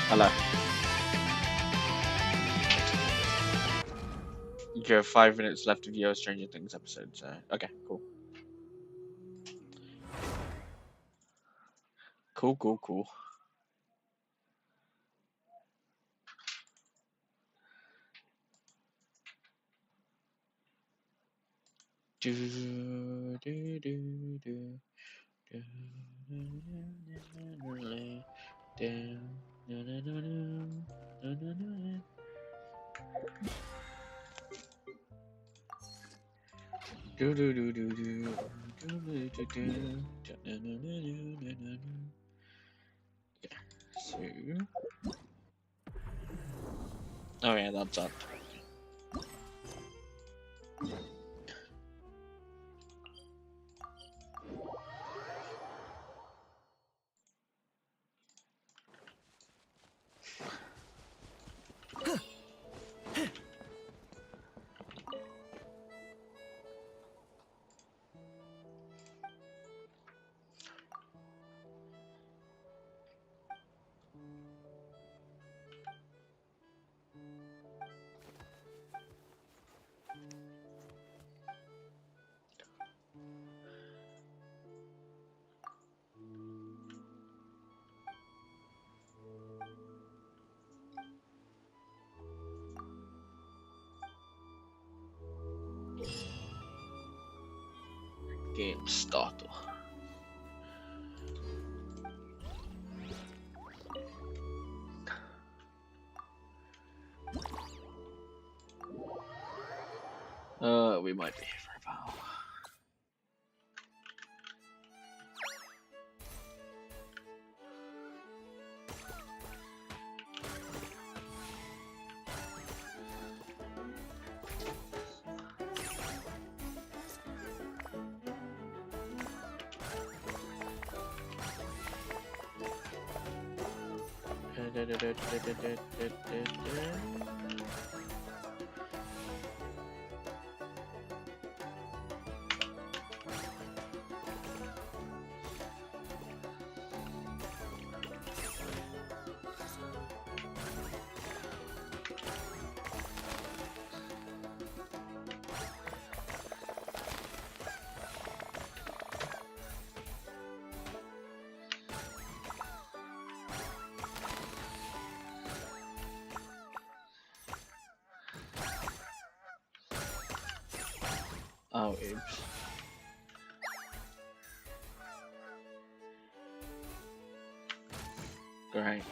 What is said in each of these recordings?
Hello. You have 5 minutes left of your Stranger Things episode, so okay, cool. Cool. So, oh yeah, that's up. Game starter. We might be here for a while. Oh, oops. Great.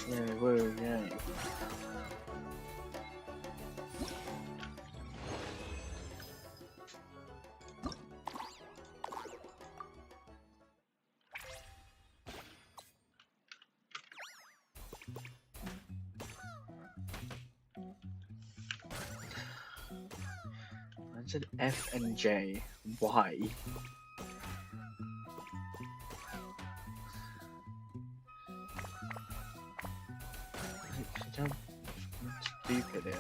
Yeah, woo, yay. I said F and J. Why? How stupid it is.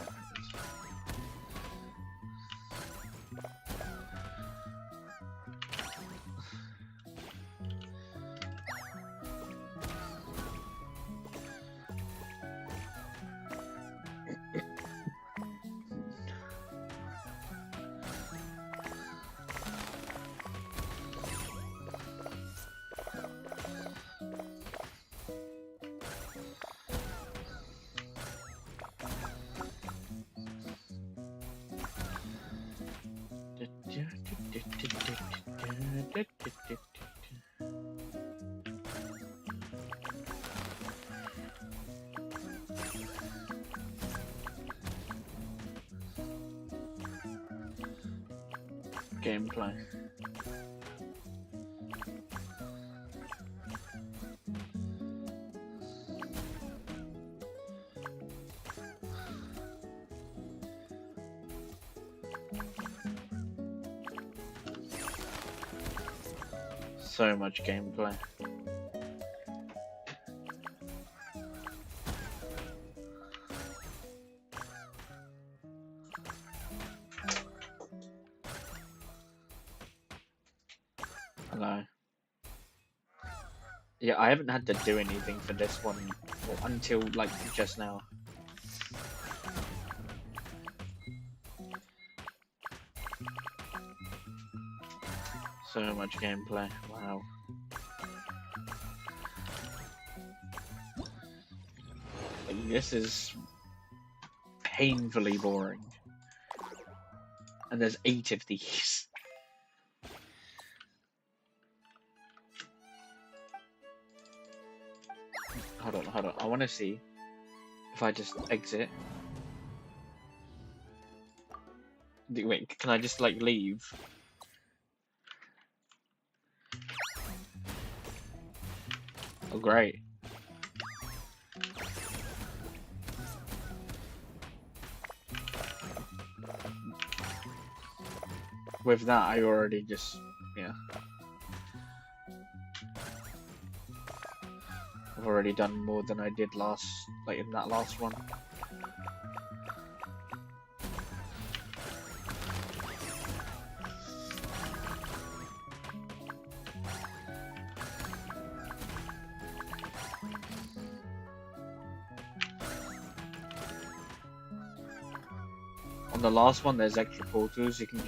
gameplay. So much gameplay. Hello. Yeah, I haven't had to do anything for this one until like just now. So much gameplay. Wow. Like, this is painfully boring. And there's 8 of these. Hold on. I want to see if I just exit. Wait, can I just like leave? Oh, great. With that, I already just, yeah. I've already done more than I did in that last one. On the last one, there's extra portals you can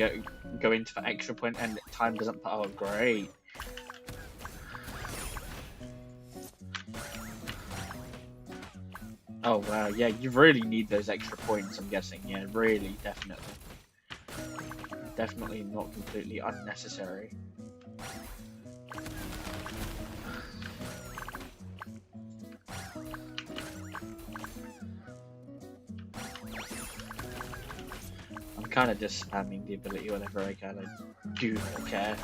go into for extra point, and time doesn't. Oh, great! Oh wow, yeah, you really need those extra points. I'm guessing, yeah, really, definitely not completely unnecessary. Kind of just spamming the ability whenever I can. I do not care.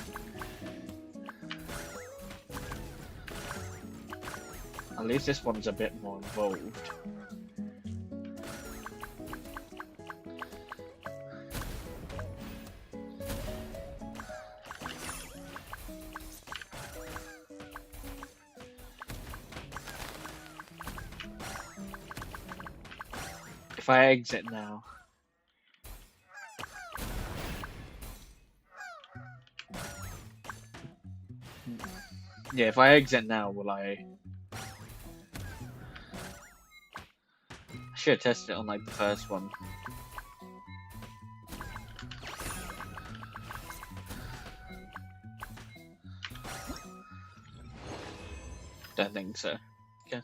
At least this one's a bit more involved. If I exit now. Yeah, if I exit now, will I should have tested it on like the first one. Don't think so. Okay.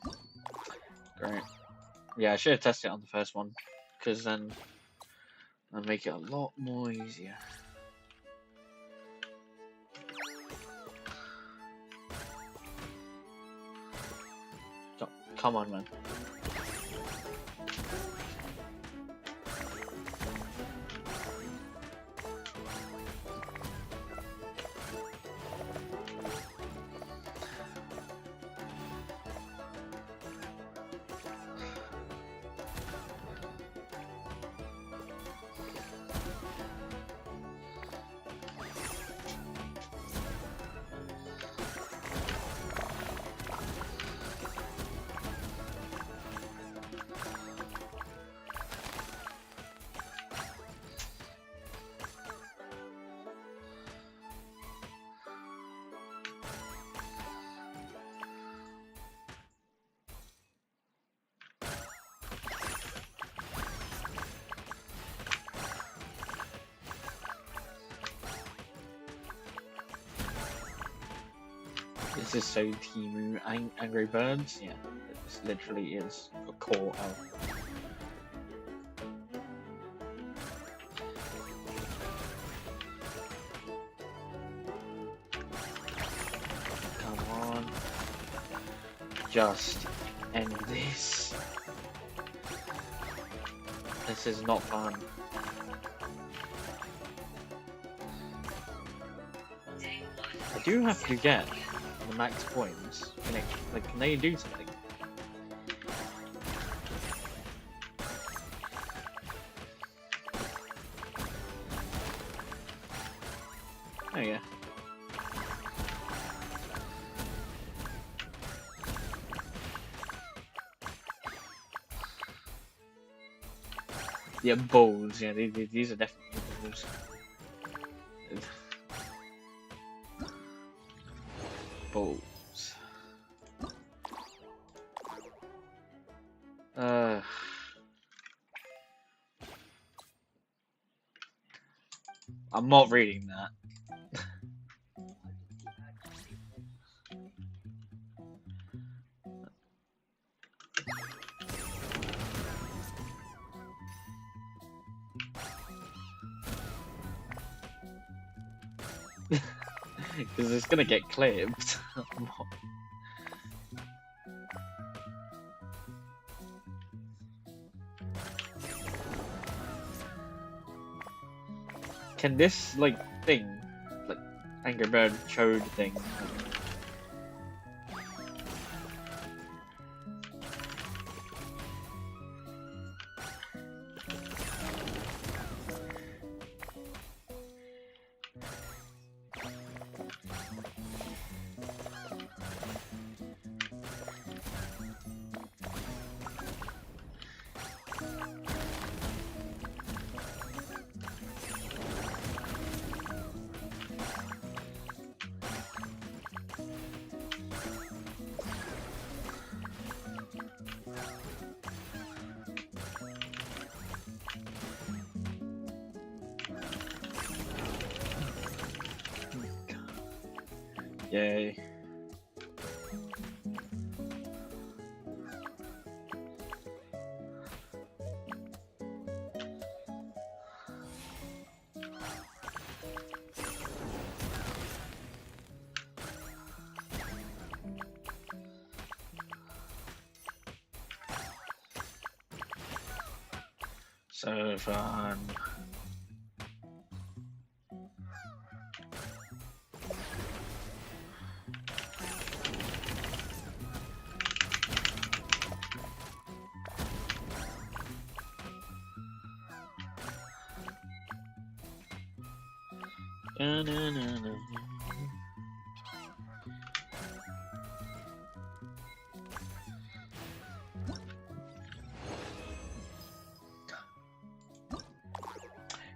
Great. Yeah, I should have tested it on the first one, because then I'll make it a lot more easier. Come on, man. This is so Teemu Angry Birds. Yeah, this literally is a core of. Come on, just end this. This is not fun. I do have to get the max points. Can they do something? Oh yeah. Yeah, bowls. Yeah, these are definitely bowls. Bowls. I'm not reading that. Because it's gonna get clipped. Can this thing, like Angry Bird Chode thing, yay. So fun.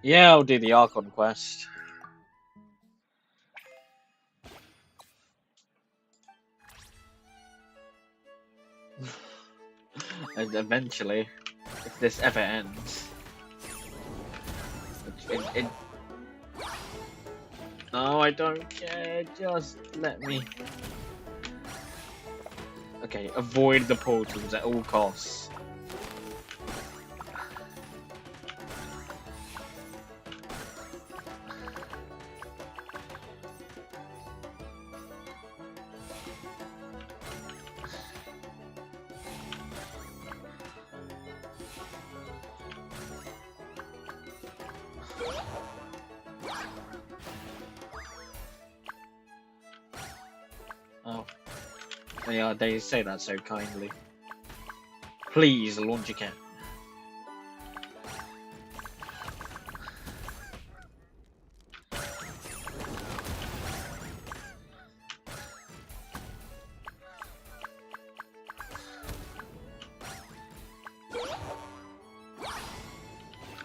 Yeah, I'll do the Archon quest. And eventually, if this ever ends. No, I don't care. Just let me. Okay, avoid the portals at all costs. Oh. Yeah, they say that so kindly. Please launch a cannon.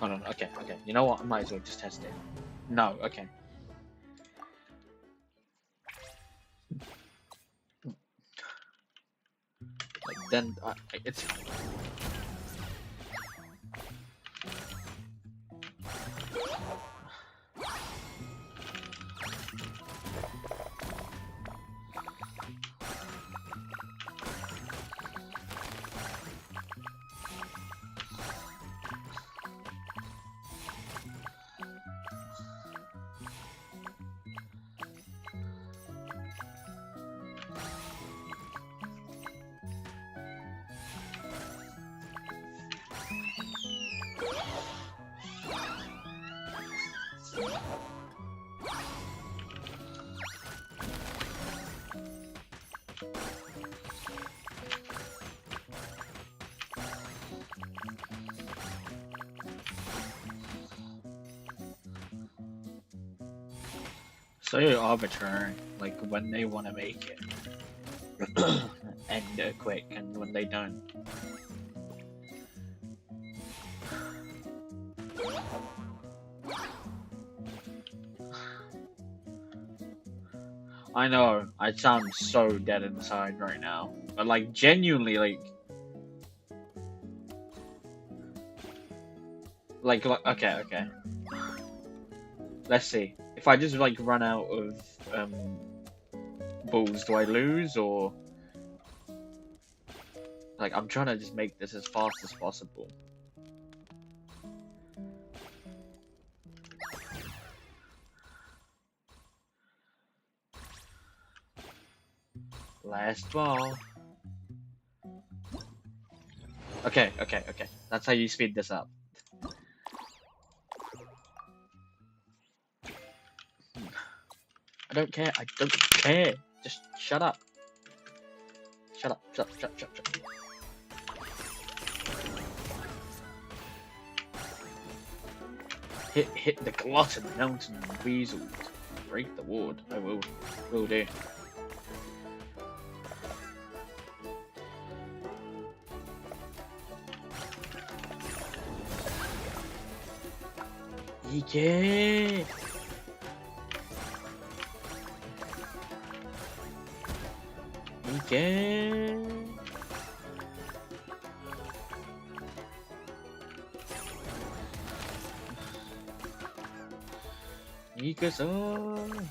Hold on, okay. You know what? I might as well just test it. No, okay. Then it's. so arbitrary, like when they want to make it end quick and when they don't. I know, I sound so dead inside right now, but like genuinely like okay. Let's see. If I just like run out of balls, do I lose or like I'm trying to just make this as fast as possible. Last ball. Okay. That's how you speed this up. I don't care. Just shut up. Shut up. Hit the glutton mountain weasels. Break the ward. I will do. Yeah. Nika-san.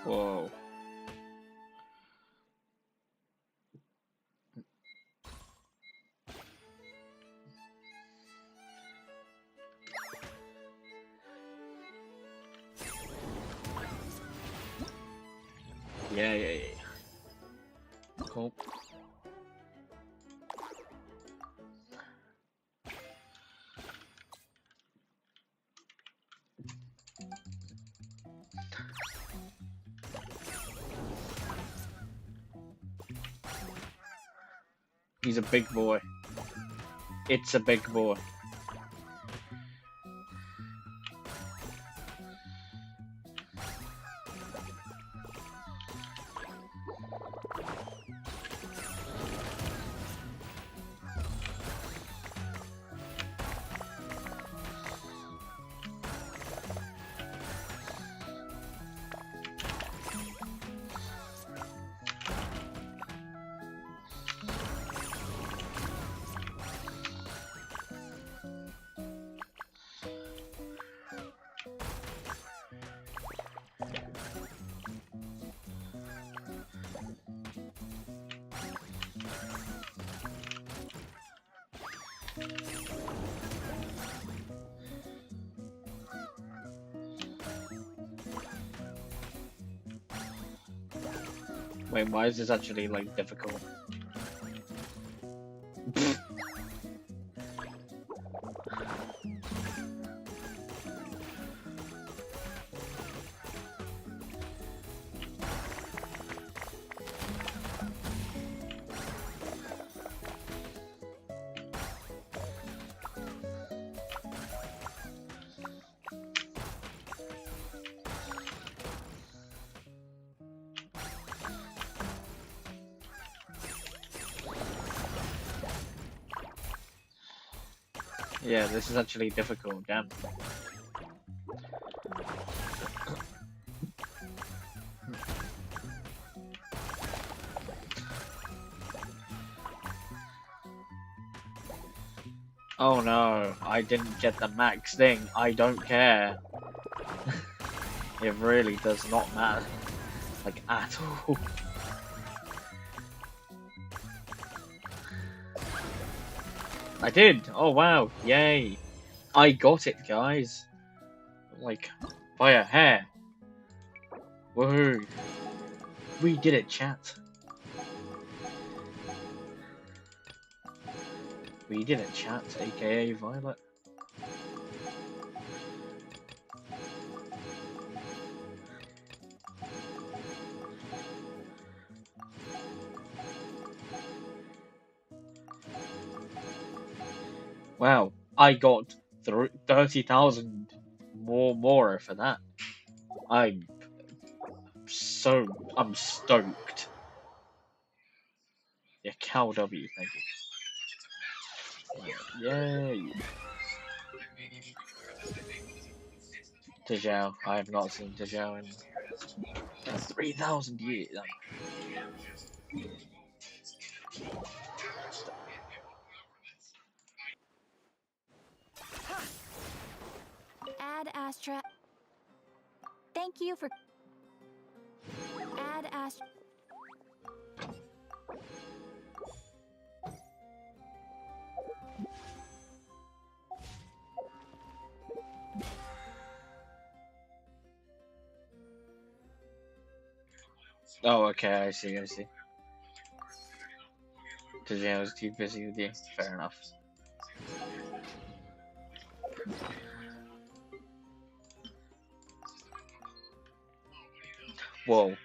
Whoa. Yeah. Cool. He's a big boy. It's a big boy. Wait, why is this actually like difficult? Yeah, this is actually difficult, damn. Oh no, I didn't get the max thing. I don't care. It really does not matter. Like, at all. I did! Oh wow, yay! I got it, guys! Like, by a hair. Woohoo! We did it, chat. We did it, chat, aka Violet. Wow, I got 30,000 more for that. I'm stoked. Yeah, Cow W, thank you. Yay! Dejao, I have not seen Dejao in 3,000 years. Add Astra. Thank you for. Add Astra. Oh, okay, I see. Dejao was too busy with you. Fair enough. Whoa,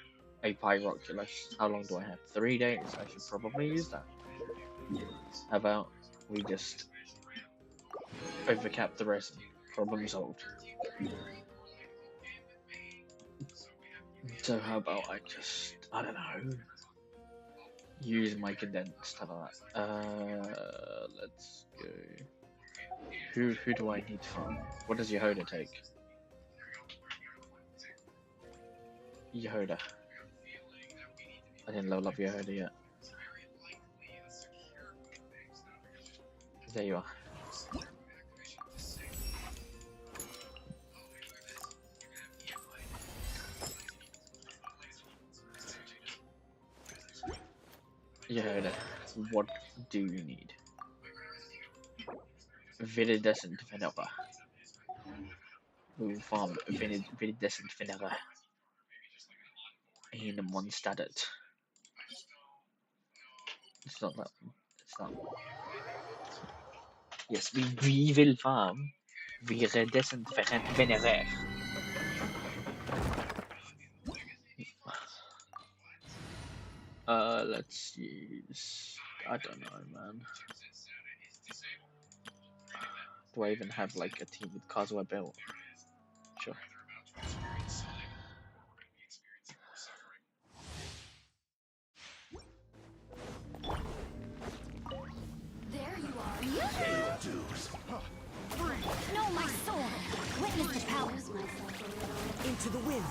a Pyroculus. How long do I have? 3 days. I should probably use that. How about we just overcap the resin? Problem solved. So how about I just, I don't know, use my condensed, how about that? Let's go. Who do I need from? What does Yehoda take? Yehoda. I didn't level up Yehoda yet. There you are. Yehoda, what do you need? Viridescent Vanilla. We will farm Viridescent Vanilla in one stadet. It's not that. It's not. Yes, we will farm Viridescent Vanilla. Let's use. I don't know, man. Do I even have like a team with Kazuha built? Sure. There you are. No, my sword. Witness the powers, my sword. Into the wind.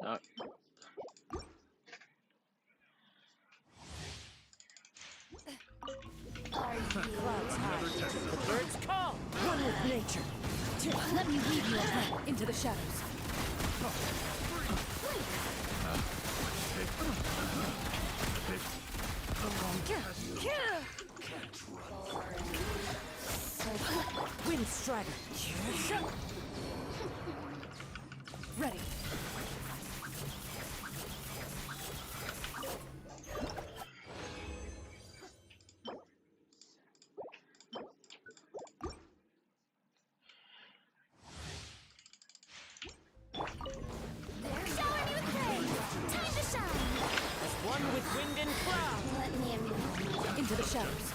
No. Clouds high. The birds call. One with nature. Let me lead you away into the shadows. Wind strider. Ready. into the shadows.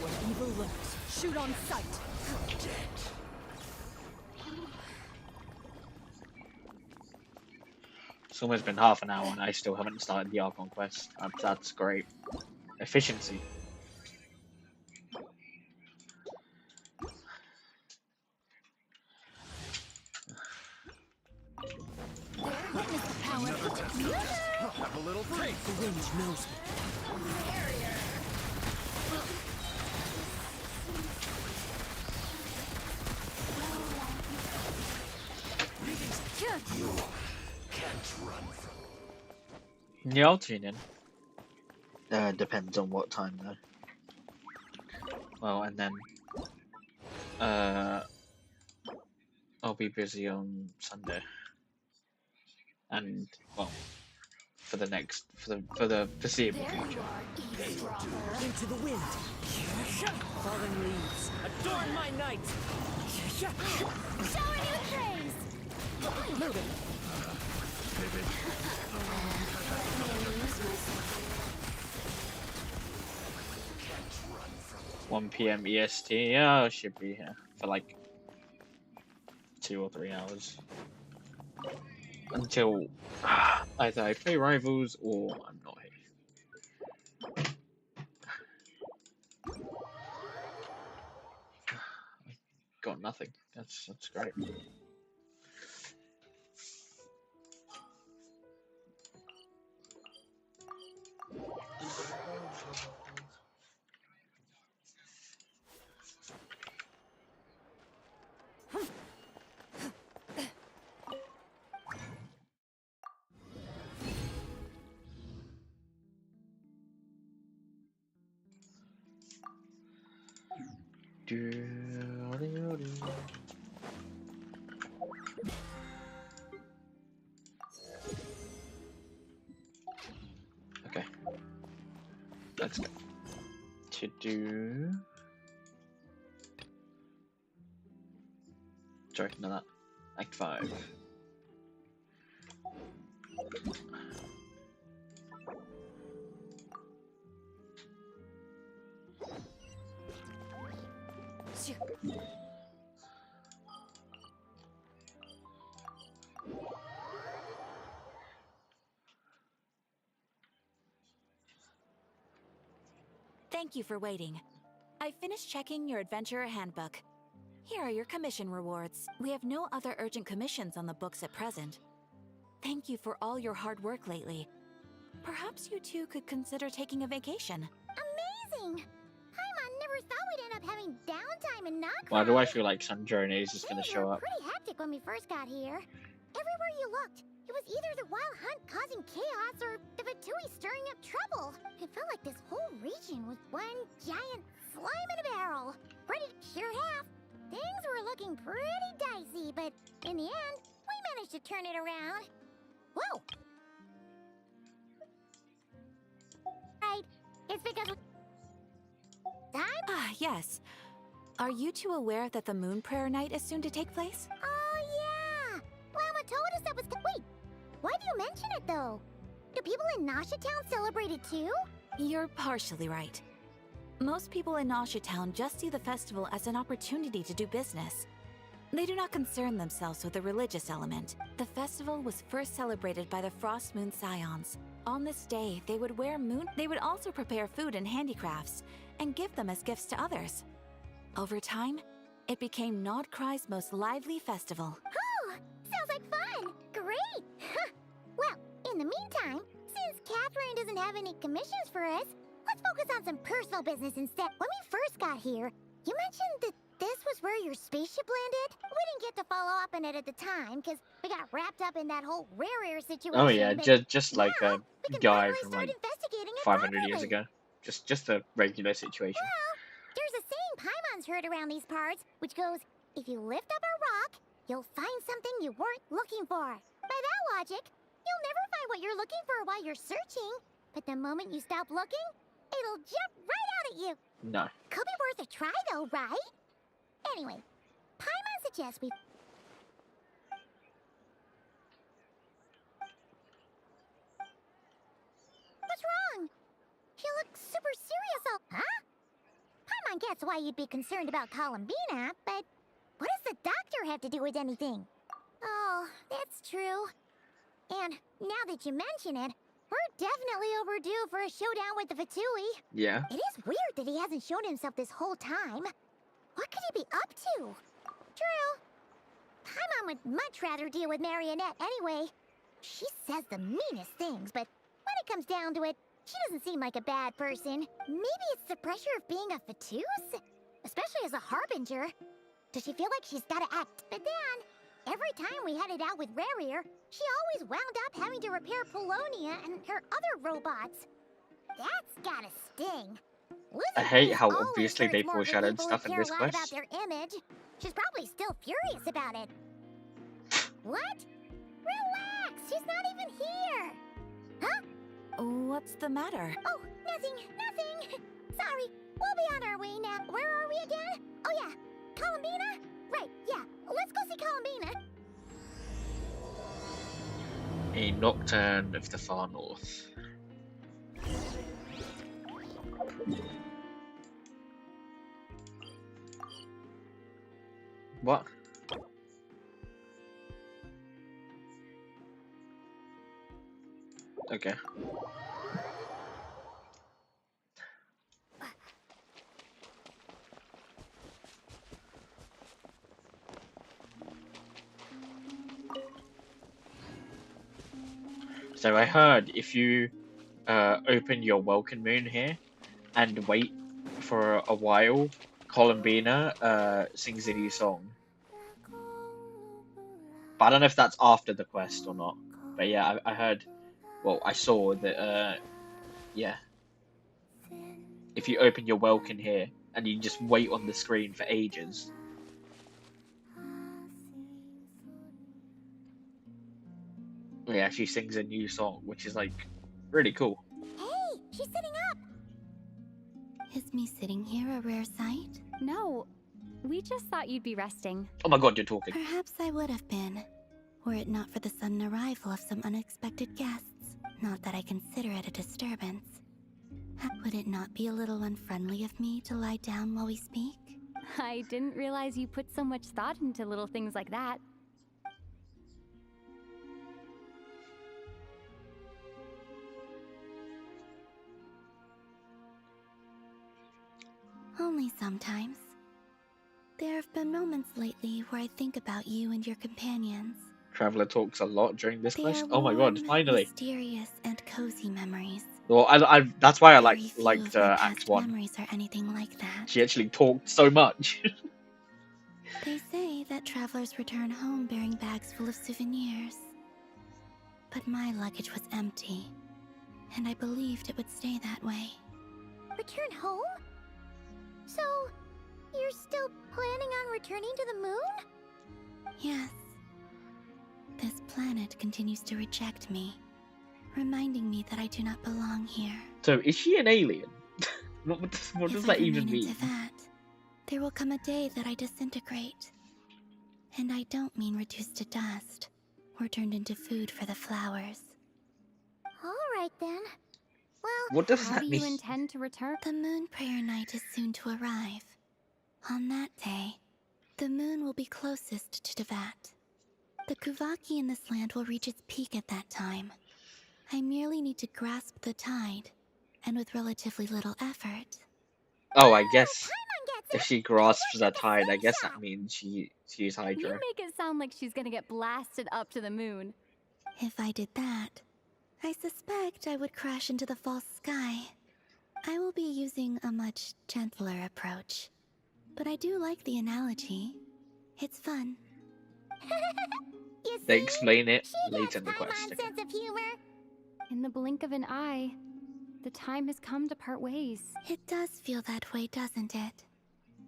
Where evil lurks, shoot on sight. It's almost been half an hour and I still haven't started the Archon quest. That's great. Efficiency. Witness the power. Have a little taste. The wind knows me. You Can't run from. Yeah, I'll tune in. Depends on what time though. Well, and then I'll be busy on Sunday. And well, for the foreseeable There you future. are, eavesdropper. Into the wind. Falling leaves. Adorn my night. Shower new praise. Moving. 1 p.m. EST. Yeah, I should be here for like 2 or 3 hours until either I play Rivals or I'm not here. Got nothing. That's great. Okay. Let's go. To do. Sorry, no, that. Act 5. Thank you for waiting. I finished checking your adventurer handbook. Here are your commission rewards. We have no other urgent commissions on the books at present. Thank you for all your hard work lately. Perhaps you two could consider taking a vacation. Amazing. Paimon never thought we'd end up having downtime and not. Why do I feel like some journeys is gonna Things show were up? pretty hectic when we first got here. Everywhere you looked, it was either the wild hunt causing chaos or the Fatui stirring up trouble. It felt like this whole region was one giant slime in a barrel, ready to cure half. Things were looking pretty dicey, but in the end, we managed to turn it around. Whoa! Right, it's because time? Ah, yes. Are you two aware that the Moon Prayer Night is soon to take place? Oh yeah! Llama told us that was. Wait, why do you mention it though? Do people in Nasha Town celebrate it too? You're partially right. Most people in Nasha Town just see the festival as an opportunity to do business. They do not concern themselves with the religious element. The festival was first celebrated by the Frost Moon Scions. On this day, they would wear moon. They would also prepare food and handicrafts and give them as gifts to others. Over time, it became Nodcry's most lively festival. Oh, sounds like fun! Great! Well, in the meantime, since Catherine doesn't have any commissions for us, let's focus on some personal business instead. When we first got here, you mentioned that this was where your spaceship landed? We didn't get to follow up on it at the time, because we got wrapped up in that whole rare situation. Oh yeah, but just like now a we can guy finally from start like investigating it 500 years properly. ago. Just a regular situation. Well, there's a saying Paimon's heard around these parts, which goes, if you lift up a rock, you'll find something you weren't looking for. By that logic, you'll never find what you're looking for while you're searching. But the moment you stop looking, it'll jump right out at you. No. Could be worth a try though, right? Anyway, Paimon suggests we... that's why you'd be concerned about Columbina, but what does the doctor have to do with anything? Oh, that's true. And now that you mention it, we're definitely overdue for a showdown with the Fatui. Yeah. It is weird that he hasn't shown himself this whole time. What could he be up to? True. Paimon would much rather deal with Marionette anyway. She says the meanest things, but when it comes down to it, she doesn't seem like a bad person. Maybe it's the pressure of being a Fatuse? Especially as a Harbinger. Does she feel like she's gotta act? But then, every time we headed out with Rarier, she always wound up having to repair Polonia and her other robots. That's gotta sting. I Lizard hate Face how always obviously they hurts more for foreshadowed people who stuff in care this a lot quest. about their image. She's probably still furious about it. What? Relax, she's not even here. Huh? What's the matter? Oh, nothing. Sorry, we'll be on our way now. Where are we again? Oh yeah, Columbina? Right, yeah, let's go see Columbina. A Nocturne of the Far North. What? Okay. So I heard if you open your welcome moon here and wait for a while, Columbina sings a new song. But I don't know if that's after the quest or not. But yeah, I heard, well, I saw that, yeah. If you open your welcome here and you just wait on the screen for ages. Yeah, she sings a new song, which is like really cool. Hey, she's sitting up. Is me sitting here a rare sight? No, we just thought you'd be resting. Oh my god, you're talking. Perhaps I would have been, were it not for the sudden arrival of some unexpected guests. Not that I consider it a disturbance. Would it not be a little unfriendly of me to lie down while we speak? I didn't realize you put so much thought into little things like that. Only sometimes. There have been moments lately where I think about you and your companions. Traveler talks a lot during this They quest. are Oh my god, warm, finally. mysterious, and cozy memories. Well, that's why I Very few liked of my Act past 1. memories are anything like that. She actually talked so much. They say that travelers return home bearing bags full of souvenirs. But my luggage was empty, and I believed it would stay that way. Return home? So, you're still planning on returning to the moon? Yes. This planet continues to reject me, reminding me that I do not belong here. So, is she an alien? what does If that I even remain mean? into that, there will come a day that I disintegrate. And I don't mean reduced to dust, or turned into food for the flowers. Alright then. Well, What does How that do mean? you intend to return? The moon prayer night is soon to arrive. On that day, the moon will be closest to Devat. The Kuvaki in this land will reach its peak at that time. I merely need to grasp the tide, and with relatively little effort. Oh, I guess Paimon gets if it. she It'll grasps work the at the tide, I guess that slingshot. means she's You Hydra. make it sound like she's gonna get blasted up to the moon. If I did that, I suspect I would crash into the false sky. I will be using a much gentler approach. But I do like the analogy. It's fun. You They see? explain it She later gets in the quest. Paimon's Okay. sense of humor. In the blink of an eye, the time has come to part ways. It does feel that way, doesn't it?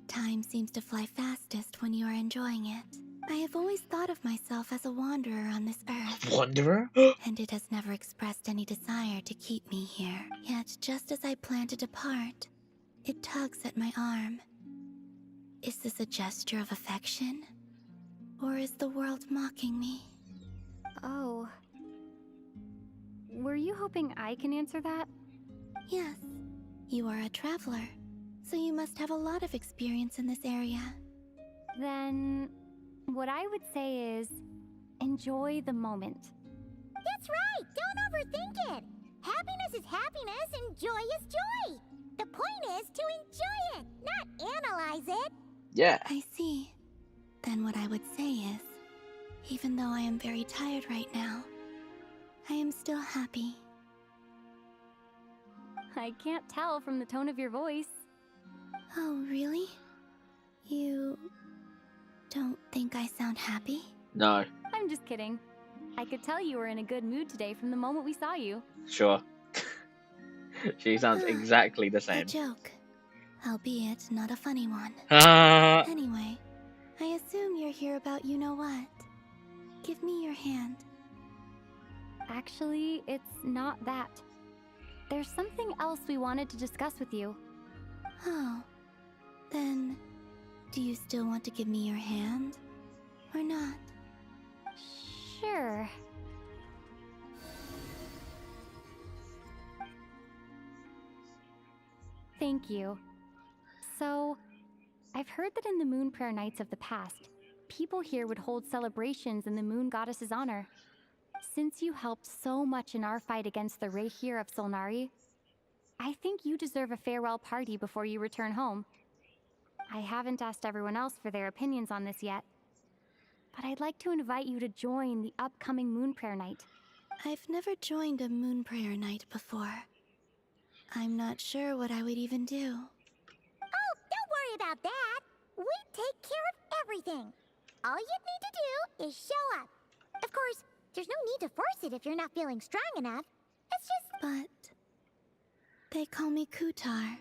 Time seems to fly fastest when you are enjoying it. I have always thought of myself as a wanderer on this earth, Wanderer? and it has never expressed any desire to keep me here. Yet, just as I plan to depart, it tugs at my arm. Is this a gesture of affection? Or is the world mocking me? Oh. Were you hoping I can answer that? Yes, you are a traveler, So you must have a lot of experience in this area. Then, what I would say is enjoy the moment. That's right! Don't overthink it! Happiness is happiness and joy is joy! The point is to enjoy it, not analyze it! Yeah. I see. Then what I would say is, even though I am very tired right now, I am still happy. I can't tell from the tone of your voice. Oh, really? You don't think I sound happy? No. I'm just kidding. I could tell you were in a good mood today from the moment we saw you. Sure. She sounds exactly the A same. joke, albeit not a funny one. Ah. Anyway, I assume you're here about you-know-what. Give me your hand. Actually, it's not that. There's something else we wanted to discuss with you. Oh, then do you still want to give me your hand? Or not? Sure. Thank you. So, I've heard that in the Moon Prayer Nights of the past, people here would hold celebrations in the Moon Goddess's honor. Since you helped so much in our fight against the Reihir of Solnari, I think you deserve a farewell party before you return home. I haven't asked everyone else for their opinions on this yet, but I'd like to invite you to join the upcoming Moon Prayer Night. I've never joined a moon prayer night before. I'm not sure what I would even do. Oh, don't worry about that! We take care of everything! All you need to do is show up. Of course, there's no need to force it if you're not feeling strong enough. It's just... But they call me Kutar,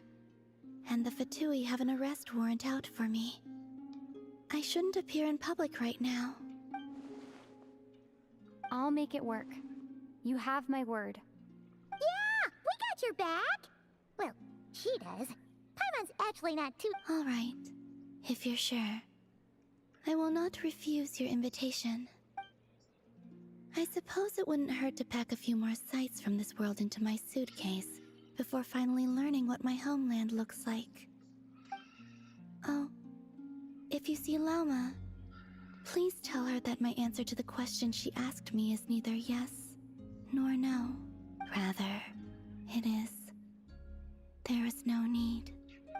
and the Fatui have an arrest warrant out for me. I shouldn't appear in public right now. I'll make it work. You have my word. Yeah! We got your back! Well, she does. Paimon's actually not too... All right, if you're sure. I will not refuse your invitation. I suppose it wouldn't hurt to pack a few more sights from this world into my suitcase before finally learning what my homeland looks like. Oh, if you see Lauma, please tell her that my answer to the question she asked me is neither yes nor no. Rather, it is, there is no need.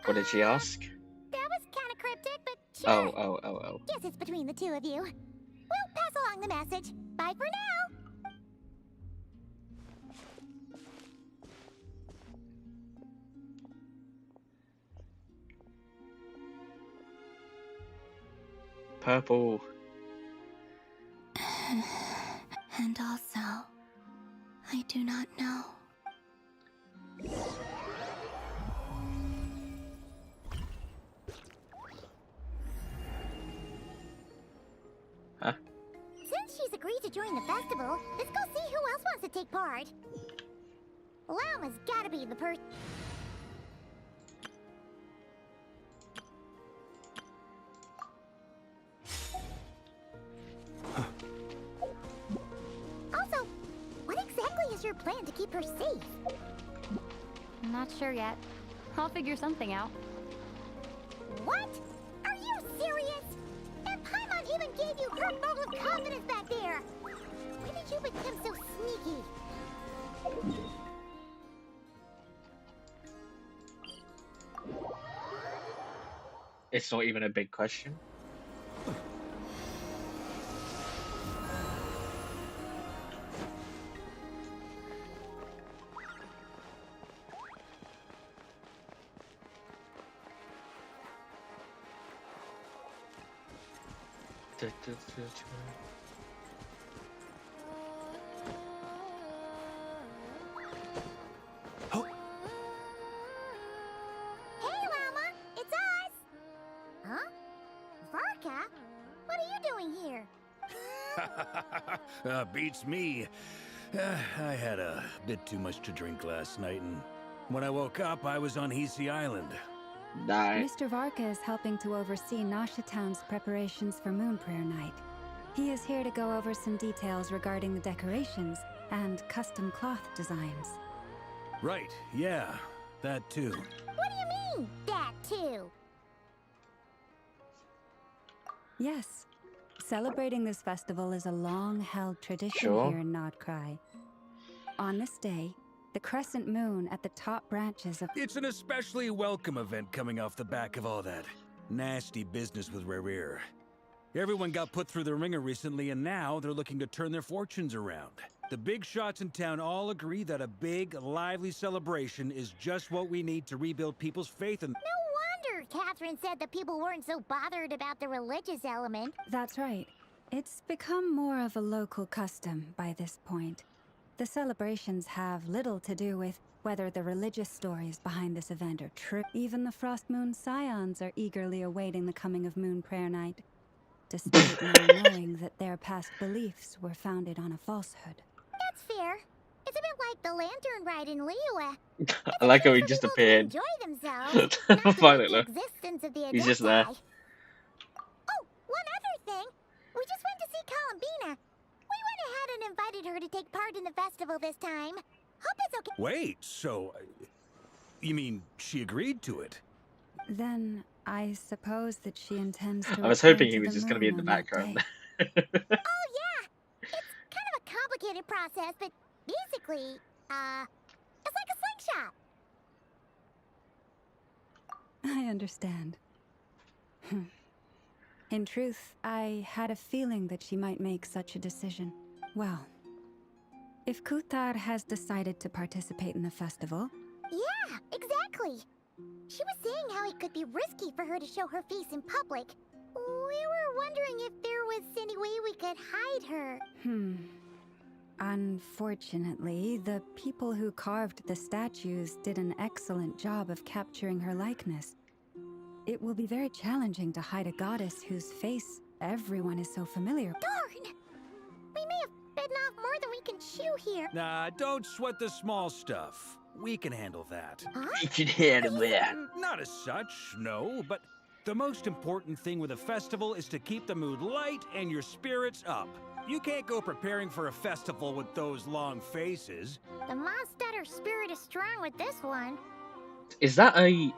What did she ask? That was kind of cryptic, but sure. Oh. Guess it's between the two of you. We'll pass along the message. Bye for now! Purple. And also, I do not know. Huh? Since she's agreed to join the festival, let's go see who else wants to take part. Lauma's gotta be the person. Also, what exactly is your plan to keep her safe? I'm not sure yet. I'll figure something out. What? Are you serious? And Paimon even gave you her vote of confidence back there. When did you become so sneaky? It's not even a big question. Hey, Lauma, it's us! Huh? Varka? What are you doing here? Beats me. I had a bit too much to drink last night, and when I woke up, I was on Hisi Island. Nice. Mr. Varka is helping to oversee Nasha Town's preparations for Moon Prayer Night. He is here to go over some details regarding the decorations and custom cloth designs. Right, yeah. That too. What do you mean, that too? Yes. Celebrating this festival is a long-held tradition Sure. here in Nodcry. On this day, the crescent moon at the top branches of... It's an especially welcome event coming off the back of all that nasty business with Rare. Everyone got put through the ringer recently, and now they're looking to turn their fortunes around. The big shots in town all agree that a big, lively celebration is just what we need to rebuild people's faith in... No wonder Catherine said the people weren't so bothered about the religious element. That's right. It's become more of a local custom by this point. The celebrations have little to do with whether the religious stories behind this event are true. Even the Frost Moon Scions are eagerly awaiting the coming of Moon Prayer Night, despite now knowing that their past beliefs were founded on a falsehood. That's fair. It's a bit like the lantern ride in Liyue. I like how he For just people to appeared. enjoy themselves, not to Finally, debate the look. existence of the He's just there. Adepti. Oh, one other thing. We just went to see Columbina. We went ahead and invited her to take part in the festival this time. Hope it's okay. Wait, so... you mean she agreed to it? Then I suppose that she intends to... I was return hoping he to was the just going to be in moon the on that background. day. Oh, yeah. It's kind of a complicated process, but basically, it's like a slingshot. I understand. In truth, I had a feeling that she might make such a decision. Well, if Kuthar has decided to participate in the festival... Yeah, exactly. She was saying how it could be risky for her to show her face in public. We were wondering if there was any way we could hide her. Unfortunately, the people who carved the statues did an excellent job of capturing her likeness. It will be very challenging to hide a goddess whose face everyone is so familiar with. Darn! We may have bitten off more than we can chew here. Nah, don't sweat the small stuff. We can handle that. Huh? You can hear him there. Not as such, no, but the most important thing with a festival is to keep the mood light and your spirits up. You can't go preparing for a festival with those long faces. The Mondstatter spirit is strong with this one. Is that a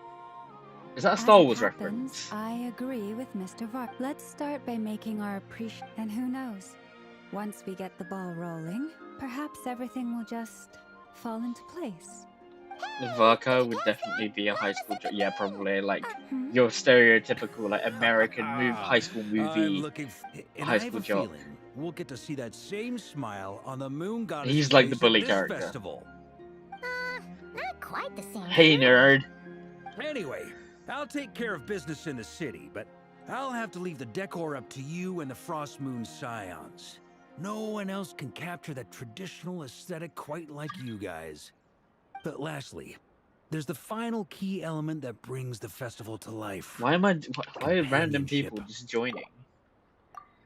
As Star it Wars happens, reference? I agree with Mr. Vark. Let's start by making our appreciation. And who knows? Once we get the ball rolling, perhaps everything will just fall into place. Varko would definitely be a high school yeah, probably like your stereotypical like American high school I'm movie. looking and high I school have a jock. feeling we'll get to see that same smile on the moon goddess. He's like the face at bully this character. Festival. Not quite the same. Hey nerd. Anyway, I'll take care of business in the city, but I'll have to leave the decor up to you and the Frost Moon Scions. No one else can capture that traditional aesthetic quite like you guys. But lastly, there's the final key element that brings the festival to life. Why are random people Companionship. just joining?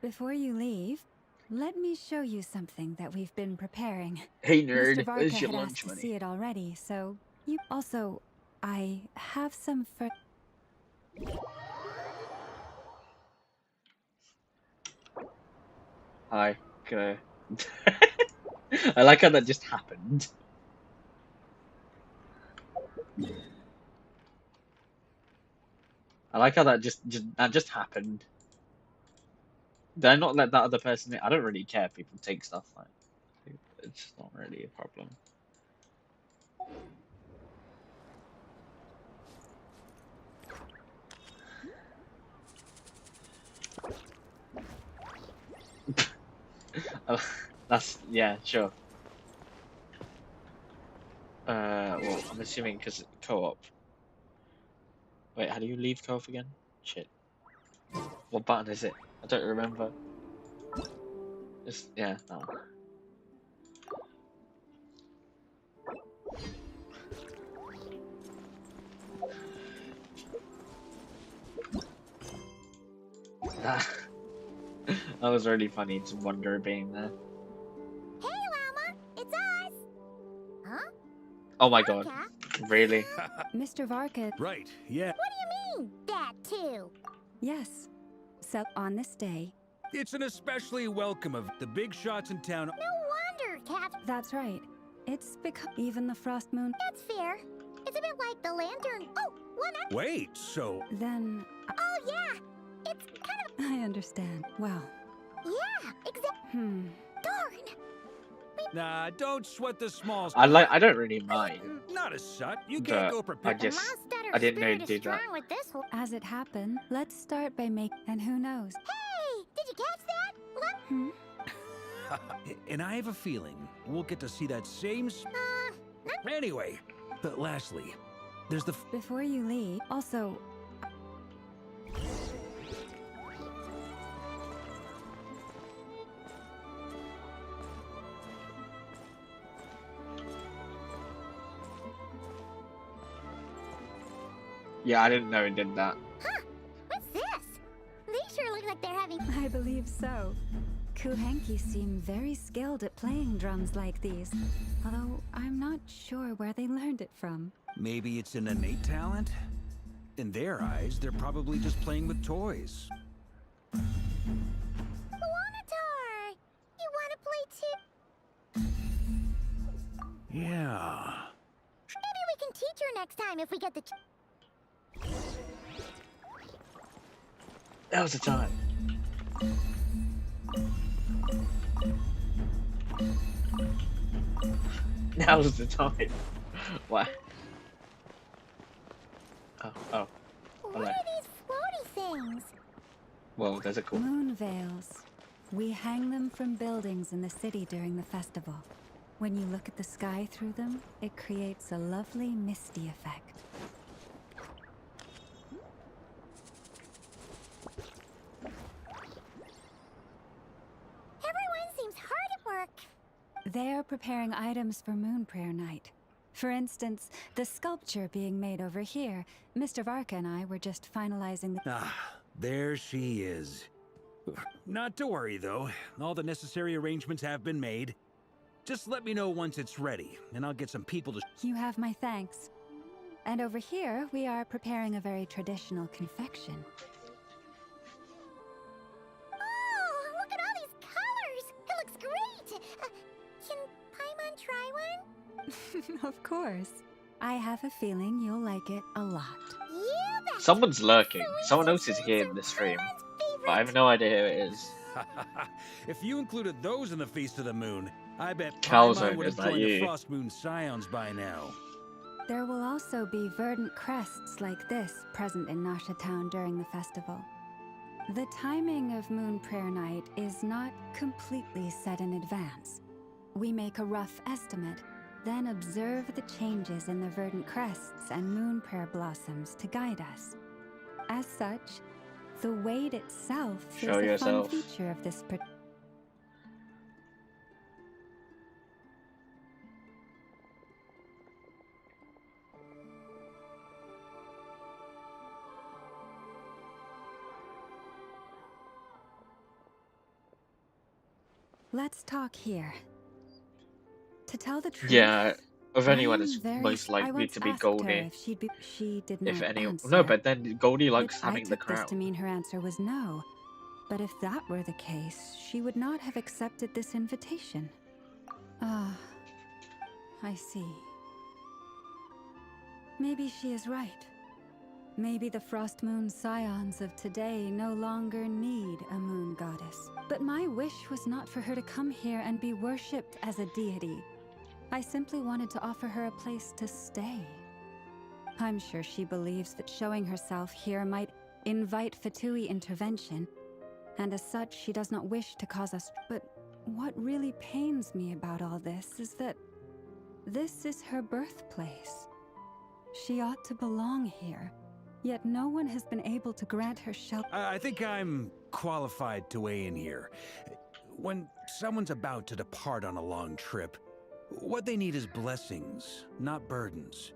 Before you leave, let me show you something that we've been preparing. Hey Mr. nerd, Varka where's your had lunch asked to money? see it already, so you also... I have some for... Hi, can I... I like how that just happened. I like how that just happened. Did I not let that other person in? I don't really care if people take stuff like it's not really a problem. That's yeah, sure. Well, I'm assuming because co-op. Wait, how do you leave co-op again? Shit. What button is it? I don't remember. Just yeah, no. That was really funny. It's Wonder being there. Hey, Llama, it's us. Huh? Oh my god, Varka? really? Mr. Varka... Right, yeah. What do you mean, that too? Yes. So, on this day... It's an especially welcome of the big shots in town. No wonder, Cat. That's right. It's become... Even the Frost Moon... That's fair. It's a bit like the lantern. Oh, one up. Wait, so... Then Oh, yeah. It's kind of. I understand. Well, Yeah, exactly. Darn. Nah, don't sweat the small I don't really mind, Not as such. You can't but go prepare. I didn't know Spirit to is do that. strong with this one. as it happened, let's start by and who knows? Hey, did you catch that? Look. Hmm? And I have a feeling we'll get to see that same... Anyway, but lastly, there's the... Before you leave, also, Yeah, I didn't know it did that. Huh? What's this? These sure look like they're having. I believe so. Kuhenki seem very skilled at playing drums like these, although I'm not sure where they learned it from. Maybe it's an innate talent? In their eyes, they're probably just playing with toys. Wanatar! You want to play too? Yeah. Maybe we can teach her next time if we get the. That was the time. Now was the time. What? Oh. What Hello. are these floaty things? Well, there's a cool. Moon veils. We hang them from buildings in the city during the festival. When you look at the sky through them, it creates a lovely misty effect. Everyone seems hard at work. They're preparing items for Moon Prayer Night. For instance, the sculpture being made over here. Mr. Varka and I were just finalizing the... Ah, there she is. Not to worry, though. All the necessary arrangements have been made. Just let me know once it's ready, and I'll get some people to... You have my thanks. And over here, we are preparing a very traditional confection. Oh, look at all these colors. It looks great. Can Paimon try one? Of course. I have a feeling you'll like it a lot. You bet. Someone's lurking. Sweet Someone else is 16s here are in the stream, Paimon's but I have favorite. no idea who it is. If you included those in the Feast of the Moon, I bet Calzone, Paimon would is have that joined the you? Frost Moon Scions by now. There will also be verdant crests like this present in Nasha Town during the festival. The timing of Moon Prayer Night is not completely set in advance. We make a rough estimate, then observe the changes in the verdant crests and moon prayer blossoms to guide us. As such, the weight itself Show is a yourself. fun feature of this Let's talk here. To tell the truth, Yeah, if anyone I is am very most I likely once to be asked her Goldie. if she did not If anyone, answer, no, but then Goldie likes but having I the took this to crown. mean her answer was no. But if that were the case, she would not have accepted this invitation. Ah, I see. Maybe she is right. Maybe the Frost Moon Scions of today no longer need a moon goddess. But my wish was not for her to come here and be worshipped as a deity. I simply wanted to offer her a place to stay. I'm sure she believes that showing herself here might invite Fatui intervention, and as such she does not wish to cause us. But what really pains me about all this is that this is her birthplace. She ought to belong here, yet no one has been able to grant her shelter. I think I'm qualified to weigh in here. When someone's about to depart on a long trip, what they need is blessings, not burdens.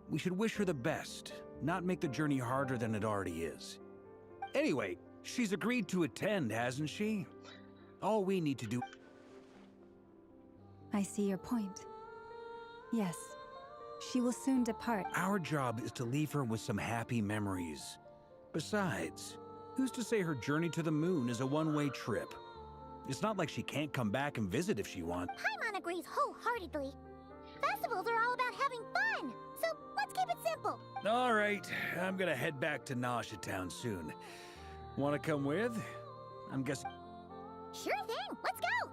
We should wish her the best, not make the journey harder than it already is. Anyway, she's agreed to attend, hasn't she? All we need to do... I see your point. Yes, she will soon depart. Our job is to leave her with some happy memories. Besides, who's to say her journey to the moon is a one-way trip? It's not like she can't come back and visit if she wants. Paimon agrees wholeheartedly. Festivals are all about having fun, so So let's keep it simple. All right, I'm gonna head back to Nausea Town soon. Wanna come with? I'm guessing. Sure thing. Let's go.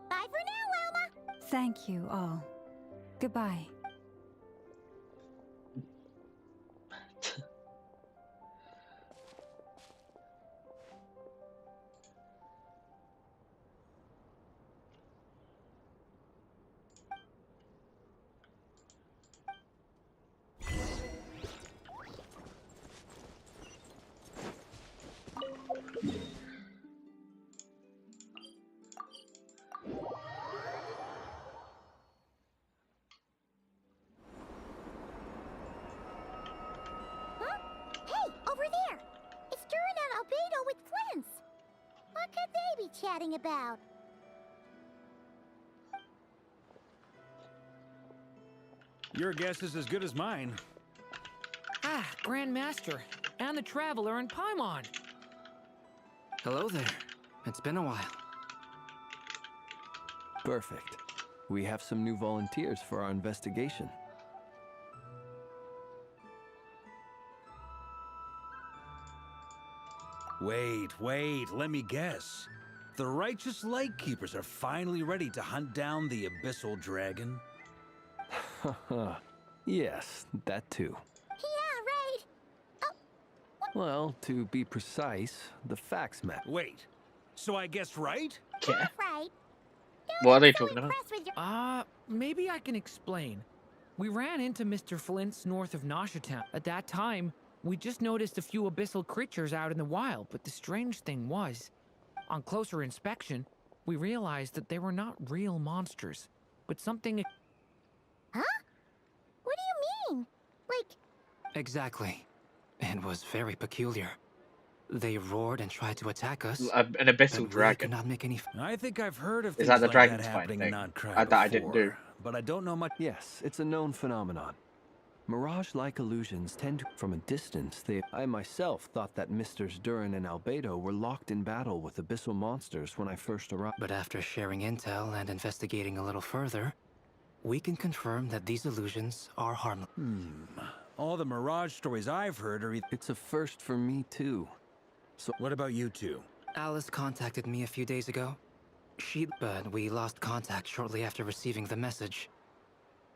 Bye for now, Wilma. Thank you all. Goodbye. Huh? Hey, over there. It's Durin and Albedo with Flint's. What could they be chatting about? Your guess is as good as mine. Ah, Grand Master, and the Traveler in Paimon. Hello there. It's been a while. Perfect. We have some new volunteers for our investigation. Wait, let me guess. The righteous Lightkeepers are finally ready to hunt down the Abyssal Dragon? Yes, that too. Yeah, right. Oh, Well, to be precise, the facts matter. Wait, so I guessed right? Yeah. that's right. What are they So talking about? impressed with your Maybe I can explain. We ran into Mr. Flint's north of Nausea Town. At that time, we just noticed a few abyssal creatures out in the wild, but the strange thing was, on closer inspection, we realized that they were not real monsters, but something. Huh? What do you mean? Like, Exactly. It was very peculiar. They roared and tried to attack us. An abyssal but we could dragon. not make any. I think I've heard of Is things that the like dragon's that fight happening thing? in Outcry That I didn't do. before, but I don't know much. Yes, it's a known phenomenon. Mirage-like illusions tend to, from a distance, I myself thought that Misters Durin and Albedo were locked in battle with abyssal monsters when I first arrived. But after sharing intel and investigating a little further, we can confirm that these illusions are harmless. All the Mirage stories I've heard are either. It's a first for me, too. What about you two? Alice contacted me a few days ago. But we lost contact shortly after receiving the message.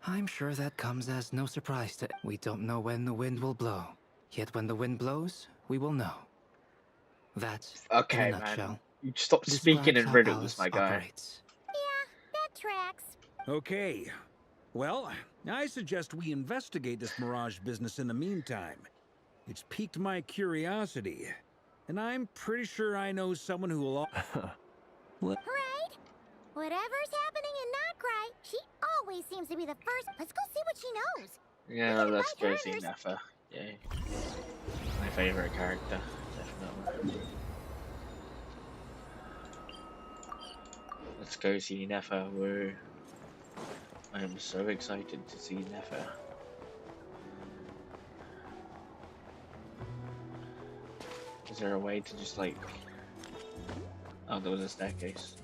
I'm sure that comes as no surprise to. We don't know when the wind will blow. Yet when the wind blows, we will know. That's Okay, in a man. nutshell. You stop speaking describes in how riddles, Alice my guy. operates. that tracks. Okay. Well, I suggest we investigate this Mirage business in the meantime. It's piqued my curiosity. And I'm pretty sure I know someone who will. Right? Whatever's happening in Notcry, she always seems to be the first. Let's go see what she knows. Yeah, can let's invite go her see and Nefa. Yay. My favorite character, definitely. Let's go see Nefa. Woo. I am so excited to see Nefa. Is there a way to just like... Oh, there was a staircase.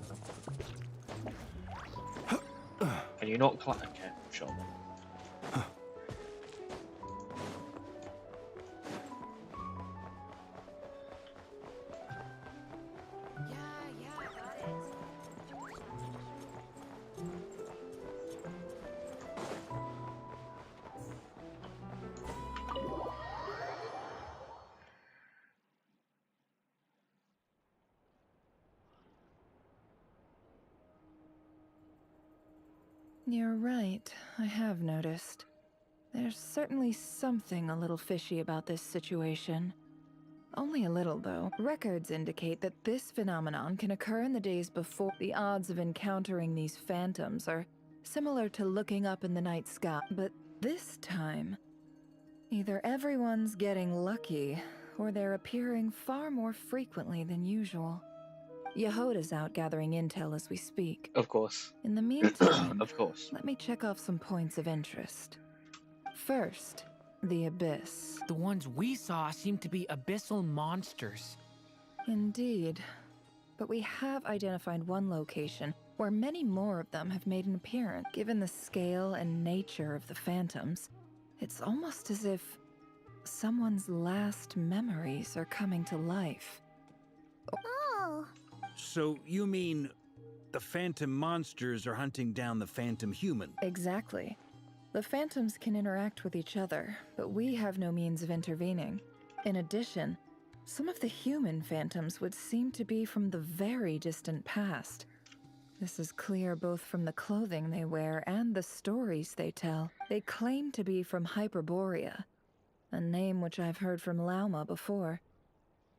Can you not climb? Okay, sure. You're right, I have noticed. There's certainly something a little fishy about this situation. Only a little, though. Records indicate that this phenomenon can occur in the days before. The odds of encountering these phantoms are similar to looking up in the night sky. But this time, either everyone's getting lucky, or they're appearing far more frequently than usual. Yehoda's out gathering intel as we speak. Of course. In the meantime, Of course. let me check off some points of interest. First, the Abyss. The ones we saw seem to be abyssal monsters. Indeed. But we have identified one location where many more of them have made an appearance. Given the scale and nature of the phantoms, It's almost as if someone's last memories are coming to life. Oh. So you mean the phantom monsters are hunting down the phantom human? Exactly. The phantoms can interact with each other, but we have no means of intervening. In addition, some of the human phantoms would seem to be from the very distant past. This is clear both from the clothing they wear and the stories they tell. They claim to be from Hyperborea, a name which I've heard from Lauma before.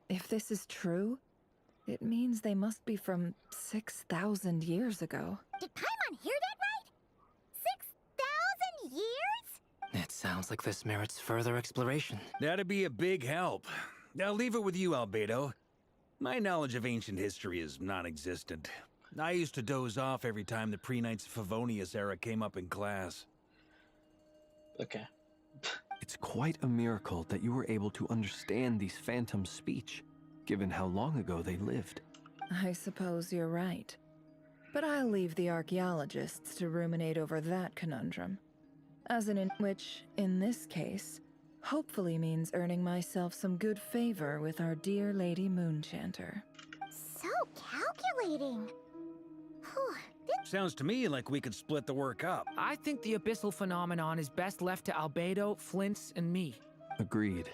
If this is true, it means they must be from 6,000 years ago. Did Paimon hear that right? 6,000 years? It sounds like this merits further exploration. That'd be a big help. I'll leave it with you, Albedo. My knowledge of ancient history is non-existent. I used to doze off every time the pre-Knights of Favonius era came up in class. Okay. It's quite a miracle that you were able to understand these phantoms' speech, given how long ago they lived. I suppose you're right. But I'll leave the archaeologists to ruminate over that conundrum. Which, in this case, hopefully means earning myself some good favor with our dear Lady Moonchanter. So calculating. Whew, Sounds to me like we could split the work up. I think the abyssal phenomenon is best left to Albedo, Flints, and me. Agreed.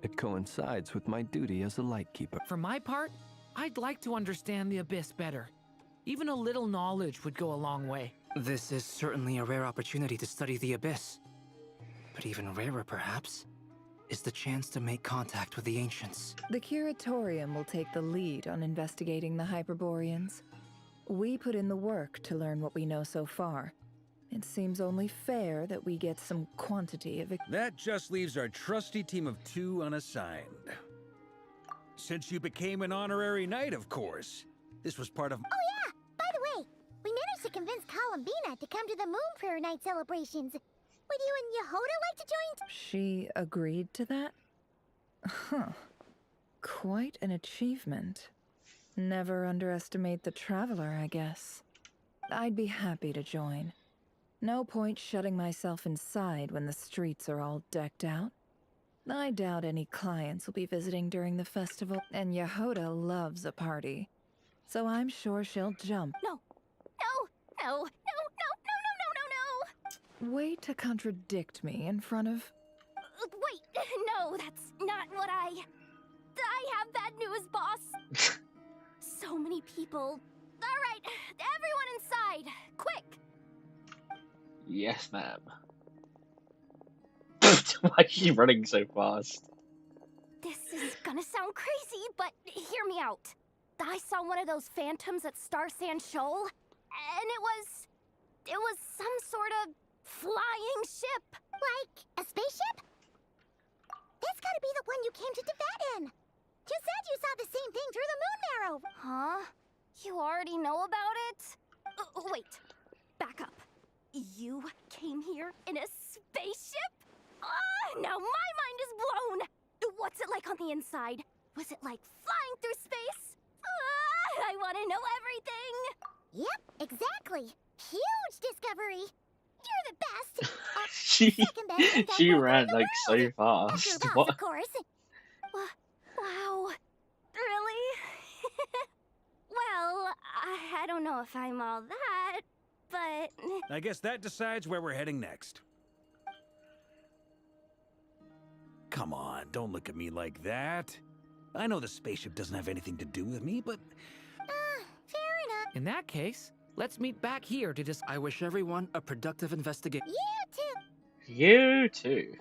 It coincides with my duty as a lightkeeper. For my part, I'd like to understand the abyss better. Even a little knowledge would go a long way. This is certainly a rare opportunity to study the abyss. But even rarer, perhaps, is the chance to make contact with the ancients. The Curatorium will take the lead on investigating the Hyperboreans. We put in the work to learn what we know so far. It seems only fair that we get some quantity of... That just leaves our trusty team of 2 unassigned. Since you became an honorary knight, of course. This was part of... Oh yeah! By the way, we managed to convince Columbina to come to the Moon Prayer Night celebrations. Would you and Yehoda like to join? She agreed to that? Huh. Quite an achievement. Never underestimate the traveler, I guess. I'd be happy to join. No point shutting myself inside when the streets are all decked out. I doubt any clients will be visiting during the festival, and Yehoda loves a party. So I'm sure she'll jump. No. Way to contradict me in front of... Wait, no, that's not what I have bad news, boss. So many people. All right, everyone inside, quick. Yes, ma'am. Why is she running so fast? This is gonna sound crazy, but hear me out. I saw one of those phantoms at Star Sand Shoal, and it was some sort of flying ship. Like a spaceship? That's gotta be the one you came to Tibet in. You said you saw the same thing through the moon marrow. Huh? You already know about it? Wait, back up. You came here in a spaceship? Now my mind is blown! What's it like on the inside? Was it like flying through space? I want to know everything! Yep, exactly. Huge discovery. You're the best. Second best and she then ran the like so world. After fast. boss, What? of course. Wow. Really? Well, I don't know if I'm all that, but... I guess that decides where we're heading next. Come on, don't look at me like that. I know the spaceship doesn't have anything to do with me, but... Fair enough. In that case, let's meet back here to discuss. I wish everyone a productive investigation. You too. You too.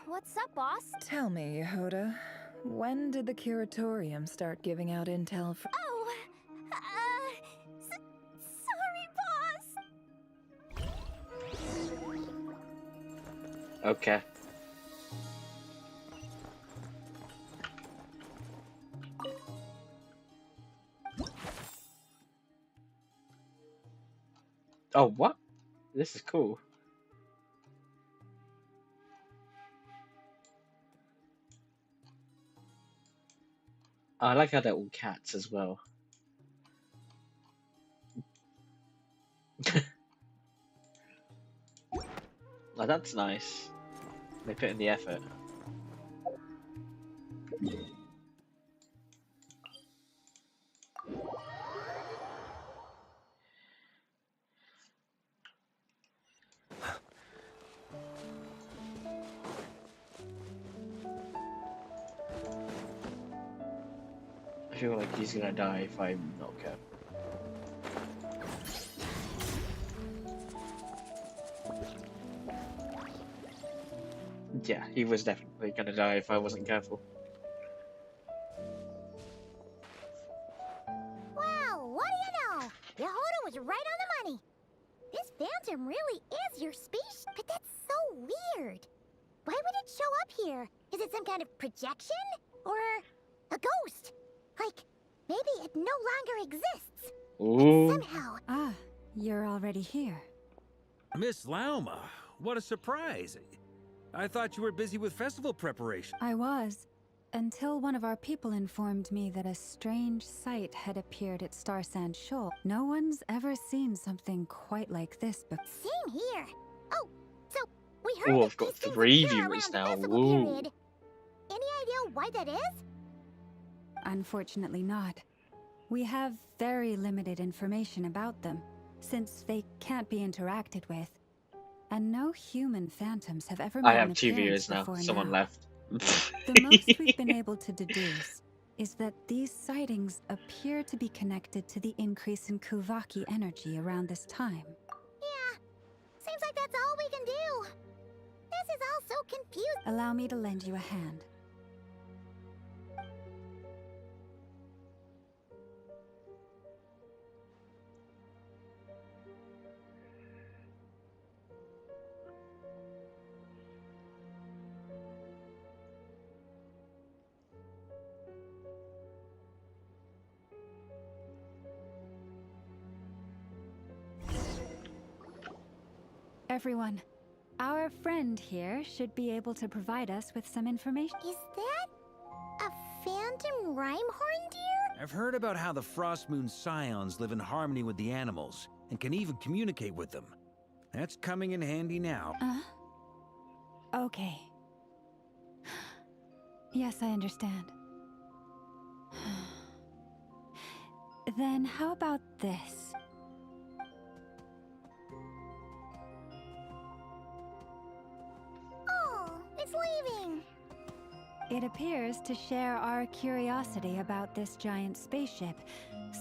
What's up, boss? Tell me, Yehoda, when did the Curatorium start giving out intel for... Oh, sorry, boss. Okay. Oh, what? This is cool. I like how they're all cats as well. Oh, that's nice. They put in the effort. I feel like he's gonna die if I'm not careful. Yeah, he was definitely gonna die if I wasn't careful. Well, what do you know? Yehuda was right on the money. This phantom really is your species, but that's so weird. Why would it show up here? Is it some kind of projection? Or a ghost? Like, maybe it no longer exists. Ooh. And somehow... Ah, you're already here. Miss Lauma, what a surprise. I thought you were busy with festival preparation. I was, until one of our people informed me that a strange sight had appeared at Starsand Shoal. No one's ever seen something quite like this before. Same here. Oh, so we heard Oh, that I've got these things 3 appear viewers around the now. festival Woo. period. Any idea why that is? Unfortunately not. We have very limited information about them, since they can't be interacted with. And no human phantoms have ever made I an have 2 appearance viewers now. before Someone now. left. The most we've been able to deduce is that these sightings appear to be connected to the increase in Kuvaki energy around this time. Yeah, seems like that's all we can do. This is all so confusing. Allow me to lend you a hand. Everyone, our friend here should be able to provide us with some information. Is that a phantom Rhymehorn deer? I've heard about how the Frost Moon Scions live in harmony with the animals and can even communicate with them. That's coming in handy now. Okay. Yes, I understand. Then how about this? Oh, it's leaving. It appears to share our curiosity about this giant spaceship,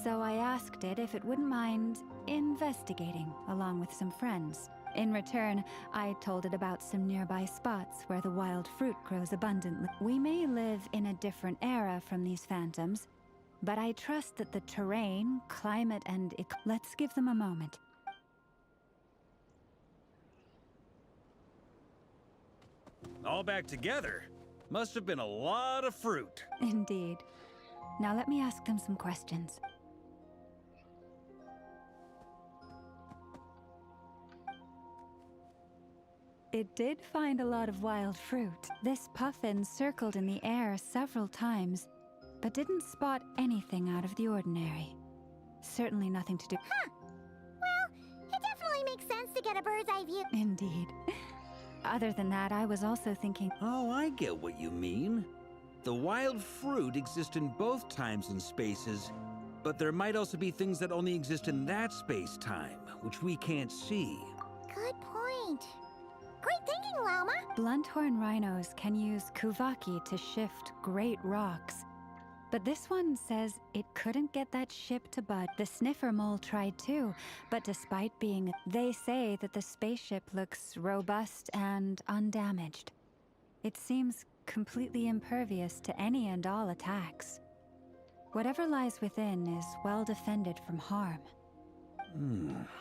so I asked it if it wouldn't mind investigating along with some friends. In return, I told it about some nearby spots where the wild fruit grows abundantly. We may live in a different era from these phantoms, but I trust that the terrain, climate, and let's give them a moment. All back together. Must have been a lot of fruit. Indeed. Now let me ask them some questions. It did find a lot of wild fruit. This puffin circled in the air several times, but didn't spot anything out of the ordinary. Certainly nothing to do. Huh. Well, it definitely makes sense to get a bird's eye view. Indeed. Other than that, I was also thinking... Oh, I get what you mean. The wild fruit exist in both times and spaces, but there might also be things that only exist in that space-time, which we can't see. Good point. Great thinking, Lauma. Blunthorn rhinos can use Kuvaki to shift great rocks. But this one says it couldn't get that ship to budge. The sniffer mole tried too, but despite being... They say that the spaceship looks robust and undamaged. It seems completely impervious to any and all attacks. Whatever lies within is well defended from harm.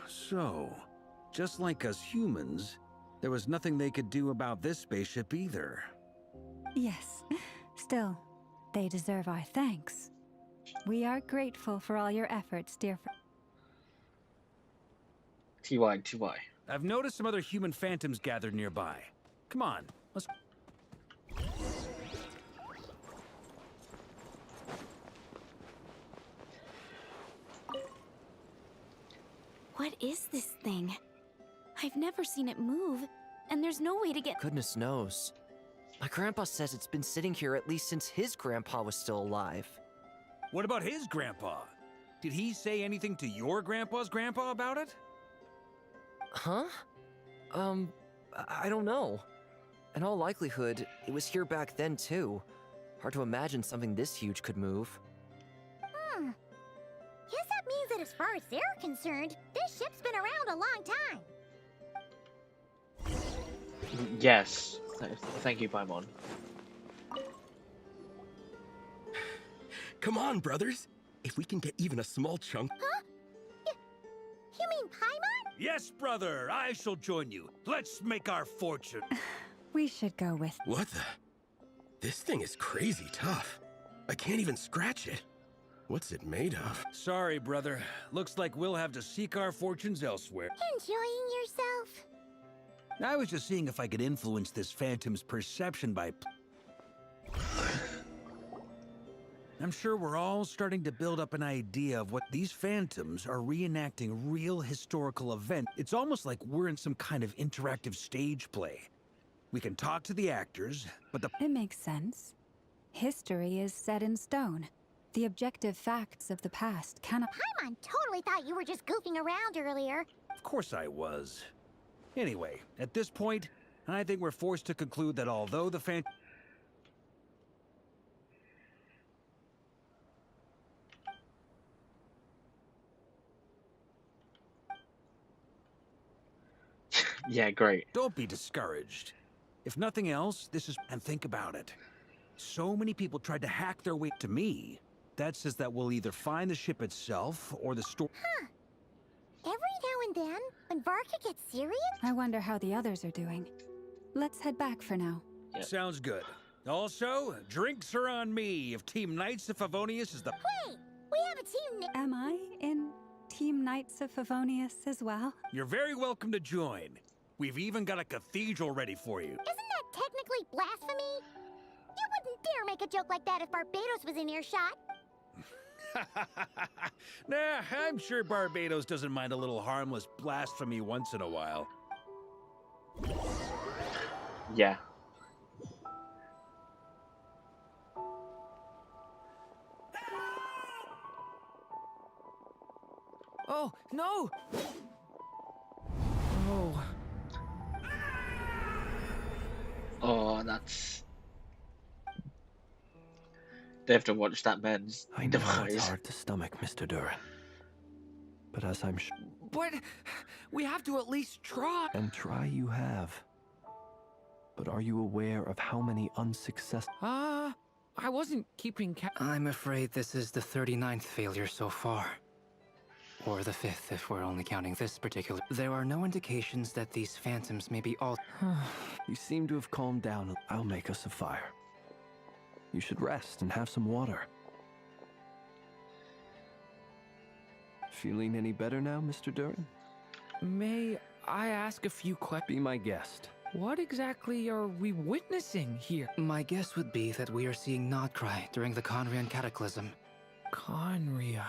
So, just like us humans, there was nothing they could do about this spaceship either. Yes. Still, they deserve our thanks. We are grateful for all your efforts, dear friend. TY. I've noticed some other human phantoms gathered nearby. Come on, let's... What is this thing? I've never seen it move, and there's no way to get. Goodness knows. My grandpa says it's been sitting here at least since his grandpa was still alive. What about his grandpa? Did he say anything to your grandpa's grandpa about it? Huh? I don't know. In all likelihood, it was here back then too. Hard to imagine something this huge could move. Guess that means that as far as they're concerned, this ship's been around a long time. Yes. Thank you, Paimon. Come on, brothers. If we can get even a small chunk... Huh? You mean Paimon? Yes, brother. I shall join you. Let's make our fortune. We should go with... What the... This thing is crazy tough. I can't even scratch it. What's it made of? Sorry, brother. Looks like we'll have to seek our fortunes elsewhere. Enjoying yourself? I was just seeing if I could influence this phantom's perception by... I'm sure we're all starting to build up an idea of what these phantoms are reenacting real historical events. It's almost like we're in some kind of interactive stage play. We can talk to the actors, but the... It makes sense. History is set in stone. The objective facts of the past cannot... Paimon totally thought you were just goofing around earlier. Of course I was. Anyway, at this point, I think we're forced to conclude that although the Yeah, great. Don't be discouraged. If nothing else, this is... And think about it. So many people tried to hack their way to me. That says that we'll either find the ship itself or the store... Huh. Every now and then, when Varka gets serious... I wonder how the others are doing. Let's head back for now. Yep. Sounds good. Also, drinks are on me if Team Knights of Favonius is the... Wait! We have a team... Am I in Team Knights of Favonius as well? You're very welcome to join. We've even got a cathedral ready for you. Isn't that technically blasphemy? You wouldn't dare make a joke like that if Barbados was in earshot. Nah, I'm sure Barbados doesn't mind a little harmless blasphemy once in a while. Yeah. Oh, no! Oh. Oh, that's... They have to watch that man's I know demise. it's hard to stomach, Mr. Durin. But as I'm sure... But we have to at least try. And try you have. But are you aware of how many unsuccessful... I wasn't keeping I'm afraid this is the 39th failure so far. Or the 5th, if we're only counting this particular... There are no indications that these phantoms may be all... You seem to have calmed down. I'll make us a fire. You should rest and have some water. Feeling any better now, Mr. Durin? May I ask a few questions? Be my guest. What exactly are we witnessing here? My guess would be that we are seeing Nodcry during the Conrian Cataclysm. Conria.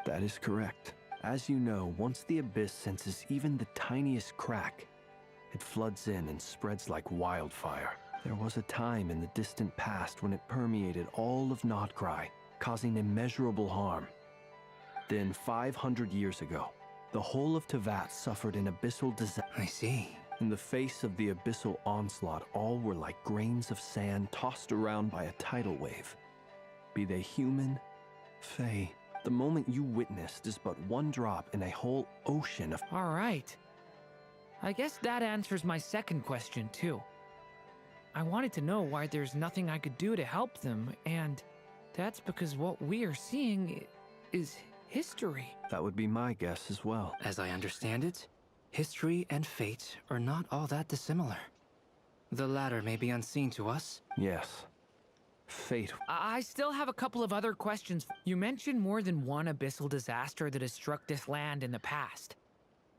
That is correct. As you know, once the Abyss senses even the tiniest crack, it floods in and spreads like wildfire. There was a time in the distant past when it permeated all of Nodcry, causing immeasurable harm. Then, 500 years ago, the whole of Teyvat suffered an abyssal disaster. I see. In the face of the abyssal onslaught, all were like grains of sand tossed around by a tidal wave. Be they human, fae. The moment you witnessed is but one drop in a whole ocean of... All right. I guess that answers my second question, too. I wanted to know why there's nothing I could do to help them, and that's because what we are seeing is history. That would be my guess as well. As I understand it, history and fate are not all that dissimilar. The latter may be unseen to us. Yes. Fate. I still have a couple of other questions. You mentioned more than one abyssal disaster that has struck this land in the past.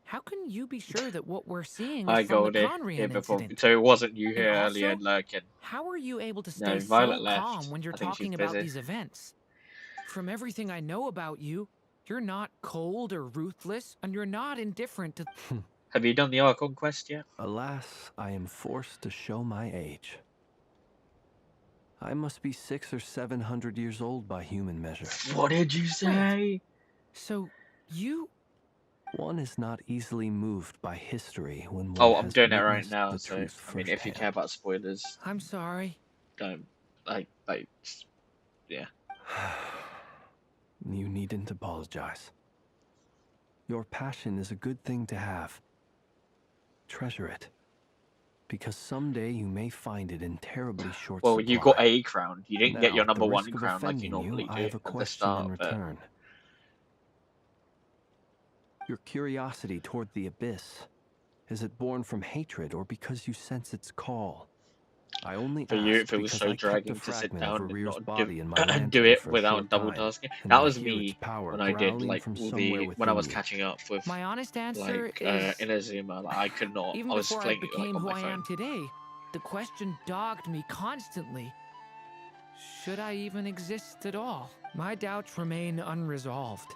How can you be sure that what we're seeing is from the Conrian before, incident? so it wasn't you here And earlier also, lurking. How are you able to stay so Violet left. calm when you're I think she's talking about busy. these events? From everything I know about you, you're not cold or ruthless, and you're not indifferent to... Have you done the Archon quest yet? Alas, I am forced to show my age. I must be 600 or 700 years old by human measure. What did you say? So, you... One is not easily moved by history when one Oh, I'm has doing it right witnessed now, the so, truth I mean, if you care firsthand. about spoilers, I'm sorry. don't, yeah. You needn't apologize. Your passion is a good thing to have. Treasure it. Because someday you may find it in terribly short Well, supply. you got a crown. You didn't get Now, your at the number one risk of crown like you offending normally you, I do have a at the question in start, but... return. Your curiosity toward the abyss, is it born from hatred or because you sense its call? I only For you, ask if it was because so I kept a dragging to sit fragment of down and Arir's not do, body in my do lantern it for a without short double time, tasking, and that I was hear its me power when I did growling like from all somewhere the when I within was you. catching up with My honest answer like is... Inazuma. Like, I could not. Even I was before I playing it like became on who my I phone. am today, the question dogged me constantly. Should I even exist at all? My doubts remain unresolved.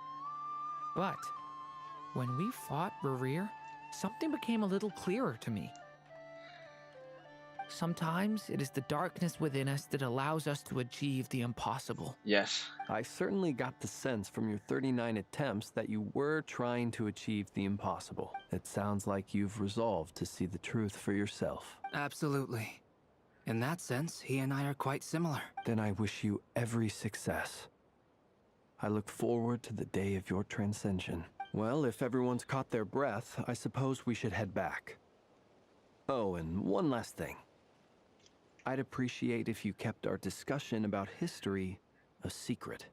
But when we fought Rerir, something became a little clearer to me. Sometimes it is the darkness within us that allows us to achieve the impossible. Yes. I certainly got the sense from your 39 attempts that you were trying to achieve the impossible. It sounds like you've resolved to see the truth for yourself. Absolutely. In that sense, he and I are quite similar. Then I wish you every success. I look forward to the day of your transcension. Well, if everyone's caught their breath, I suppose we should head back. Oh, and one last thing. I'd appreciate if you kept our discussion about history a secret.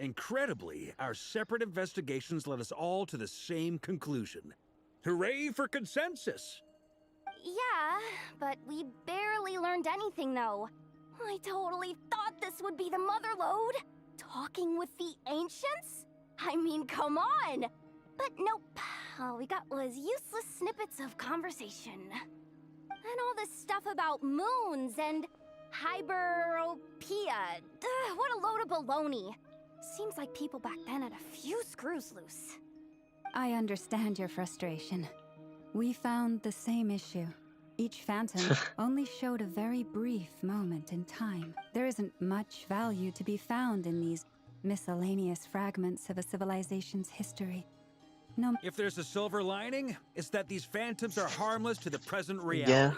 Incredibly, our separate investigations led us all to the same conclusion. Hooray for consensus! Yeah, but we barely learned anything, though. I totally thought this would be the mother lode. Talking with the ancients? I mean, come on! But nope. All we got was useless snippets of conversation. And all this stuff about moons and hyperopia. What a load of baloney. Seems like people back then had a few screws loose. I understand your frustration. We found the same issue. Each phantom only showed a very brief moment in time. There isn't much value to be found in these miscellaneous fragments of a civilization's history. No. If there's a silver lining, it's that these phantoms are harmless to the present reality. Yeah.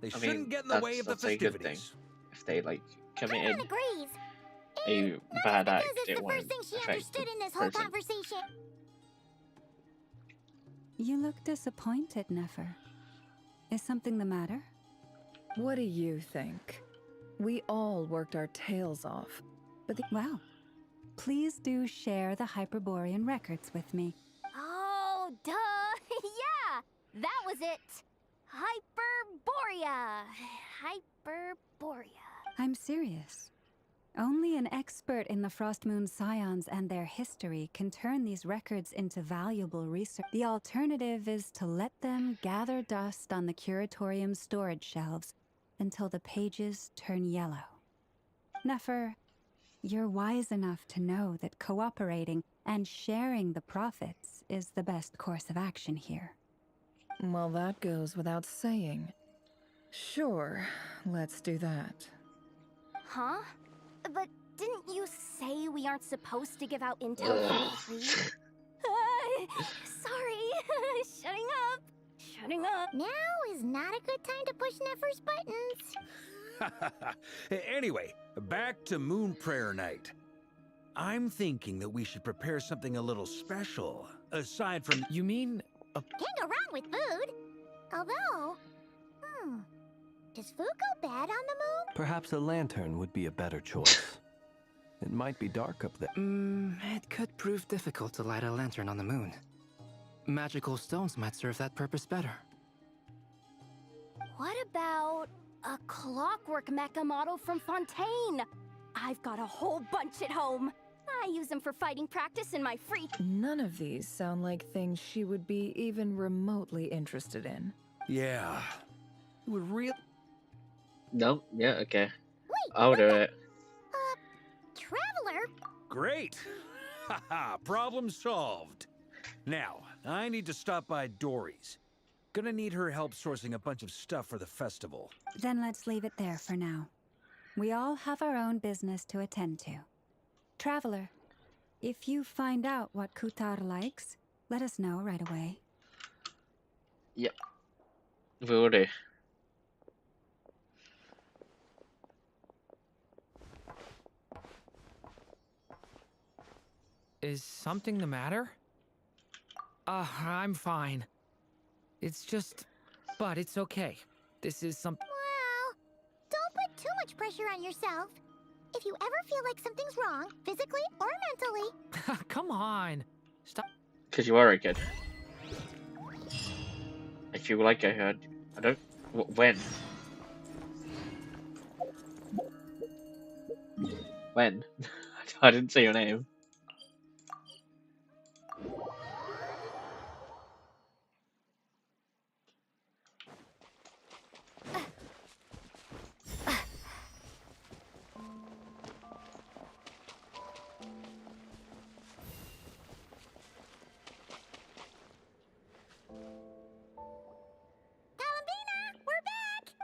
They I shouldn't mean, get in the way of the that's a good thing. festivities. If they like committed Everyone agrees. a bad act, Because it's it the won't first thing she affect understood the in this whole person. conversation. You look disappointed, Nefer. Is something the matter? What do you think? We all worked our tails off, but Well, please do share the Hyperborean records with me. Oh, duh! Yeah! That was it! Hyperborea! Hyperborea. I'm serious. Only an expert in the Frostmoon Scions and their history can turn these records into valuable research. The alternative is to let them gather dust on the Curatorium's storage shelves until the pages turn yellow. Nefer, you're wise enough to know that cooperating and sharing the profits is the best course of action here. well, that goes without saying. Sure, let's do that. Huh? But didn't you say we aren't supposed to give out intel for free? Sorry. Shutting up. Shutting up. Now is not a good time to push Nefer's buttons. Anyway, back to Moon Prayer Night. I'm thinking that we should prepare something a little special, aside from... You mean a... Can't go wrong with food. Although, does food go bad on the moon? Perhaps a lantern would be a better choice. It might be dark up there. It could prove difficult to light a lantern on the moon. Magical stones might serve that purpose better. What about a clockwork mecha model from Fontaine? I've got a whole bunch at home. I use them for fighting practice in my free... None of these sound like things she would be even remotely interested in. Yeah. It would really... No, yeah, okay. Wait, I'll do it. Traveler? Great! Haha, problem solved. Now, I need to stop by Dory's. Gonna need her help sourcing a bunch of stuff for the festival. Then let's leave it there for now. We all have our own business to attend to. Traveler, if you find out what Kutar likes, let us know right away. Yep. Will do. Is something the matter? I'm fine. It's just... But it's okay. This is something... Well, don't put too much pressure on yourself. If you ever feel like something's wrong, physically or mentally... Come on. Stop. Because you are a kid. I feel like I heard... I don't... When? When? I didn't say your name.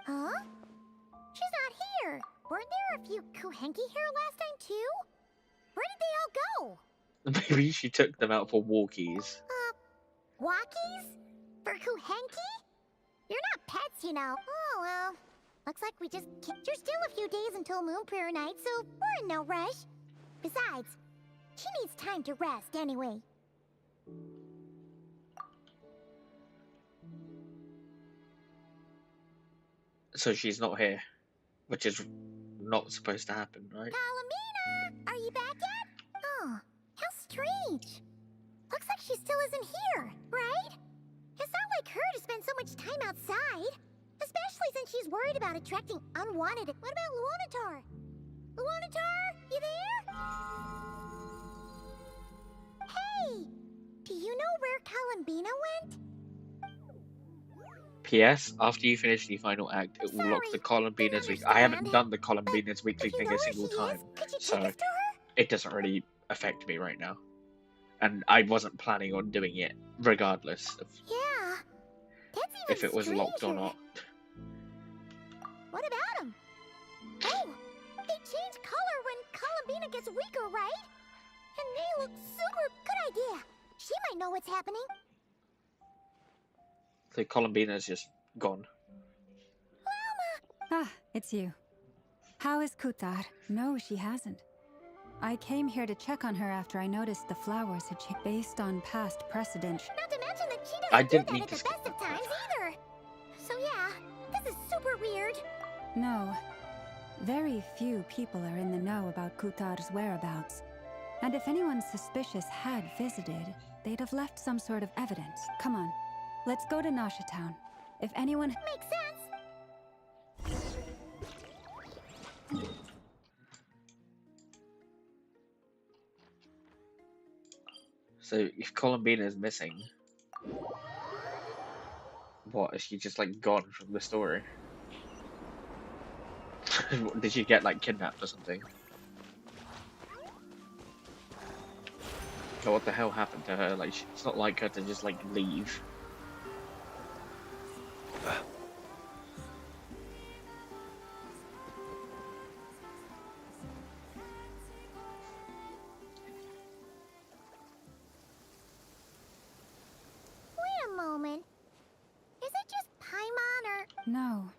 Huh? She's not here. Weren't there a few Kuhenki here last time too? Where did they all go? Maybe she took them out for walkies. Walkies? For Kuhenki? You're not pets, you know. Oh well. Looks like we just can't. There's still a few days until Moon Prayer Night, so we're in no rush. Besides, she needs time to rest anyway. So she's not here. Which is not supposed to happen, right? Palomina! Are you back yet? Oh, how strange. Looks like she still isn't here, right? It's not like her to spend so much time outside. Especially since she's worried about attracting unwanted... What about Luanatar? Luanatar, you there? Hey! Do you know where Columbina went? P.S. After you finish the final act, it will lock the Columbinas week. I haven't done the Columbinas weekly thing a single time, so it doesn't really affect me right now. And I wasn't planning on doing it, regardless of if it was locked or not. What about him? Oh, they change color when Columbina gets weaker, right? And they look super good idea. She might know what's happening. The Columbina's just gone. Ah, it's you. How is Kutar? No, she hasn't. I came here to check on her after I noticed the flowers had changed based on past precedent. Not to mention that she I doesn't do didn't that need at to the best of times either. So yeah, this is super weird. No. Very few people are in the know about Kutar's whereabouts. And if anyone suspicious had visited, they'd have left some sort of evidence. Come on. Let's go to Nasha Town. If anyone... Makes sense. So if Columbina is missing, what, is she just like gone from the story? Did she get like kidnapped or something? Or what the hell happened to her? Like, it's not like her to just like leave. Wait a moment. Is it just Paimon or... No.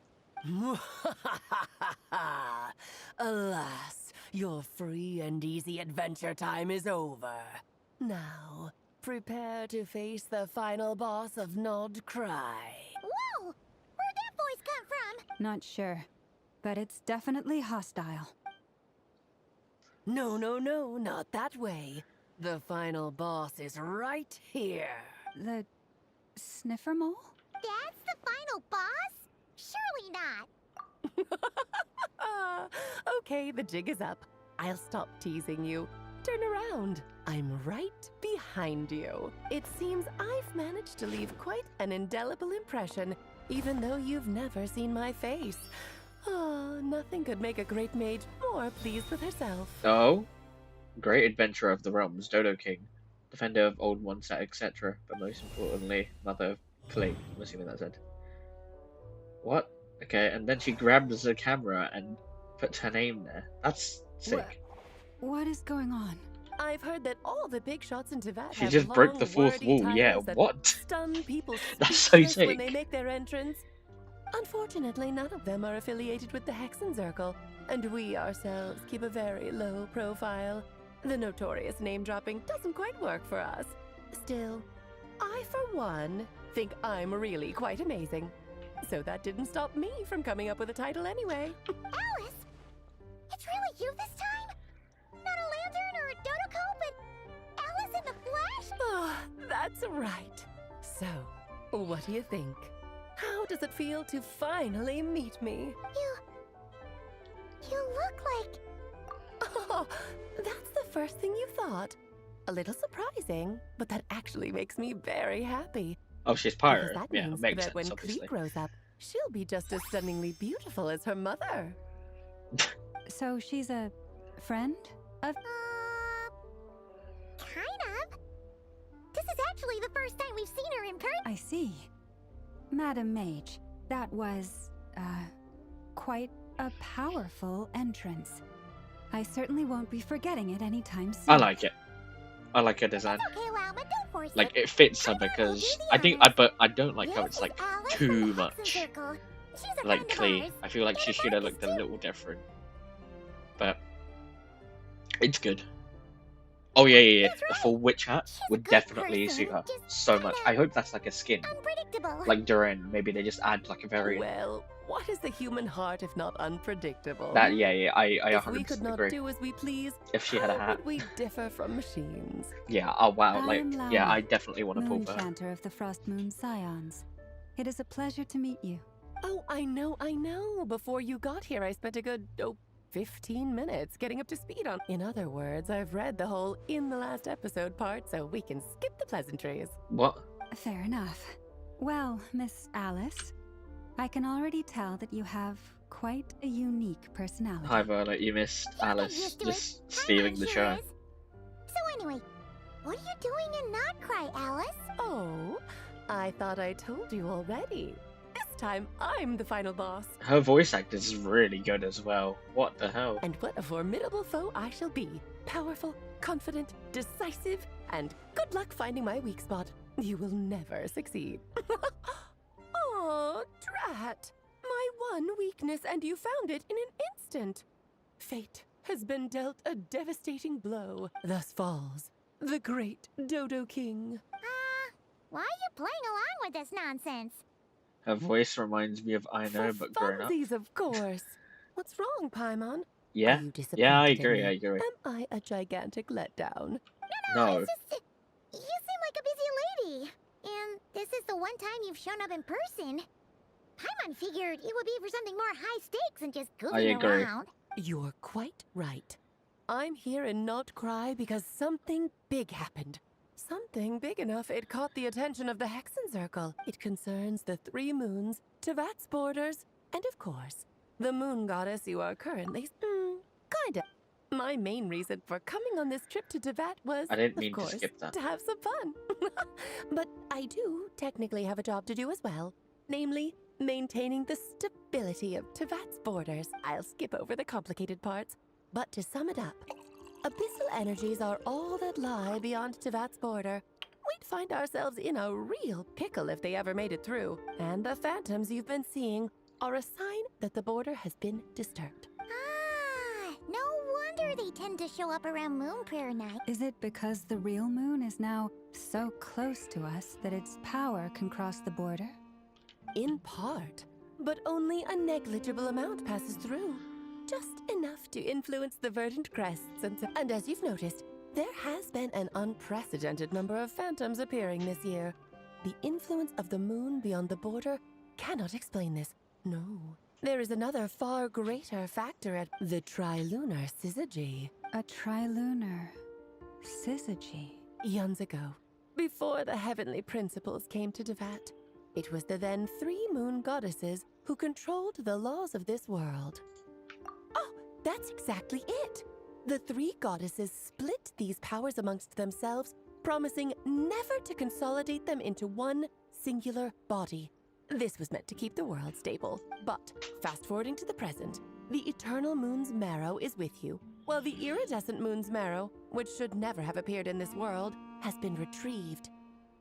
Alas, your free and easy adventure time is over. Now, prepare to face the final boss of Nod Cry. Whoa! Where'd that voice come from? Not sure. But it's definitely hostile. No, not that way. The final boss is right here. The... Sniffer Mole? That's the final boss? Surely not. Okay, the jig is up. I'll stop teasing you. Turn around. I'm right behind you. It seems I've managed to leave quite an indelible impression, even though you've never seen my face. Oh, nothing could make a great mage more pleased with herself. Oh? great adventurer of the realms, Dodo King, defender of old ones, etc. But most importantly, mother of clay. I'm assuming that's it. What? Okay, and then she grabs the camera and puts her name there. That's sick. What is going on? I've heard that all the big shots in Teyvat She have just broke long, the fourth wordy wall. Yeah, titles that what? stun people That's so speechless when they sick. make their entrance. Unfortunately, none of them are affiliated with the Hexencircle, and we ourselves keep a very low profile. The notorious name-dropping doesn't quite work for us. Still, I, for one, think I'm really quite amazing. So that didn't stop me from coming up with a title anyway. Alice? It's really you this time? Not a lantern or a Dodoko, but Alice in the flesh? Oh, that's right. So, what do you think? How does it feel to finally meet me? You look like... Oh, that's the first thing you thought. A little surprising, but that actually makes me very happy. Oh, she's Because pirate. that Yeah, means makes that when sense, obviously. Clee grows up, she'll be just as stunningly beautiful as her mother. So she's a friend of... kind of. This is actually the first time we've seen her in person. I see. Madam Mage, that was, quite a powerful entrance. I certainly won't be forgetting it anytime soon. I like it. I like her design. Okay, Lalma, don't force Like it. it fits her because I think but I don't like how it's like too much like Clee. I feel like she should have looked a little different. But it's good. Oh yeah. The full witch hat would definitely suit her so much. I hope that's like a skin. Unpredictable. Like Duran, maybe they just add like a very Well, what is the human heart if not unpredictable? that I If 100% we could not agree. do as we please, If she had a how hat. would we differ from machines? Yeah, oh wow, I like am yeah, Lalma, I definitely want to pull Moon for her. Chanter of the Frost Moon Scions. It is a pleasure to meet you. Oh, I know. Before you got here, I spent a good, 15 minutes getting up to speed on. In other words, I've read the whole in the last episode part, so we can skip the pleasantries. What? Fair enough. Well, Miss Alice, I can already tell that you have quite a unique personality. Hi Violet, you missed Alice used to just it. stealing the Sure show. is. So anyway, what are you doing in Not Cry, Alice? Oh, I thought I told you already. This time, I'm the final boss. Her voice acting is really good as well. What the hell? And what a formidable foe I shall be. Powerful, confident, decisive, and good luck finding my weak spot. You will never succeed. Oh, drat. My one weakness, and you found it in an instant. Fate has been dealt a devastating blow. Thus falls the great Dodo King. Why are you playing along with this nonsense? Her voice reminds me of I Know, but grown up. Funsies, of course. What's wrong, Paimon? Yeah, Are you yeah, I disappointed in agree, me? I agree. Am I a gigantic letdown? No, It's just, you seem like a busy lady. And this is the one time you've shown up in person. Paimon figured it would be for something more high stakes than just I goofing agree. around. You're quite right. I'm here in Not Cry because something big happened. Something big enough it caught the attention of the Hexencircle. It concerns the three moons, Teyvat's borders, and of course, the moon goddess you are currently... kinda. My main reason for coming on this trip to Teyvat was, I didn't mean of to course, skip that. to have some fun. But I do technically have a job to do as well. Namely, maintaining the stability of Teyvat's borders. I'll skip over the complicated parts. But to sum it up, abyssal energies are all that lie beyond Teyvat's border. We'd find ourselves in a real pickle if they ever made it through. And the phantoms you've been seeing are a sign that the border has been disturbed. No wonder they tend to show up around Moon Prayer Night. Is it because the real moon is now so close to us that its power can cross the border? In part, but only a negligible amount passes through. Just enough to influence the verdant crests and as you've noticed, there has been an unprecedented number of phantoms appearing this year. The influence of the moon beyond the border cannot explain this. No. There is another far greater factor at the trilunar syzygy. A trilunar syzygy. Eons ago, before the heavenly principles came to Teyvat, it was the then three moon goddesses who controlled the laws of this world. Oh, that's exactly it. The three goddesses split these powers amongst themselves, promising never to consolidate them into one singular body. This was meant to keep the world stable. But, fast forwarding to the present, the eternal moon's marrow is with you, while the iridescent moon's marrow, which should never have appeared in this world, has been retrieved.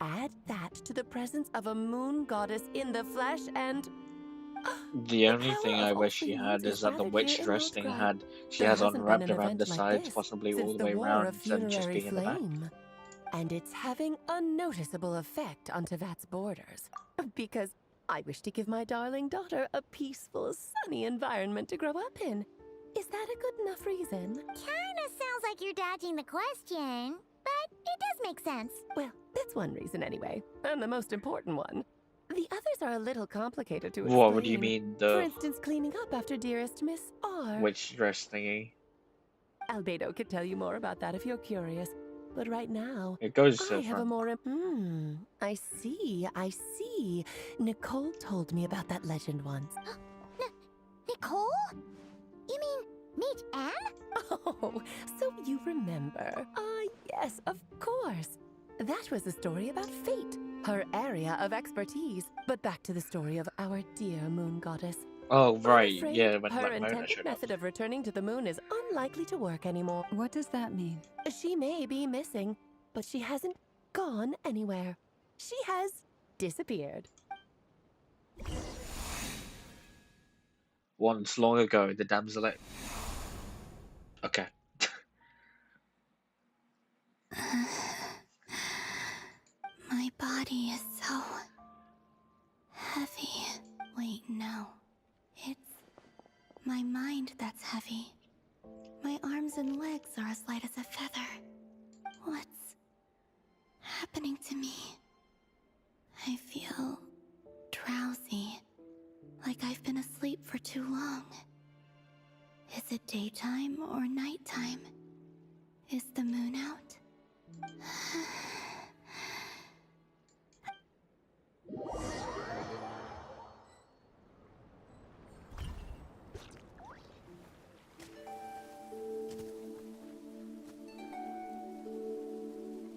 Add that to the presence of a moon goddess in the flesh and... The only thing I wish she had is that the witch dress thing she has unwrapped around the sides, possibly all the way around, instead of just being in the back. And it's having a noticeable effect on Tevat's borders. Because I wish to give my darling daughter a peaceful, sunny environment to grow up in. Is that a good enough reason? Kinda sounds like you're dodging the question, but it does make sense. Well, that's one reason anyway, and the most important one. The others are a little complicated to explain. What do you mean, For instance, cleaning up after dearest Miss R. witch dress thingy? Albedo could tell you more about that if you're curious. But right now, It goes to I have a more... I see. Nicole told me about that legend once. Nicole? You mean meet Anne? Oh, so you remember. Yes, of course. That was a story about fate, her area of expertise. But back to the story of our dear moon goddess. Oh, right, yeah, when her Mona intended showed up. method of returning to the moon is unlikely to work anymore. What does that mean? She may be missing, but she hasn't gone anywhere. She has disappeared. Once long ago, the damsel... Okay. My body is so heavy. Wait, no. It's my mind that's heavy. My arms and legs are as light as a feather. What's happening to me? I feel drowsy, like I've been asleep for too long. Is it daytime or nighttime? Is the moon out?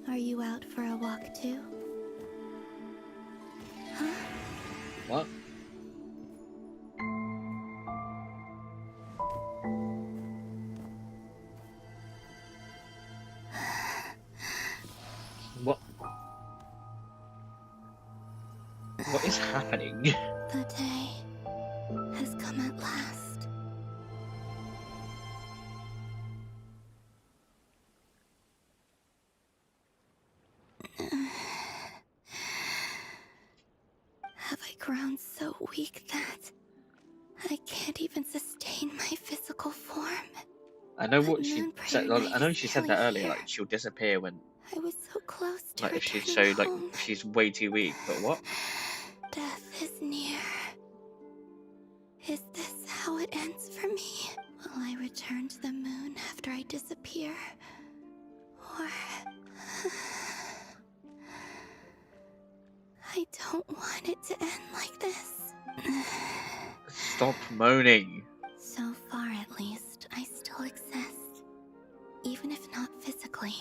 Are you out for a walk too? Huh? What? What is happening? The day has come at last. Have I grown so weak that I can't even sustain my physical form? I know what she said. I know she said that earlier. Like she'll disappear when, I was so close to like, if she's returning so home. if she's way too weak. But what? Death is near. Is this how it ends for me? Will I return to the moon after I disappear? Or... I don't want it to end like this. Stop moaning. So far, at least, I still exist. Even if not physically.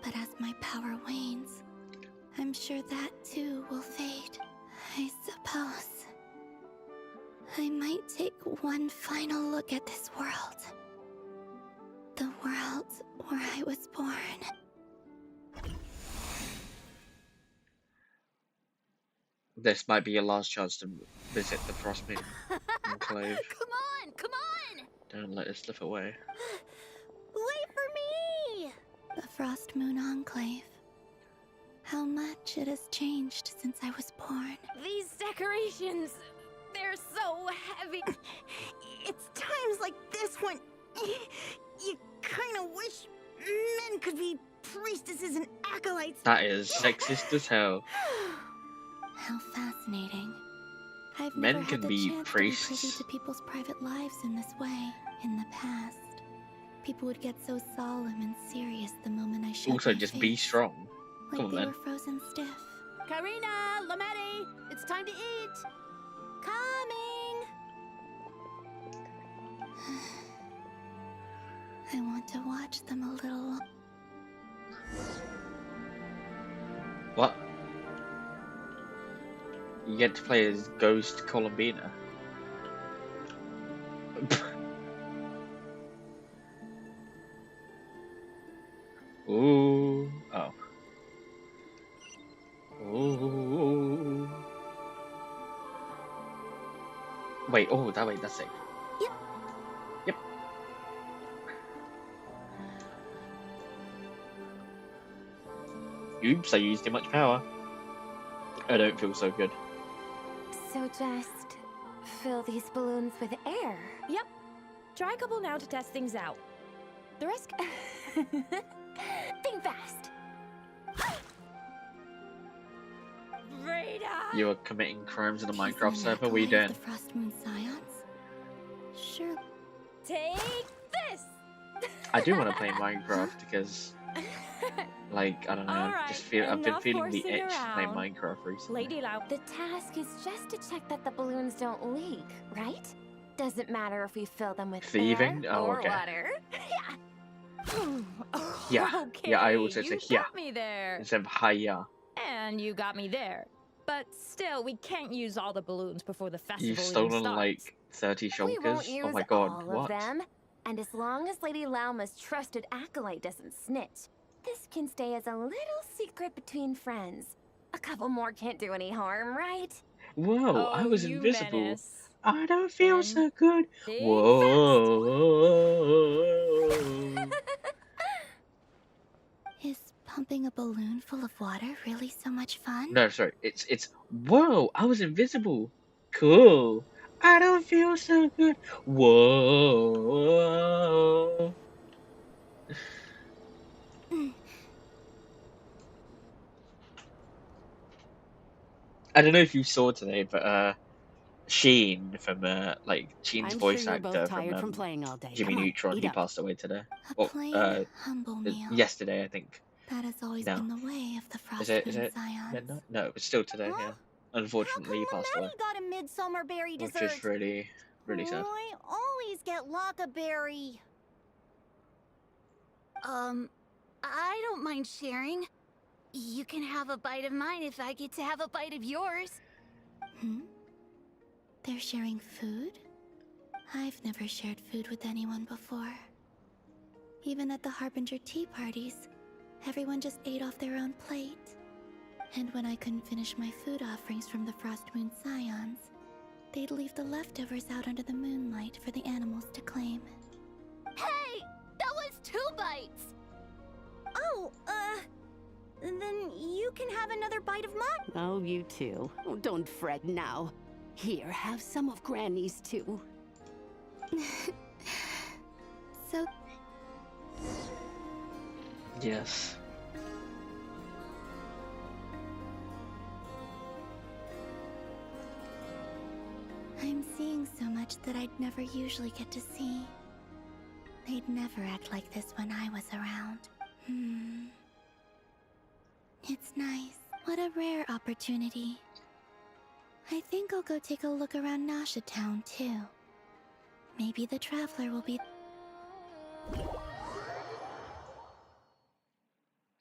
But as my power wanes, I'm sure that too will fade. I suppose I might take one final look at this world. The world where I was born. This might be your last chance to visit the Frostmoon Enclave. Come on! Don't let it slip away. Wait for me! The Frost Moon Enclave. How much it has changed since I was born. These decorations, they're so heavy. It's times like this when you kind of wish men could be priestesses and acolytes. That is sexist as hell. How fascinating. I've Men never can had the be chance priests. to be privy to people's private lives in this way. In the past, people would get so solemn and serious the moment I showed Also, my just face, be strong. like Come on, they man. were frozen stiff. Karina, Lametti, it's time to eat. Coming! I want to watch them a little. What? You get to play as Ghost Columbina. Ooh. Oh. Ooh. Wait, oh, that's it. Yep. Yep. Oops, I used too much power. I don't feel so good. So just fill these balloons with air. Yep. Try a couple now to test things out. The rest... Think fast. Rada! You are committing crimes in a He's Minecraft an server, we acolyte don't. of The Frost Moon Scions? Sure. Take this! I do want to play Minecraft because, like, I don't know, I've been feeling the itch to play Minecraft recently. Lady Loud. The task is just to check that the balloons don't leak, right? Doesn't matter if we fill them with Thieving? air Oh, or okay. water. Yeah, Okay, yeah, I also you said yeah got me there. instead of hiya. And you got me there. But still, we can't use all the balloons before the festival You've even stolen starts. like 30 We won't shulkers? use Oh my god, all what? of them. And as long as Lady Lauma's trusted acolyte doesn't snitch, this can stay as a little secret between friends. A couple more can't do any harm, right? Whoa, Oh, I was you invisible. menace. I don't feel Then so good. think Whoa. Is pumping a balloon full of water really so much fun? No, sorry, it's whoa, I was invisible. Cool. I don't feel so good. Whoa. I don't know if you saw today, but Sheen from like Sheen's I'm voice sure you're both actor tired from from playing all day. Jimmy Come on, Neutron, eat he up. passed away today. A Or plain, humble meal. yesterday, I think. That has always No. been the way of the Frost Is Moon it Scions. midnight? No, it's still today, yeah. Unfortunately, he passed away. Got a midsummer berry Which dessert. is really, really sad. I always get Lockaberry. I don't mind sharing. You can have a bite of mine if I get to have a bite of yours. Hmm? They're sharing food? I've never shared food with anyone before. Even at the Harbinger tea parties, everyone just ate off their own plate. And when I couldn't finish my food offerings from the Frost Moon Scions, they'd leave the leftovers out under the moonlight for the animals to claim. Hey! That was 2 bites! Oh, then you can have another bite of mine. Oh, you too. Oh, don't fret now. Here, have some of Granny's too. So... Yes. I'm seeing so much that I'd never usually get to see. They'd never act like this when I was around. It's nice. What a rare opportunity. I think I'll go take a look around Nasha Town, too. Maybe the Traveler will be...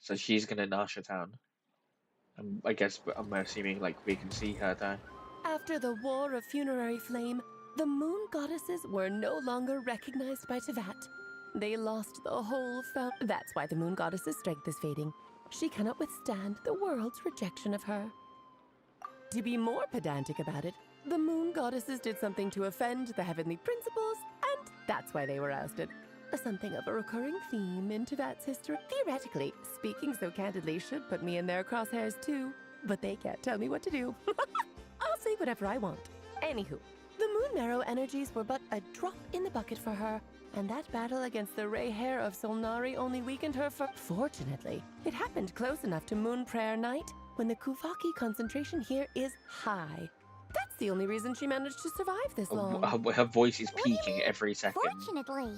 So she's gonna Nasha Town. I guess I'm assuming like we can see her there. After the War of Funerary Flame, the moon goddesses were no longer recognized by Tevat. They lost the whole That's why the moon goddess's strength is fading. She cannot withstand the world's rejection of her. To be more pedantic about it, the moon goddesses did something to offend the heavenly principles, and that's why they were ousted. Something of a recurring theme in Tevat's history. Theoretically, speaking so candidly should put me in their crosshairs too, but they can't tell me what to do. I'll say whatever I want. Anywho, the Moon Marrow energies were but a drop in the bucket for her, and that battle against the Ray Hair of Solnari only weakened her for... Fortunately, it happened close enough to Moon Prayer Night, when the Kuvaki concentration here is high. That's the only reason she managed to survive this long. Her voice is peaking every second. Fortunately.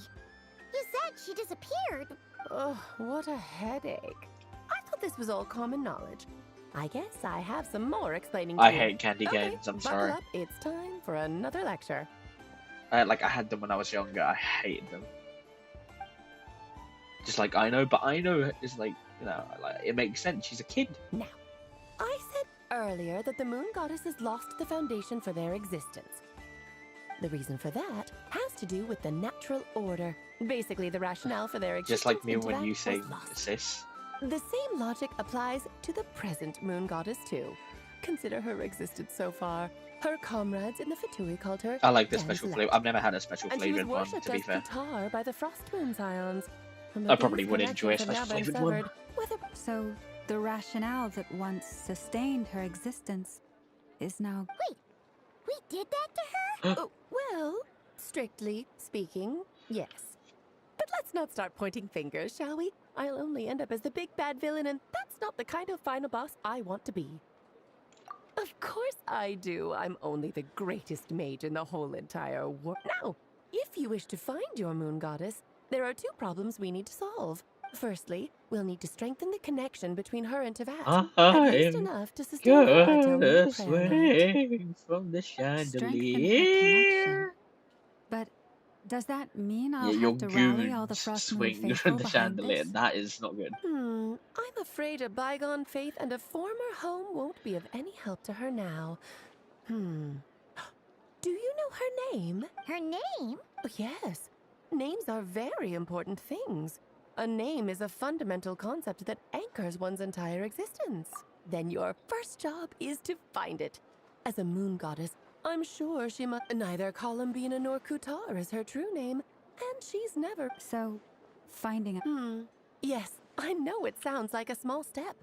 You said she disappeared. Oh, what a headache. I thought this was all common knowledge. I guess I have some more explaining to I do. hate candy canes, I'm buckle sorry. up, it's time for another lecture. Like I had them when I was younger, I hated them. Just like I know, but I know is like, you know, like it makes sense. She's a kid. Now, I said earlier that the moon goddesses lost the foundation for their existence. The reason for that has to do with the natural order. Basically, the rationale for their existence. Just like me in when Tibet you say was lost. sis. The same logic applies to the present moon goddess too. Consider her existence so far. Her comrades in the Fatui called her I like the special Genshin, flavor. I've never had a special and she was flavored one, worshipped to be as fair. Qatar by the Frost Moon Scions. I probably would enjoy a special flavored one. So, the rationale that once sustained her existence is now... Wait, we did that to her? Oh, well, strictly speaking, yes. But let's not start pointing fingers, shall we? I'll only end up as the big bad villain, and that's not the kind of final boss I want to be. Of course I do. I'm only the greatest mage in the whole entire world. Now, if you wish to find your moon goddess, there are two problems we need to solve. Firstly, we'll need to strengthen the connection between her and Tavat. At least enough to sustain her until moon prayer night. From the Strengthen her chandelier. connection. But does that mean I'll Yeah, your have to rally all the goons Frost Moon swing faithful from the behind chandelier. this? That is not good. I'm afraid a bygone faith and a former home won't be of any help to her now. Do you know her name? Her name? Oh, yes. Names are very important things. A name is a fundamental concept that anchors one's entire existence. Then your first job is to find it. As a moon goddess, I'm sure she must... Neither Columbina nor Kutar is her true name, and she's never... So, finding a... Yes, I know it sounds like a small step,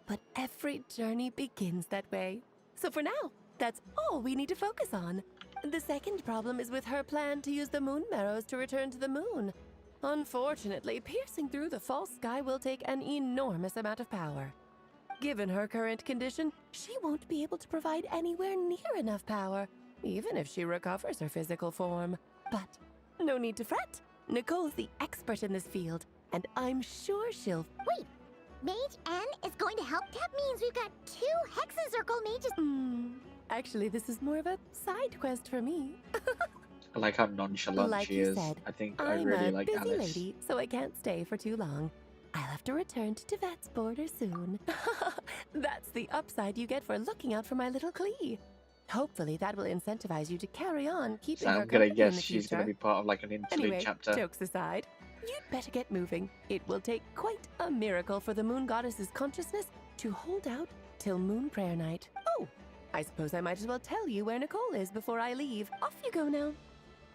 but every journey begins that way. So for now, that's all we need to focus on. The second problem is with her plan to use the moon marrows to return to the moon. Unfortunately, piercing through the false sky will take an enormous amount of power. Given her current condition, she won't be able to provide anywhere near enough power, even if she recovers her physical form. But no need to fret. Nicole's the expert in this field, and I'm sure she'll... Wait, Mage N is going to help? That means we've got 2 Hexacircle mages. Actually, this is more of a side quest for me. I like how nonchalant Like she you is. said, I think I I'm really a like busy Alice. lady, so I can't stay for too long. I'll have to return to Tivet's border soon. That's the upside you get for looking out for my little Klee. Hopefully that will incentivize you to carry on keeping So her I'm gonna company in guess the she's future. gonna be part of like an interlude Anyway, chapter. jokes aside, you'd better get moving. It will take quite a miracle for the moon goddess's consciousness to hold out till moon prayer night. Oh, I suppose I might as well tell you where Nicole is before I leave. Off you go now.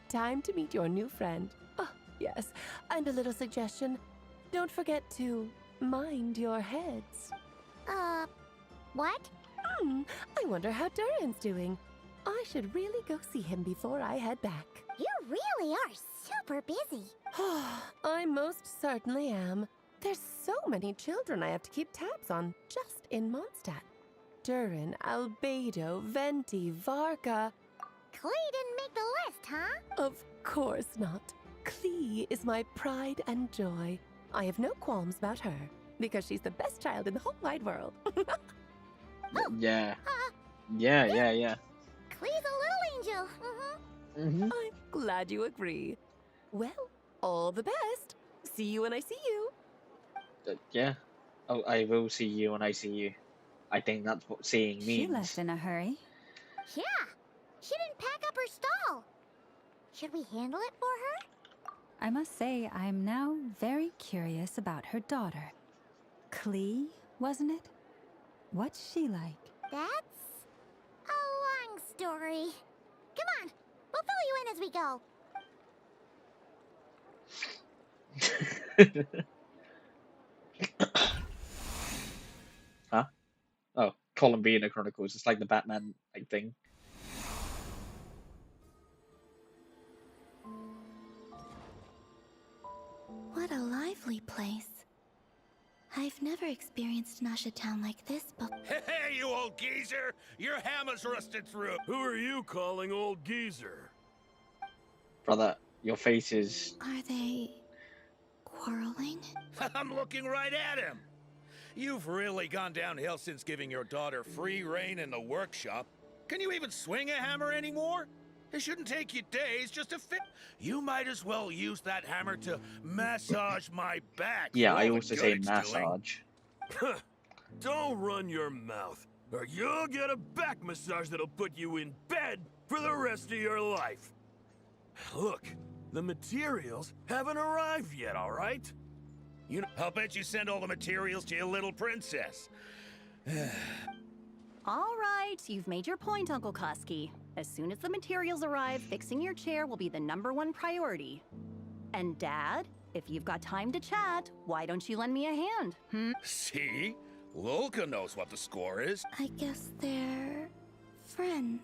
Time to meet your new friend. Oh, yes, and a little suggestion. Don't forget to mind your heads. What? I wonder how Durin's doing. I should really go see him before I head back. You really are super busy. I most certainly am. There's so many children I have to keep tabs on just in Mondstadt. Durin, Albedo, Venti, Varka. Klee didn't make the list, huh? Of course not. Klee is my pride and joy. I have no qualms about her, because she's the best child in the whole wide world. Yeah. Yeah. Klee's a little angel. I'm glad you agree. Well, all the best. See you when I see you. Yeah. Oh, I will see you when I see you. I think that's what seeing means. She left in a hurry. Yeah, she didn't pack up her stall. Should we handle it for her? I must say, I'm now very curious about her daughter. Klee, wasn't it? What's she like? That's a long story. Come on, we'll fill you in as we go. Huh? Oh, Columbina Chronicles. It's like the Batman like thing. What a lively place. I've never experienced Nasha Town like this before. Hey, you old geezer! Your hammer's rusted through! Who are you calling old geezer? Brother, your face is... Are they quarreling? I'm looking right at him! You've really gone downhill since giving your daughter free rein in the workshop. Can you even swing a hammer anymore? It shouldn't take you days just to fit. You might as well use that hammer to massage my back. Yeah, for I all the also good say it's massage. doing. Don't run your mouth, or you'll get a back massage that'll put you in bed for the rest of your life. Look, the materials haven't arrived yet, all right? You know, I'll bet you send all the materials to your little princess. All right, you've made your point, Uncle Koski. As soon as the materials arrive, fixing your chair will be the #1 priority. And Dad, if you've got time to chat, why don't you lend me a hand? See? Lolka knows what the score is. I guess they're friends.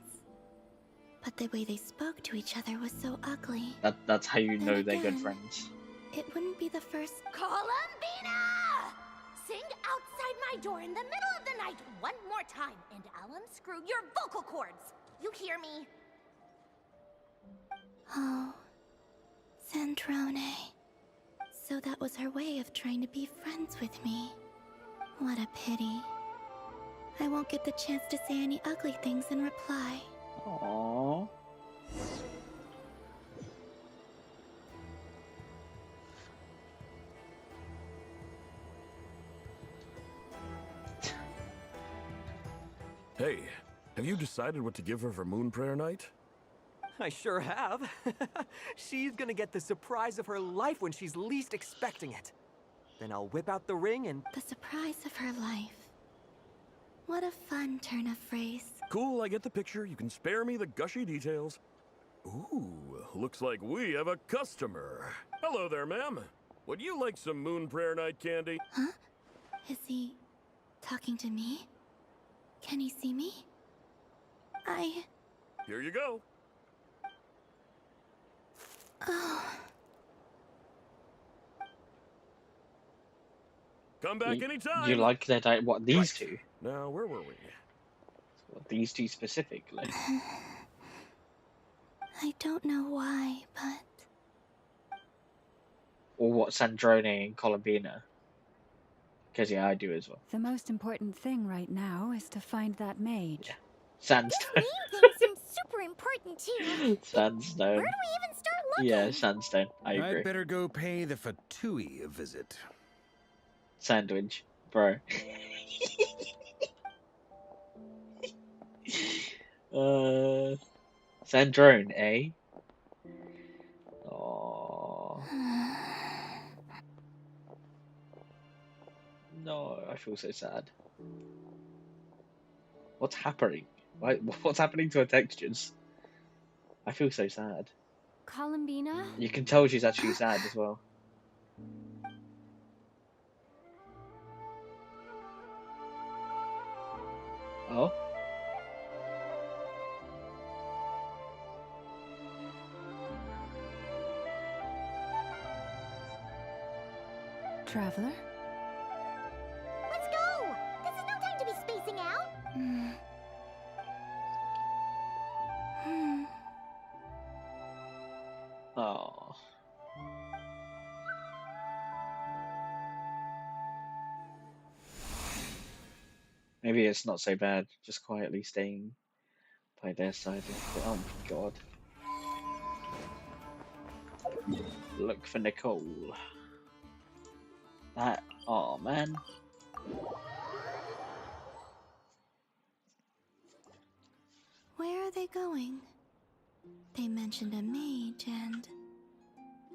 But the way they spoke to each other was so ugly. That's how you know they're good again, friends. It wouldn't be the first. Columbina! Sing outside my door in the middle of the night one more time, and I'll unscrew your vocal cords. You hear me? Oh, Sandrone. So that was her way of trying to be friends with me. What a pity. I won't get the chance to say any ugly things in reply. Aww. Hey, have you decided what to give her for Moon Prayer Night? I sure have. She's gonna get the surprise of her life when she's least expecting it. Then I'll whip out the ring and... The surprise of her life. What a fun turn of phrase. Cool, I get the picture. You can spare me the gushy details. Ooh, looks like we have a customer. Hello there, ma'am. Would you like some Moon Prayer Night candy? Huh? Is he talking to me? Can he see me? Here you go. Oh. Come back anytime. You like that? What, these two? Now, where were we? What, these two specifically? I don't know why, but... Or what, Sandrone and Columbina? Because yeah, I do as well. The most important thing right now is to find that mage. Yeah. Sandstone. Name thing seems super important too. Sandstone. Where do we even start looking? Yeah, Sandstone. I agree. I'd better go pay the Fatui a visit. Sandwich, bro. Sandrone, eh? Oh. No, I feel so sad. What's happening? What's happening to her textures? I feel so sad. Columbina? You can tell she's actually sad as well. Oh? Traveler? Let's go! This is no time to be spacing out! Oh. Maybe it's not so bad, just quietly staying by their side. Oh my god. Look for Nicole. Oh man. Where are they going? They mentioned a mage and...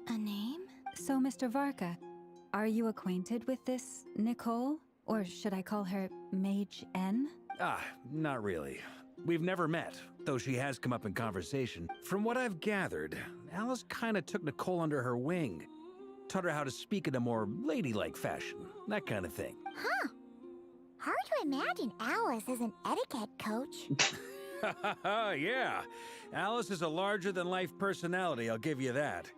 a name? So, Mr. Varka, are you acquainted with this Nicole? Or should I call her Mage N? Not really. We've never met, though she has come up in conversation. From what I've gathered, Alice kinda took Nicole under her wing. Taught her how to speak in a more ladylike fashion, that kind of thing. Huh. Hard to imagine Alice as an etiquette coach. Yeah, Alice is a larger-than-life personality, I'll give you that.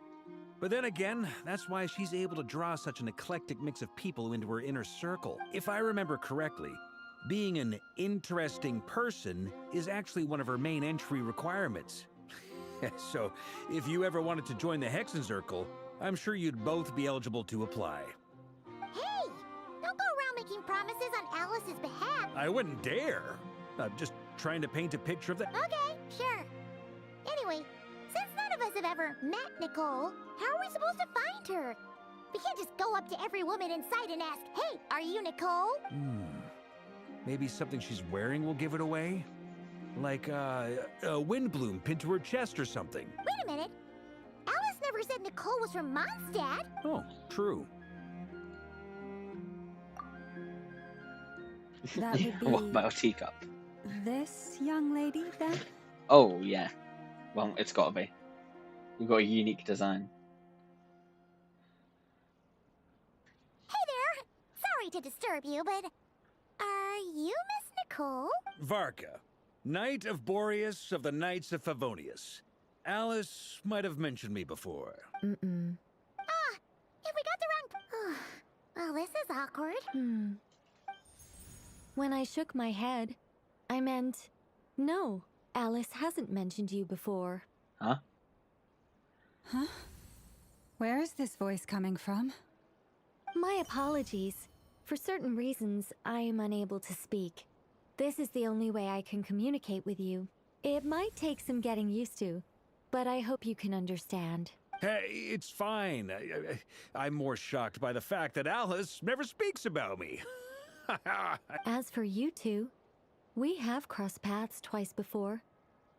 But then again, that's why she's able to draw such an eclectic mix of people into her inner circle. If I remember correctly, being an interesting person is actually one of her main entry requirements. So, if you ever wanted to join the Hexen Circle, I'm sure you'd both be eligible to apply. Hey! Don't go around making promises on Alice's behalf. I wouldn't dare. I'm just trying to paint a picture of the... Okay, sure. Anyway, since none of us have ever met Nicole, how are we supposed to find her? We can't just go up to every woman in sight and ask, "Hey, are you Nicole?" Maybe something she's wearing will give it away? Like, a windbloom pinned to her chest or something. Wait a minute. Alice never said Nicole was from Mondstadt. Oh, true. That would be What about a teacup? this young lady, then? Oh, yeah. Well, it's gotta be. You've got a unique design. Hey there. Sorry to disturb you, but are you Miss Nicole? Varka, Knight of Boreas of the Knights of Favonius. Alice might have mentioned me before. Mm-mm. Ah, if we got the wrong... Well, this is awkward. When I shook my head, I meant, no, Alice hasn't mentioned you before. Huh? Huh? Where is this voice coming from? My apologies. For certain reasons, I am unable to speak. This is the only way I can communicate with you. It might take some getting used to, but I hope you can understand. Hey, it's fine. I'm more shocked by the fact that Alice never speaks about me. As for you two, we have crossed paths twice before,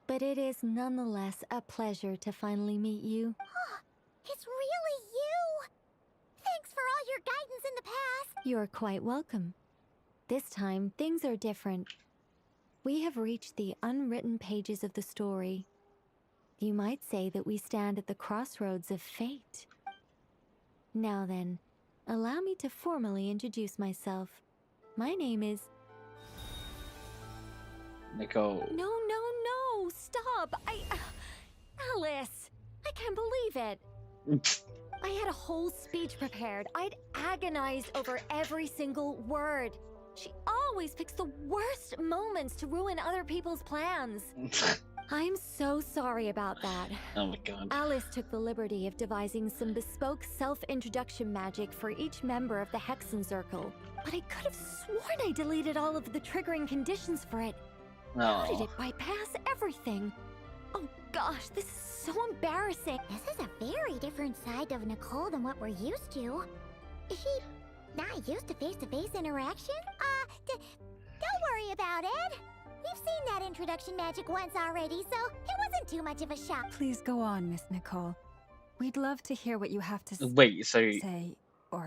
but it is nonetheless a pleasure to finally meet you. It's really you! Thanks for all your guidance in the past! You're quite welcome. This time, things are different. We have reached the unwritten pages of the story. You might say that we stand at the crossroads of fate. Now then, allow me to formally introduce myself. My name is... Nicole. No, stop! Alice! I can't believe it! I had a whole speech prepared. I'd agonized over every single word. She always picks the worst moments to ruin other people's plans. I'm so sorry about that. Oh my god. Alice took the liberty of devising some bespoke self-introduction magic for each member of the Hexen Circle. But I could have sworn I deleted all of the triggering conditions for it. How did it bypass everything? Oh gosh, this is so embarrassing. This is a very different side of Nicole than what we're used to. Is she not used to face-to-face interaction? Don't worry about it. We've seen that introduction magic once already, so it wasn't too much of a shock. Please go on, Miss Nicole. We'd love to hear what you have to Wait, so say, or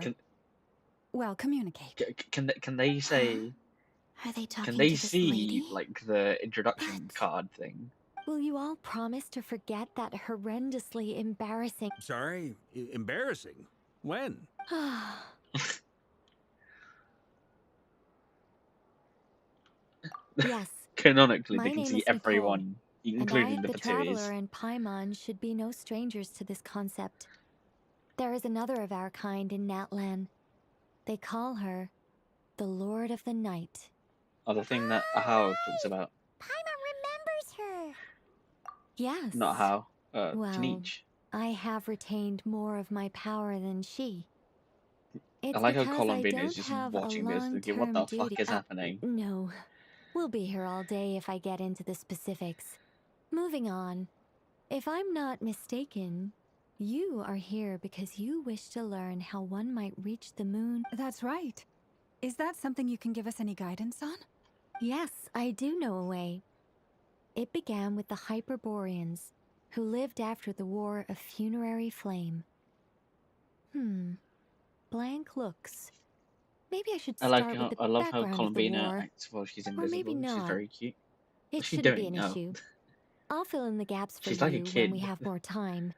well, communicate. Can they say? Are they talking Can they to this see lady? like the introduction card thing? Will you all promise to forget that horrendously embarrassing... Sorry? Embarrassing? When? Yes. Canonically, My they can name see is everyone, Nicole, including and I, the the Patuis. Traveler and Paimon should be no strangers to this concept. There is another of our kind in Natlan. They call her the Lord of the Night. Oh, the thing that Ahau talks about. Paimon remembers her. Yes. Not Ahau. Well, Taniche. I have retained more of my power than she. It's I like how because Columbine I is don't just have watching a this thinking, what the long-term fuck duty- is happening? No. We'll be here all day if I get into the specifics. Moving on. If I'm not mistaken, you are here because you wish to learn how one might reach the moon. That's right. Is that something you can give us any guidance on? Yes, I do know a way. It began with the Hyperboreans, who lived after the War of Funerary Flame. Blank looks. Maybe I should I start like how with the I love how background of the Columbina war. acts while she's Or invisible. maybe She's not. very cute. It What's she shouldn't doing? be an Oh. issue. I'll fill in the gaps for She's you like a when we kid. have more time.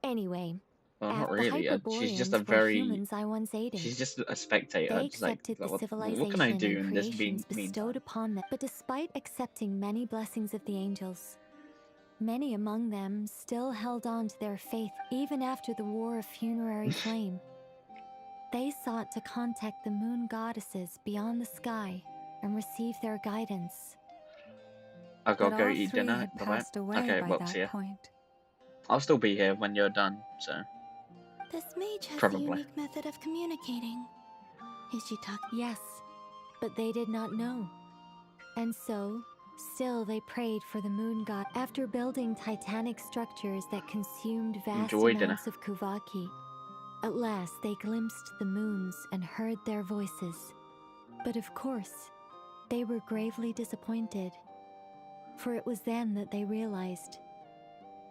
Anyway, Well, not the really. She's just a Hyperboreans were very. humans I once aided. She's just a spectator. They Just like, accepted the what civilization can I do and in this creations bestowed meantime? upon them. But despite accepting many blessings of the angels, many among them still held on to their faith even after the War of Funerary Flame. They sought to contact the moon goddesses beyond the sky and receive their guidance. I've got to But go all eat three dinner. had Bye-bye. passed away Okay, by well, that see ya. point. I'll still be here when you're done, so. This mage has Probably. a unique method of communicating. Is she talking? Yes, but they did not know. And so, Still, they prayed for the moon god. After building titanic structures that consumed vast Enjoy dinner. amounts of Kuvaki, at last they glimpsed the moons and heard their voices. But of course, they were gravely disappointed, for it was then that they realized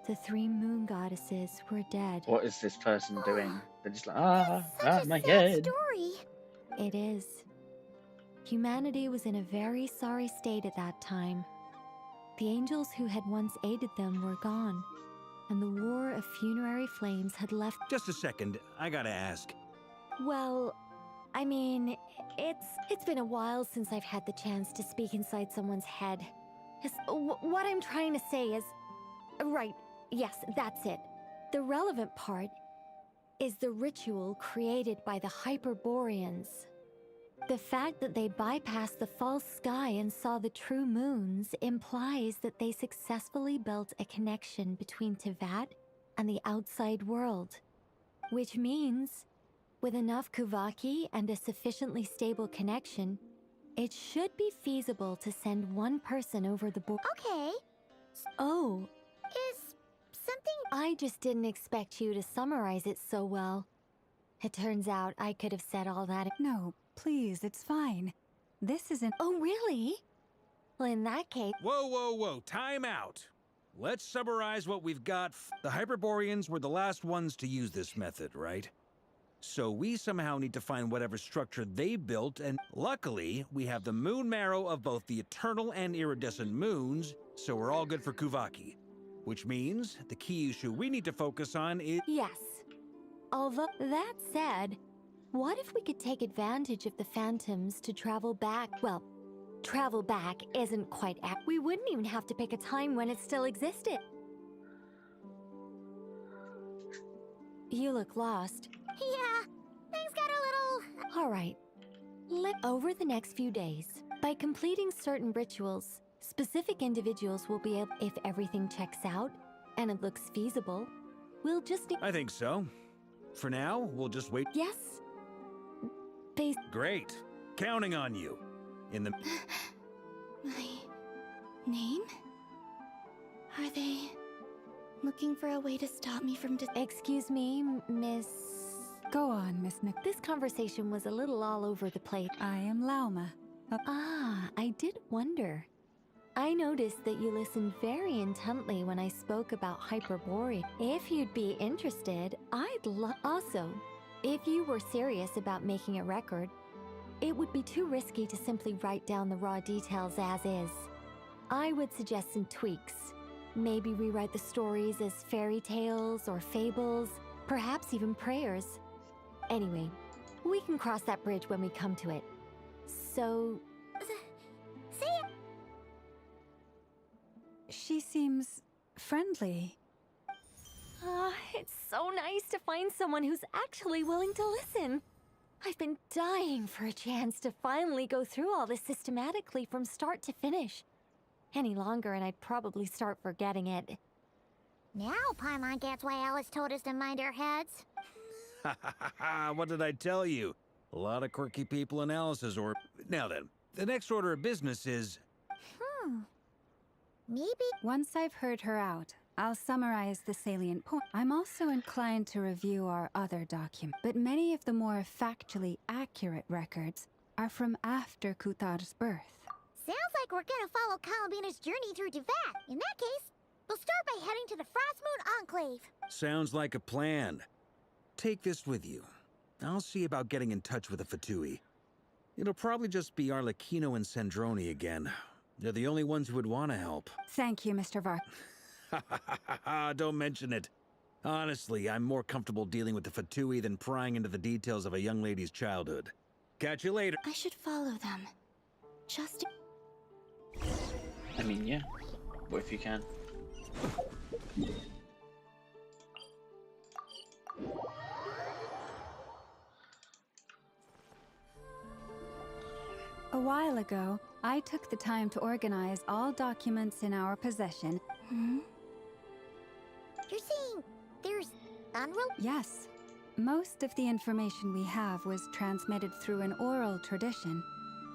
the 3 moon goddesses were dead. What is this person doing? They're just like, my Sad head. story. It is. Humanity was in a very sorry state at that time. The angels who had once aided them were gone, and the war of funerary flames had left. Just a second, I gotta ask. Well, I mean, it's been a while since I've had the chance to speak inside someone's head. What I'm trying to say is... Right, yes, that's it. The relevant part is the ritual created by the Hyperboreans. The fact that they bypassed the false sky and saw the true moons implies that they successfully built a connection between Teyvat and the outside world. Which means, with enough Kuvaki and a sufficiently stable connection, it should be feasible to send one person over the border. Okay. Oh. Is something... I just didn't expect you to summarize it so well. It turns out I could have said all that. No, please, it's fine. This isn't... Oh, really? Well, in that case... Whoa, time out. Let's summarize what we've got. The Hyperboreans were the last ones to use this method, right? So we somehow need to find whatever structure they built, and luckily, we have the moon marrow of both the eternal and iridescent moons, so we're all good for Kuvaki. Which means the key issue we need to focus on is... Yes. Although, that said, what if we could take advantage of the phantoms to travel back? Well, travel back isn't quite we wouldn't even have to pick a time when it still existed. You look lost. Yeah, things got a little... All right. Over the next few days, by completing certain rituals, specific individuals will be able... If everything checks out, and it looks feasible, we'll just... I think so. For now, we'll just wait. Yes. Great. Counting on you. In the... My name? Are they looking for a way to stop me from... Excuse me, Miss... Go on, Miss Nick. This conversation was a little all over the place. I am Lauma. I did wonder. I noticed that you listened very intently when I spoke about Hyperborea. If you'd be interested, I'd love... Also, if you were serious about making a record, it would be too risky to simply write down the raw details as is. I would suggest some tweaks. Maybe rewrite the stories as fairy tales or fables, perhaps even prayers. Anyway, we can cross that bridge when we come to it. So... See ya! She seems friendly. It's so nice to find someone who's actually willing to listen. I've been dying for a chance to finally go through all this systematically from start to finish. Any longer and I'd probably start forgetting it. Now Paimon gets why Alice told us to mind our heads. What did I tell you? A lot of quirky people in Alice's or... Now then, the next order of business is... Maybe... Once I've heard her out, I'll summarize the salient point. I'm also inclined to review our other documents, but many of the more factually accurate records are from after Kutar's birth. Sounds like we're gonna follow Kalabina's journey through Teyvat. In that case, we'll start by heading to the Frost Moon Enclave. Sounds like a plan. Take this with you. I'll see about getting in touch with the Fatui. It'll probably just be Arlecchino and Sandroni again. They're the only ones who would want to help. Thank you, Mr. Vark. Don't mention it. Honestly, I'm more comfortable dealing with the Fatui than prying into the details of a young lady's childhood. Catch you later. I should follow them. Just... I mean, yeah. What if you can? A while ago, I took the time to organize all documents in our possession. You're saying there's unreal? Yes. Most of the information we have was transmitted through an oral tradition.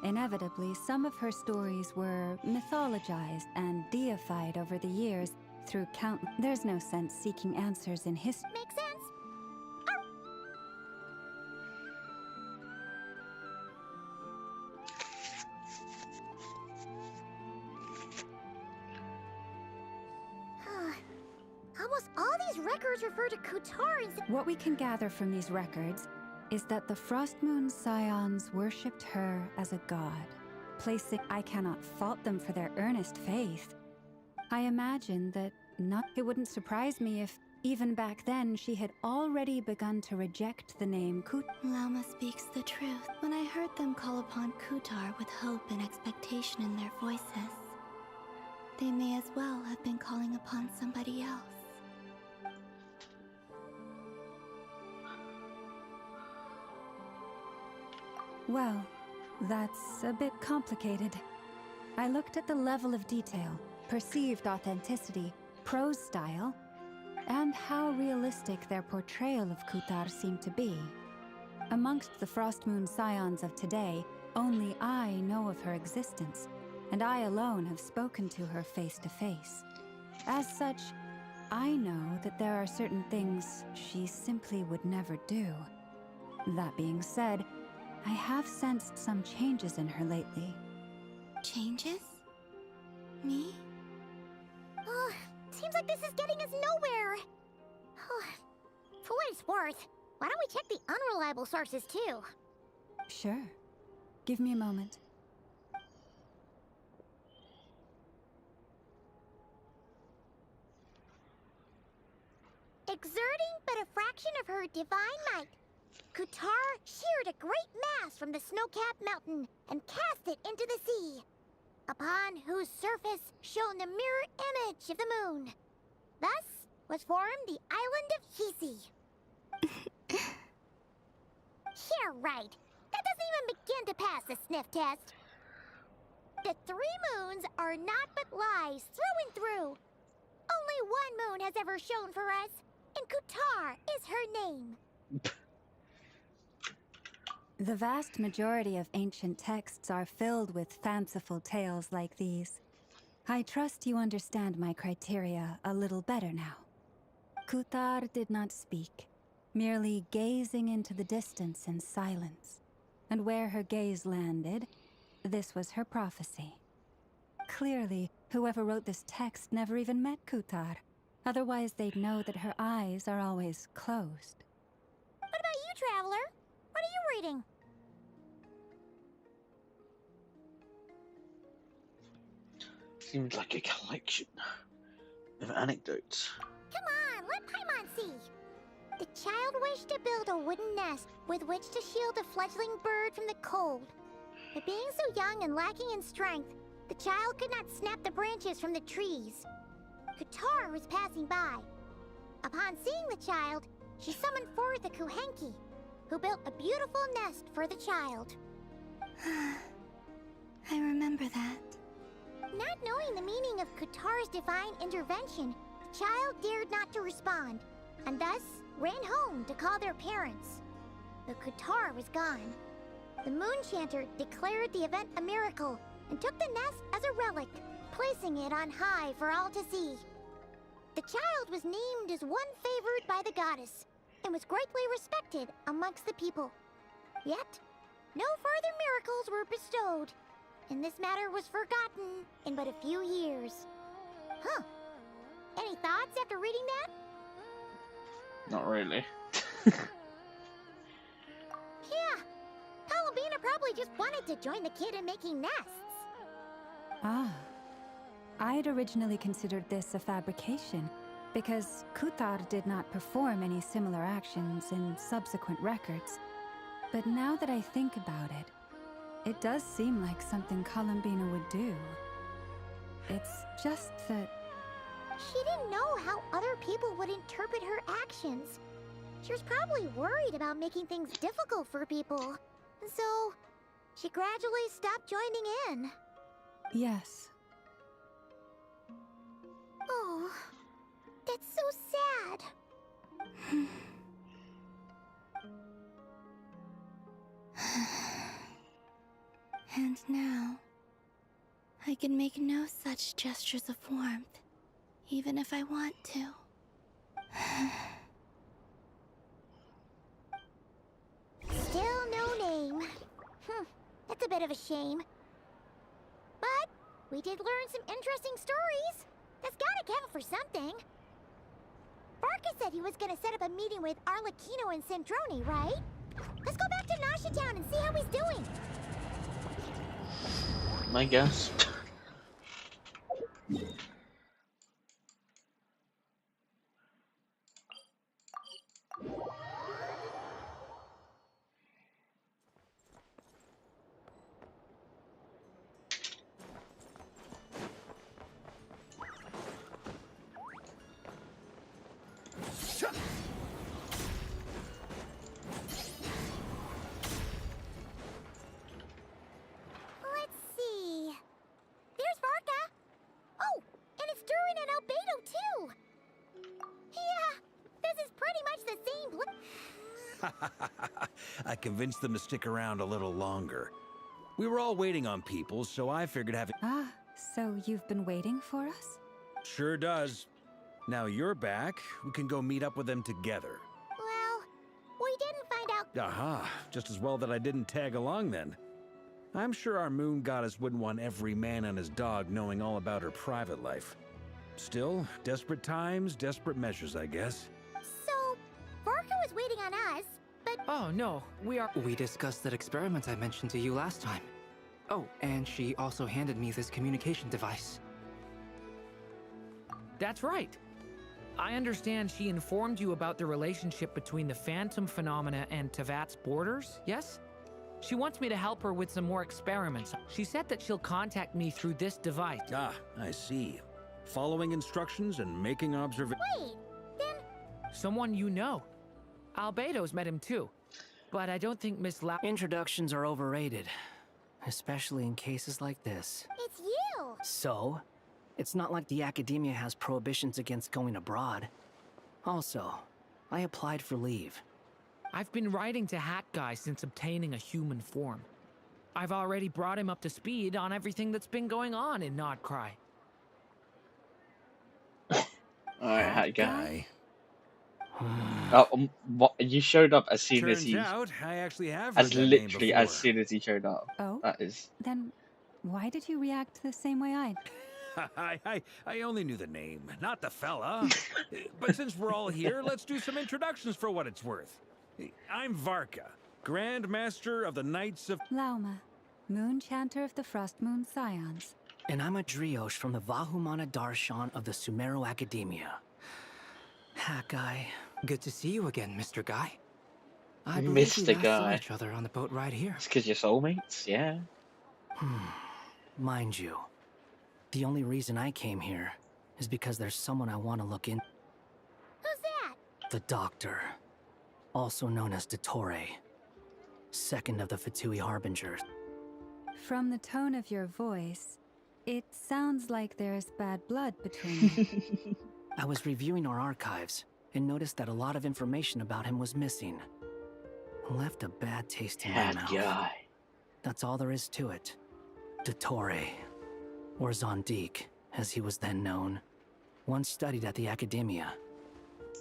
Inevitably, some of her stories were mythologized and deified over the years through There's no sense seeking answers in history. Makes sense? Almost all these records refer to Kutar as... What we can gather from these records is that the Frost Moon Scions worshipped her as a god, placing... I cannot fault them for their earnest faith. I imagine that it wouldn't surprise me if, even back then, she had already begun to reject the name Kutar. Lama speaks the truth. When I heard them call upon Kutar with hope and expectation in their voices, they may as well have been calling upon somebody else. Well, that's a bit complicated. I looked at the level of detail, perceived authenticity, prose style, and how realistic their portrayal of Kutar seemed to be. Amongst the Frost Moon Scions of today, only I know of her existence, and I alone have spoken to her face to face. As such, I know that there are certain things she simply would never do. That being said, I have sensed some changes in her lately. Changes? Me? Oh, seems like this is getting us nowhere. Oh, for what it's worth, why don't we check the unreliable sources too? Sure. Give me a moment. Exerting but a fraction of her divine might, Kutar sheared a great mass from the snow-capped mountain and cast it into the sea, upon whose surface shone the mirror image of the moon. Thus was formed the island of Hisi. Yeah, right. That doesn't even begin to pass the sniff test. The 3 moons are not but lies through and through. Only one moon has ever shone for us, and Kutar is her name. The vast majority of ancient texts are filled with fanciful tales like these. I trust you understand my criteria a little better now. Kutar did not speak, merely gazing into the distance in silence. And where her gaze landed, this was her prophecy. Clearly, whoever wrote this text never even met Kutar. Otherwise, they'd know that her eyes are always closed. What about you, Traveler? What are you reading? Seems like a collection of anecdotes. Come on, let Paimon see. The child wished to build a wooden nest with which to shield a fledgling bird from the cold. But being so young and lacking in strength, the child could not snap the branches from the trees. Kutar was passing by. Upon seeing the child, she summoned forth a Kuhenki, who built a beautiful nest for the child. I remember that. Not knowing the meaning of Kutar's divine intervention, the child dared not to respond, and thus ran home to call their parents. But Kutar was gone. The Moonchanter declared the event a miracle and took the nest as a relic, placing it on high for all to see. The child was named as one favored by the goddess, and was greatly respected amongst the people. Yet, no further miracles were bestowed, and this matter was forgotten in but a few years. Huh. Any thoughts after reading that? Not really. Yeah. Palabina probably just wanted to join the kid in making nests. Ah. I'd originally considered this a fabrication, because Kutar did not perform any similar actions in subsequent records. But now that I think about it, it does seem like something Columbina would do. It's just that... She didn't know how other people would interpret her actions. She was probably worried about making things difficult for people. So, she gradually stopped joining in. Yes. Oh, that's so sad. And now, I can make no such gestures of warmth, even if I want to. Still no name. That's a bit of a shame. But we did learn some interesting stories. That's gotta count for something. Barca said he was gonna set up a meeting with Arlecchino and Centrone, right? Let's go back to Nasha Town and see how he's doing. I guess. Let's see. There's Barca. Oh, and it's Durin and Albedo too. Yeah, this is pretty much the same. I convinced them to stick around a little longer. We were all waiting on people, so I figured having... Ah, so you've been waiting for us? Sure does. Now you're back, we can go meet up with them together. Well, we didn't find out. Aha, just as well that I didn't tag along then. I'm sure our moon goddess wouldn't want every man and his dog knowing all about her private life. Still, desperate times, desperate measures, I guess. So, Barca was waiting on us, but... Oh, no, We discussed that experiment I mentioned to you last time. Oh, and she also handed me this communication device. That's right. I understand she informed you about the relationship between the phantom phenomena and Tevat's borders, yes? She wants me to help her with some more experiments. She said that she'll contact me through this device. Ah, I see. Following instructions and making observations. Wait, then... Someone you know. Albedo's met him too. But I don't think Miss Introductions are overrated. Especially in cases like this. It's you! So? It's not like the academia has prohibitions against going abroad. Also, I applied for leave. I've been writing to Hat Guy since obtaining a human form. I've already brought him up to speed on everything that's been going on in Nodcry. Alright, Hat Guy. Oh, what? You showed up as soon as he... Turns out, I actually have heard as that name literally as before. soon as he showed up. Oh? That is... Then why did you react the same way I did? I only knew the name, not the fella. But since we're all here, let's do some introductions for what it's worth. I'm Varka, Grand Master of the Knights of... Lauma, Moon Chanter of the Frost Moon Scions. And I'm a Drioche from the Vahumana Darshan of the Sumero Academia. Hat Guy, good to see you again, Mr. Guy. I believe we Mr. last saw Guy. each other on the boat right here. It's because you're soulmates, yeah. Mind you, the only reason I came here is because there's someone I want to look in. Who's that? The Doctor, also known as Dottore, second of the Fatui Harbingers. From the tone of your voice, it sounds like there's bad blood between you. I was reviewing our archives and noticed that a lot of information about him was missing. Left a bad taste in my Bad mouth. guy. That's all there is to it. Dottore, or Zondique, as he was then known, once studied at the Academia,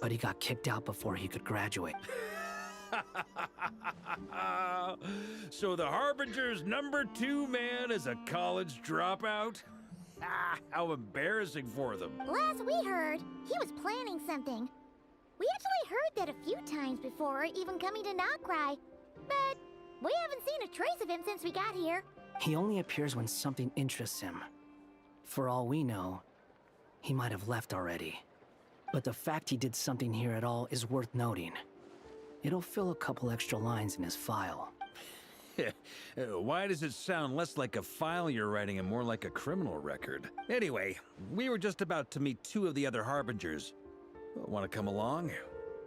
but he got kicked out before he could graduate. So the Harbinger's #2 man is a college dropout? How embarrassing for them. Last we heard, he was planning something. We actually heard that a few times before, even coming to Nodcry. But we haven't seen a trace of him since we got here. He only appears when something interests him. For all we know, he might have left already. But the fact he did something here at all is worth noting. It'll fill a couple extra lines in his file. Why does it sound less like a file you're writing and more like a criminal record? Anyway, we were just about to meet 2 of the other Harbingers. Want to come along?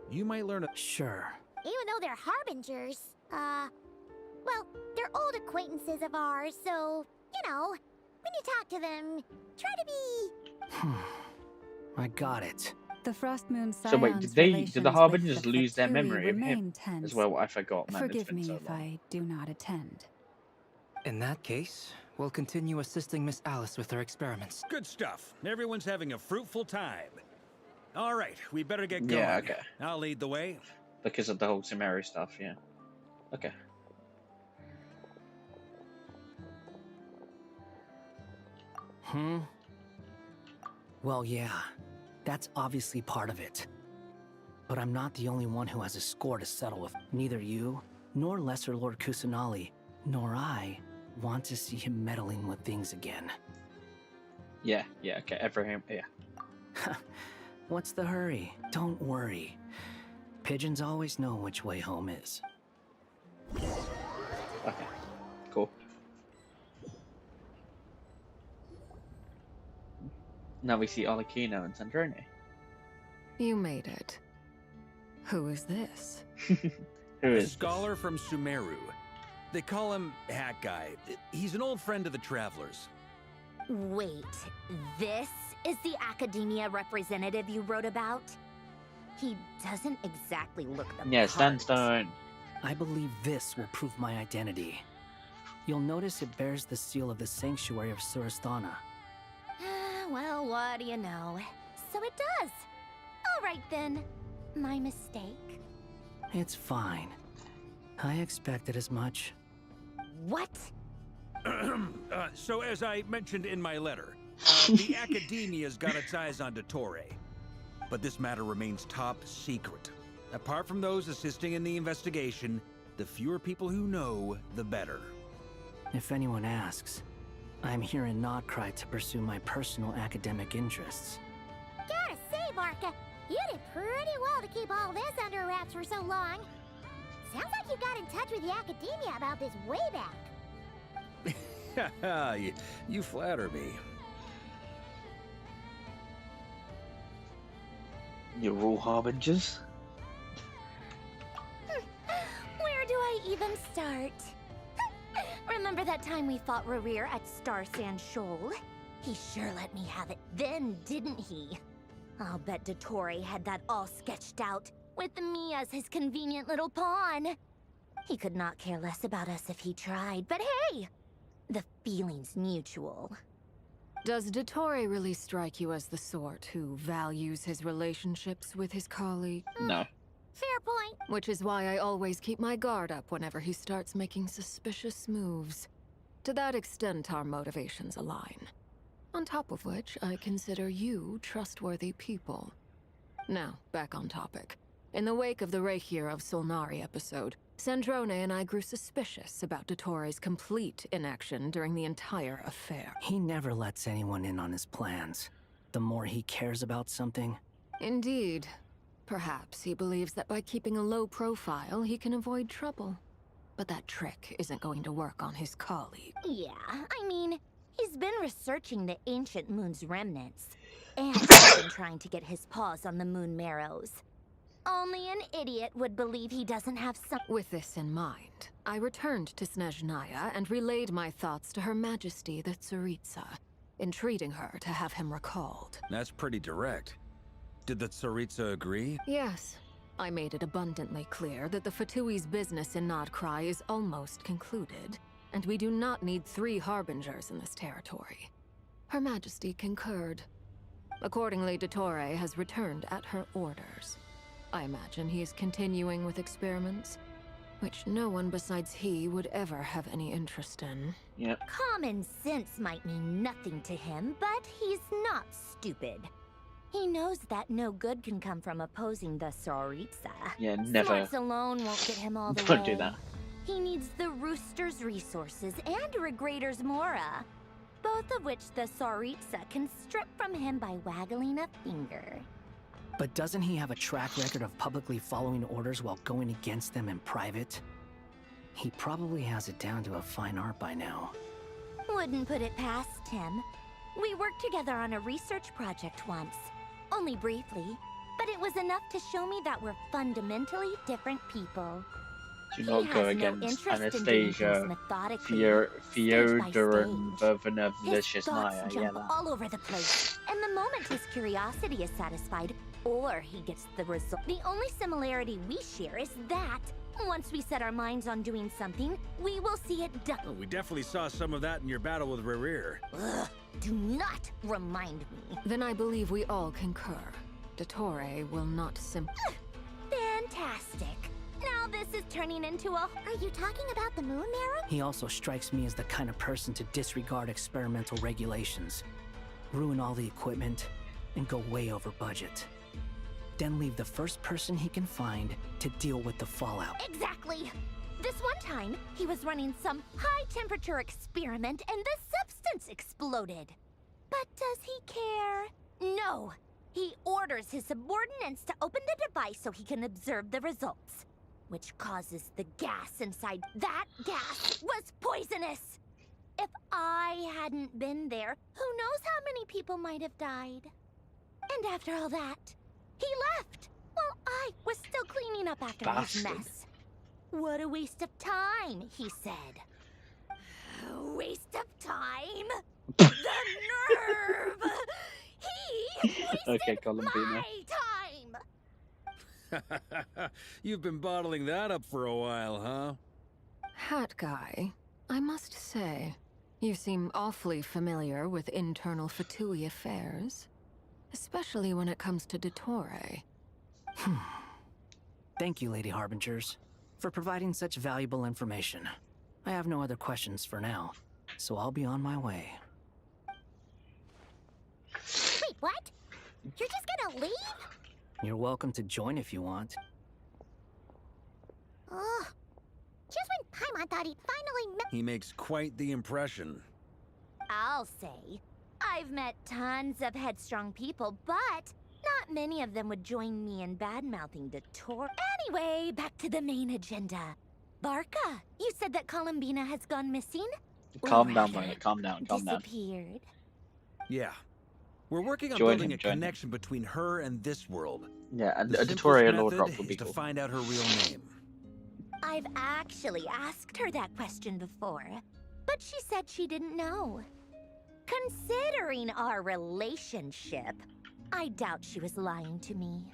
You might learn a... Sure. Even though they're Harbingers, well, they're old acquaintances of ours, so, you know, when you talk to them, try to be... I got it. The Frost Moon Scions So wait, did the Harbingers lose their memory of him tense. as well? I forgot. Man, it's Forgive been me so if long. I do not attend. In that case, we'll continue assisting Miss Alice with her experiments. Good stuff. Everyone's having a fruitful time. All right, we better get going. Yeah, okay. I'll lead the way. Because of the whole Sumeru stuff, yeah. Okay. Well, yeah, that's obviously part of it. But I'm not the only one who has a score to settle with. Neither you, nor Lesser Lord Kusanali, nor I want to see him meddling with things again. Yeah, okay, everything, yeah. What's the hurry? Don't worry. Pigeons always know which way home is. Okay, cool. Now we see Arlecchino and Sandrone. You made it. Who is this? Who A is scholar from Sumeru. They call him Hat Guy. He's an old friend of the Travelers. Wait, this is the academia representative you wrote about? He doesn't exactly look the Yeah, part. Sandstone. I believe this will prove my identity. You'll notice it bears the seal of the Sanctuary of Surasthana. Well, what do you know? So it does. All right then. My mistake. It's fine. I expected as much. What? So as I mentioned in my letter, the Academia's got its eyes on Dottore. But this matter remains top secret. Apart from those assisting in the investigation, the fewer people who know, the better. If anyone asks, I'm here in Nodcry to pursue my personal academic interests. Gotta say, Barca, you did pretty well to keep all this under wraps for so long. Sounds like you got in touch with the academia about this way back. You flatter me. You're all harbingers. Where do I even start? Remember that time we fought Rerir at Star Sand Shoal? He sure let me have it then, didn't he? I'll bet Dottore had that all sketched out, with me as his convenient little pawn. He could not care less about us if he tried, but hey! The feeling's mutual. Does Dottore really strike you as the sort who values his relationships with his colleague? No. Fair point. Which is why I always keep my guard up whenever he starts making suspicious moves. To that extent, our motivations align. On top of which, I consider you trustworthy people. Now, back on topic. In the wake of the Reikir of Solnari episode, Sandrone and I grew suspicious about Dottore's complete inaction during the entire affair. He never lets anyone in on his plans. The more he cares about something... Indeed. Perhaps he believes that by keeping a low profile, he can avoid trouble. But that trick isn't going to work on his colleague. Yeah, I mean, he's been researching the ancient moon's remnants. And he's been trying to get his paws on the moon marrows. Only an idiot would believe he doesn't have some— With this in mind, I returned to Snezhnaya and relayed my thoughts to Her Majesty the Tsaritsa, entreating her to have him recalled. That's pretty direct. Did the Tsaritsa agree? Yes. I made it abundantly clear that the Fatui's business in Nodcry is almost concluded, and we do not need 3 harbingers in this territory. Her Majesty concurred. Accordingly, Dottore has returned at her orders. I imagine he is continuing with experiments, which no one besides he would ever have any interest in. Yep. Common sense might mean nothing to him, but he's not stupid. He knows that no good can come from opposing the Tsaritsa. Yeah, never. Smarts alone won't get him all the way. Don't do that. He needs the Rooster's resources and Regrator's Mora, both of which the Tsaritsa can strip from him by waggling a finger. But doesn't he have a track record of publicly following orders while going against them in private? He probably has it down to a fine art by now. Wouldn't put it past him. We worked together on a research project once. Only briefly, but it was enough to show me that we're fundamentally different people. Do not go against Anastasia, Theodorin, Vicious Naya. Yeah, that. All over the place, and the moment his curiosity is satisfied, or he gets the result. The only similarity we share is that Once we set our minds on doing something, we will see it done. Oh, we definitely saw some of that in your battle with Rerir. Ugh, do not remind me. Then I believe we all concur. Dottore will not Fantastic. Now this is turning into a... Are you talking about the moon arrow? He also strikes me as the kind of person to disregard experimental regulations, ruin all the equipment, and go way over budget. Then leave the first person he can find to deal with the fallout. Exactly. This one time, he was running some high-temperature experiment and the substance exploded. But does he care? No. He orders his subordinates to open the device so he can observe the results, which causes the gas inside. That gas was poisonous. If I hadn't been there, who knows how many people might have died. And after all that, he left while I was still cleaning up after his mess. What a waste of time, he said. A waste of time? The nerve! He wasted my time! You've been bottling that up for a while, huh? Hat guy, I must say, you seem awfully familiar with internal Fatui affairs. Especially when it comes to Dottore. Thank you, Lady Harbingers, for providing such valuable information. I have no other questions for now, so I'll be on my way. Wait, what? You're just gonna leave? You're welcome to join if you want. Ugh. Just when Paimon thought he'd finally met... He makes quite the impression. I'll say. I've met tons of headstrong people, but not many of them would join me in bad-mouthing Dottore. Anyway, back to the main agenda. Barca, you said that Columbina has gone missing? Calm down, Violet. Calm down. Calm down. Disappeared. Yeah. We're working on Join building him, a connection between her and this world. Yeah, and the Dottore simplest Lord method Rock would be is to cool. find out her real name. I've actually asked her that question before, but she said she didn't know. Considering our relationship, I doubt she was lying to me.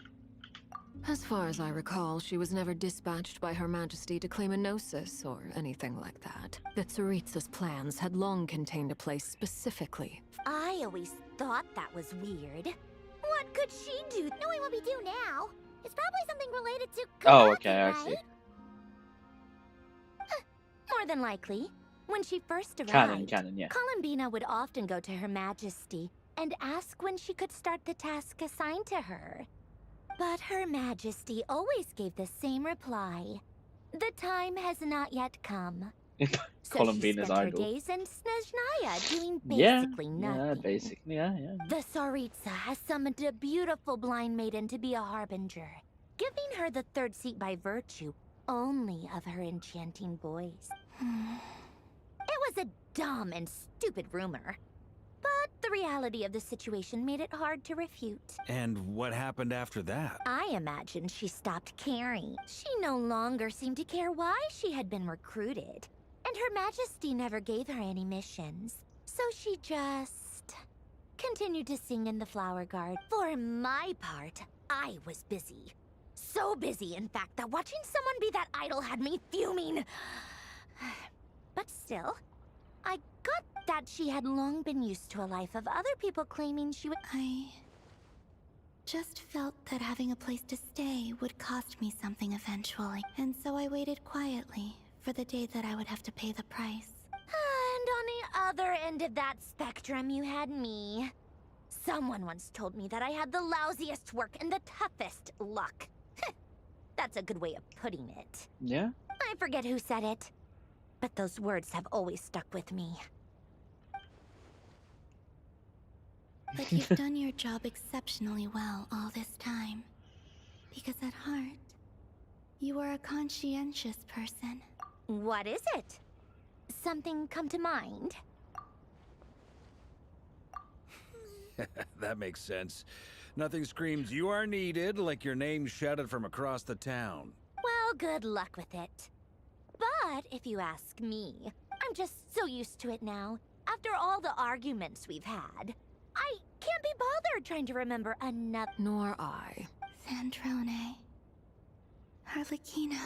As far as I recall, she was never dispatched by Her Majesty to claim a gnosis or anything like that. The Tsaritsa's plans had long contained a place specifically. I always thought that was weird. What could she do? Knowing what we do now, it's probably something related to... Oh, Kavaki, okay, I right? see. More than likely. When she first arrived, Canon, yeah. Columbina would often go to Her Majesty and ask when she could start the task assigned to her. But Her Majesty always gave the same reply. The time has not yet come. So Columbina's she spent idol. her days in Snezhnaya doing Yeah, basically nothing. yeah, basically, yeah. The Tsaritsa has summoned a beautiful blind maiden to be a harbinger, giving her the third seat by virtue only of her enchanting voice. It was a dumb and stupid rumor, but the reality of the situation made it hard to refute. And what happened after that? I imagine she stopped caring. She no longer seemed to care why she had been recruited, and Her Majesty never gave her any missions. So she just continued to sing in the flower garden. For my part, I was busy. So busy, in fact, that watching someone be that idol had me fuming. But still, I got that she had long been used to a life of other people claiming she would... I just felt that having a place to stay would cost me something eventually, and so I waited quietly for the day that I would have to pay the price. And on the other end of that spectrum, you had me. Someone once told me that I had the lousiest work and the toughest luck. That's a good way of putting it. Yeah? I forget who said it, but those words have always stuck with me. But you've done your job exceptionally well all this time. Because at heart, you are a conscientious person. What is it? Something come to mind? That makes sense. Nothing screams you are needed like your name shouted from across the town. Well, good luck with it. But if you ask me, I'm just so used to it now. After all the arguments we've had, I can't be bothered trying to remember another... Nor I. Sandrone. Harlequino.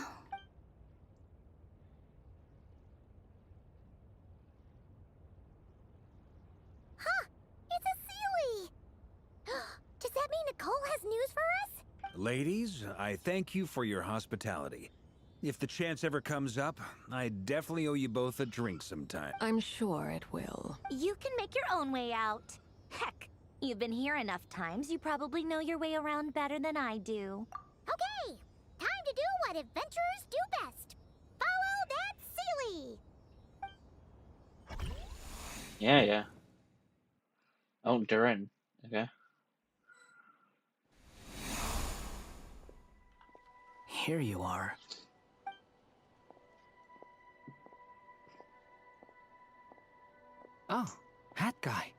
Ladies, I thank you for your hospitality. If the chance ever comes up, I definitely owe you both a drink sometime. I'm sure it will. You can make your own way out. Heck, you've been here enough times, you probably know your way around better than I do. Okay, time to do what adventurers do best. Follow that Sealy! Yeah, yeah. Oh, Durin. Okay. Here you are. Oh, hat guy.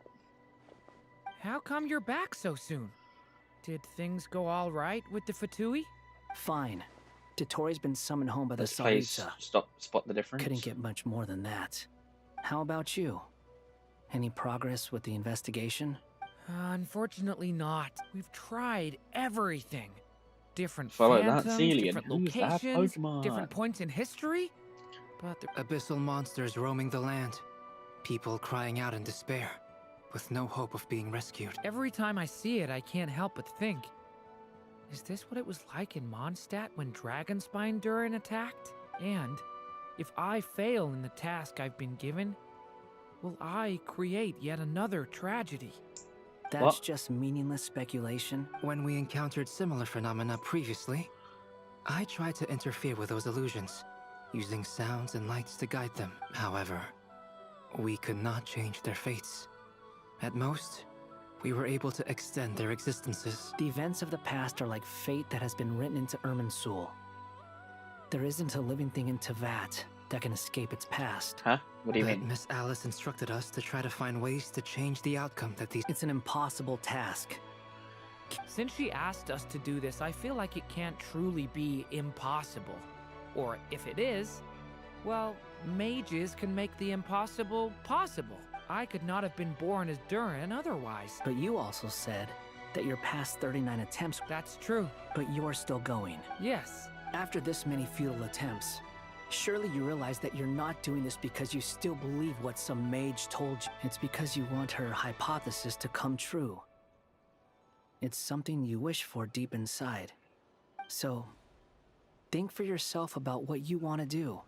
How come you're back so soon? Did things go all right with the Fatui? Fine. Dotori's been summoned home by the Let's please Tsaritsa. spot the difference. Couldn't get much more than that. How about you? Any progress with the investigation? Unfortunately not. We've tried everything. Different Follow that phantoms, Celia. different Who's that locations, Pokemon? different points in history. But the Abyssal monsters roaming the land. People crying out in despair, with no hope of being rescued. every time I see it, I can't help but think. Is this what it was like in Mondstadt when Dragonspine Durin attacked? And if I fail in the task I've been given, will I create yet another tragedy? That's just meaningless speculation. When we encountered similar phenomena previously, I tried to interfere with those illusions, using sounds and lights to guide them. However, we could not change their fates. At most, we were able to extend their existences. The events of the past are like fate that has been written into Irminsul. There isn't a living thing in Teyvat that can escape its past. Huh? What do you But mean? Miss Alice instructed us to try to find ways to change the outcome that these... It's an impossible task. Since she asked us to do this, I feel like it can't truly be impossible. Or if it is, well, mages can make the impossible possible. I could not have been born as Durin otherwise. But you also said that you're past 39 attempts. That's true. But you are still going. Yes. After this many futile attempts, surely you realize that you're not doing this because you still believe what some mage told you. It's because you want her hypothesis to come true. It's something you wish for deep inside. So, think for yourself about what you want to do.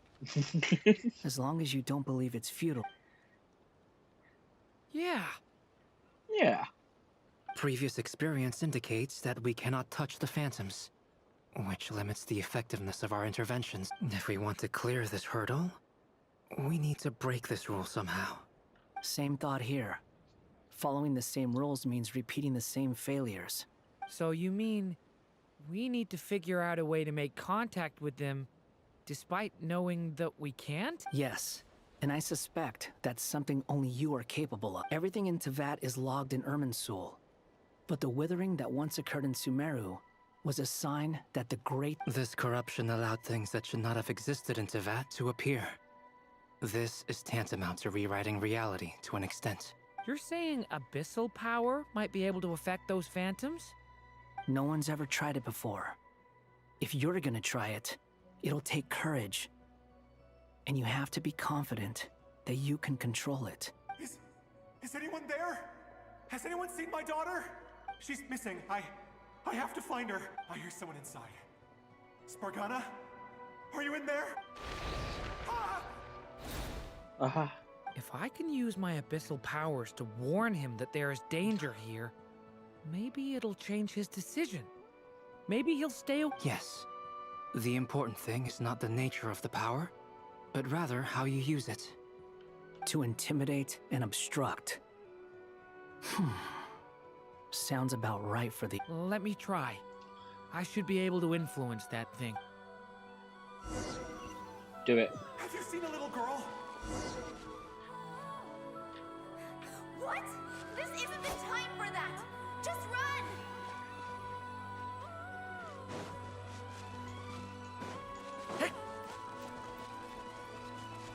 As long as you don't believe it's futile. Yeah. Yeah. Previous experience indicates that we cannot touch the phantoms, which limits the effectiveness of our interventions. If we want to clear this hurdle, we need to break this rule somehow. Same thought here. Following the same rules means repeating the same failures. So you mean we need to figure out a way to make contact with them despite knowing that we can't? Yes. And I suspect that's something only you are capable of. Everything in Teyvat is logged in Irminsul. But the withering that once occurred in Sumeru was a sign that the great... This corruption allowed things that should not have existed in Teyvat to appear. This is tantamount to rewriting reality to an extent. You're saying abyssal power might be able to affect those phantoms? No one's ever tried it before. If you're gonna try it, it'll take courage. And you have to be confident that you can control it. Is anyone there? Has anyone seen my daughter? She's missing. I have to find her. I hear someone inside. Spargana? Are you in there? Aha. If I can use my abyssal powers to warn him that there is danger here, maybe it'll change his decision. Maybe he'll stay away. Yes. The important thing is not the nature of the power, but rather how you use it. To intimidate and obstruct. Sounds about right for the... Let me try. I should be able to influence that thing. Do it. Have you seen a little girl? What? This isn't the time for that! Just run!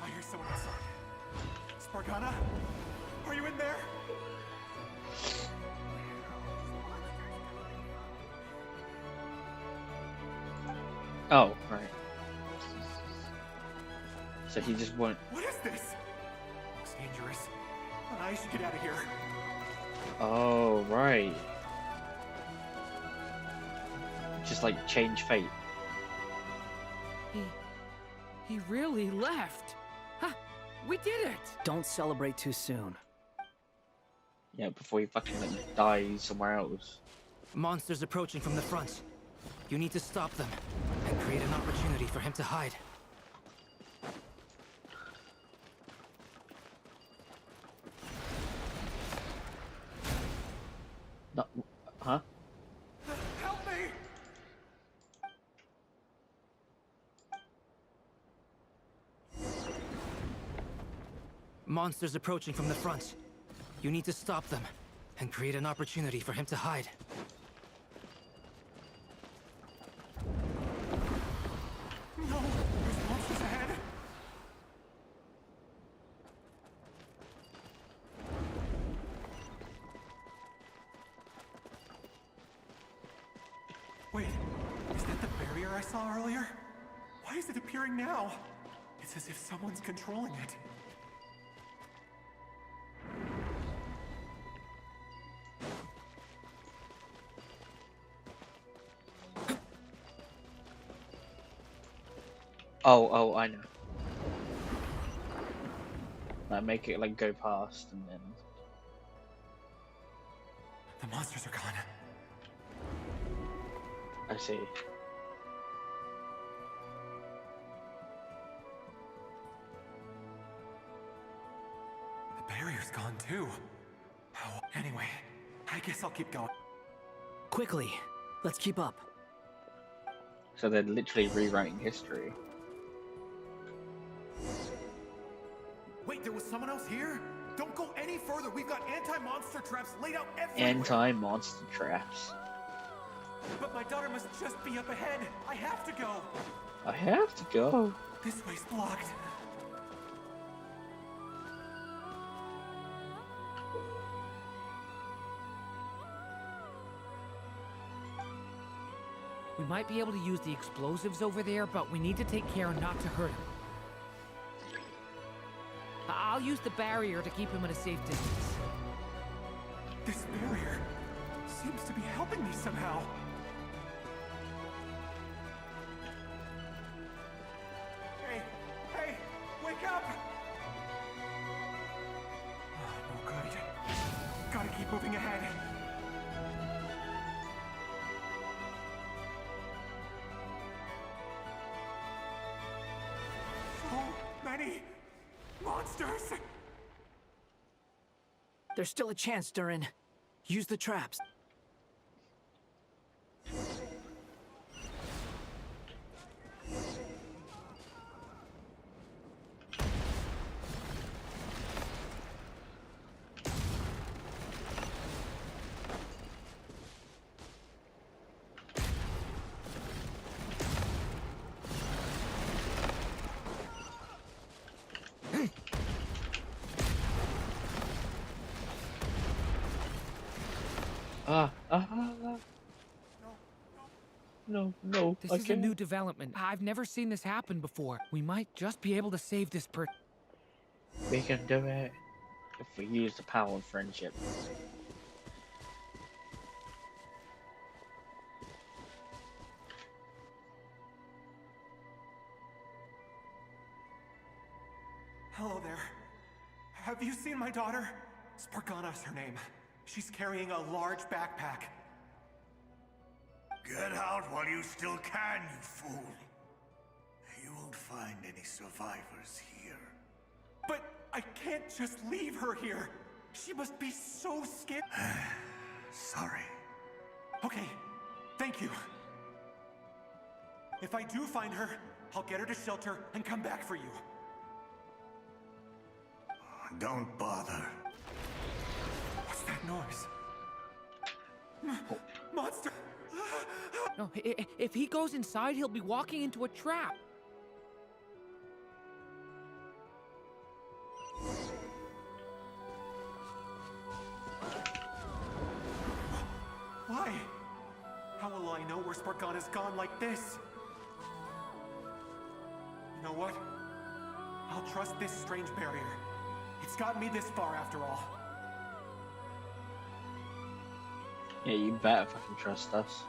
I hear someone inside. Spargana? Are you in there? Oh, right. So he just won't. What is this? Looks dangerous. I should get out of here. Oh, right. just like change fate. He really left. Huh, we did it. Don't celebrate too soon. Yeah, before he fucking like dies somewhere else. Monsters approaching from the front. You need to stop them and create an opportunity for him to hide. No, huh? Help me! Monsters approaching from the front. You need to stop them and create an opportunity for him to hide. No! There's monsters ahead! Wait, is that the barrier I saw earlier? Why is it appearing now? It's as if someone's controlling it. Oh, I know. Like, make it like go past and then. The monsters are gone. I see. The barrier's gone too. Oh, anyway, I guess I'll keep going. Quickly, let's keep up. So they're literally rewriting history. Wait, there was someone else here? Don't go any further. We've got anti-monster traps laid out everywhere. Anti-monster traps. But my daughter must just be up ahead. I have to go. I have to go. This way's blocked. We might be able to use the explosives over there, but we need to take care not to hurt him. I'll use the barrier to keep him at a safe distance. This barrier seems to be helping me somehow. Hey, wake up! Oh, no good. Gotta keep moving ahead. So many monsters! There's still a chance, Durin. Use the traps. No, This is a new development. I've never seen this happen before. We might just be able to save this We can do it if we use the power of friendship. Hello there. Have you seen my daughter? Spargana's her name. She's carrying a large backpack. Get out while you still can, you fool. You won't find any survivors here. But I can't just leave her here. She must be so scared. Sorry. Okay, thank you. If I do find her, I'll get her to shelter and come back for you. Don't bother. What's that noise? Monster! No, if he goes inside, he'll be walking into a trap. Why? How will I know where Spargana's gone like this? You know what? I'll trust this strange barrier. It's gotten me this far after all. Yeah, you better fucking trust us.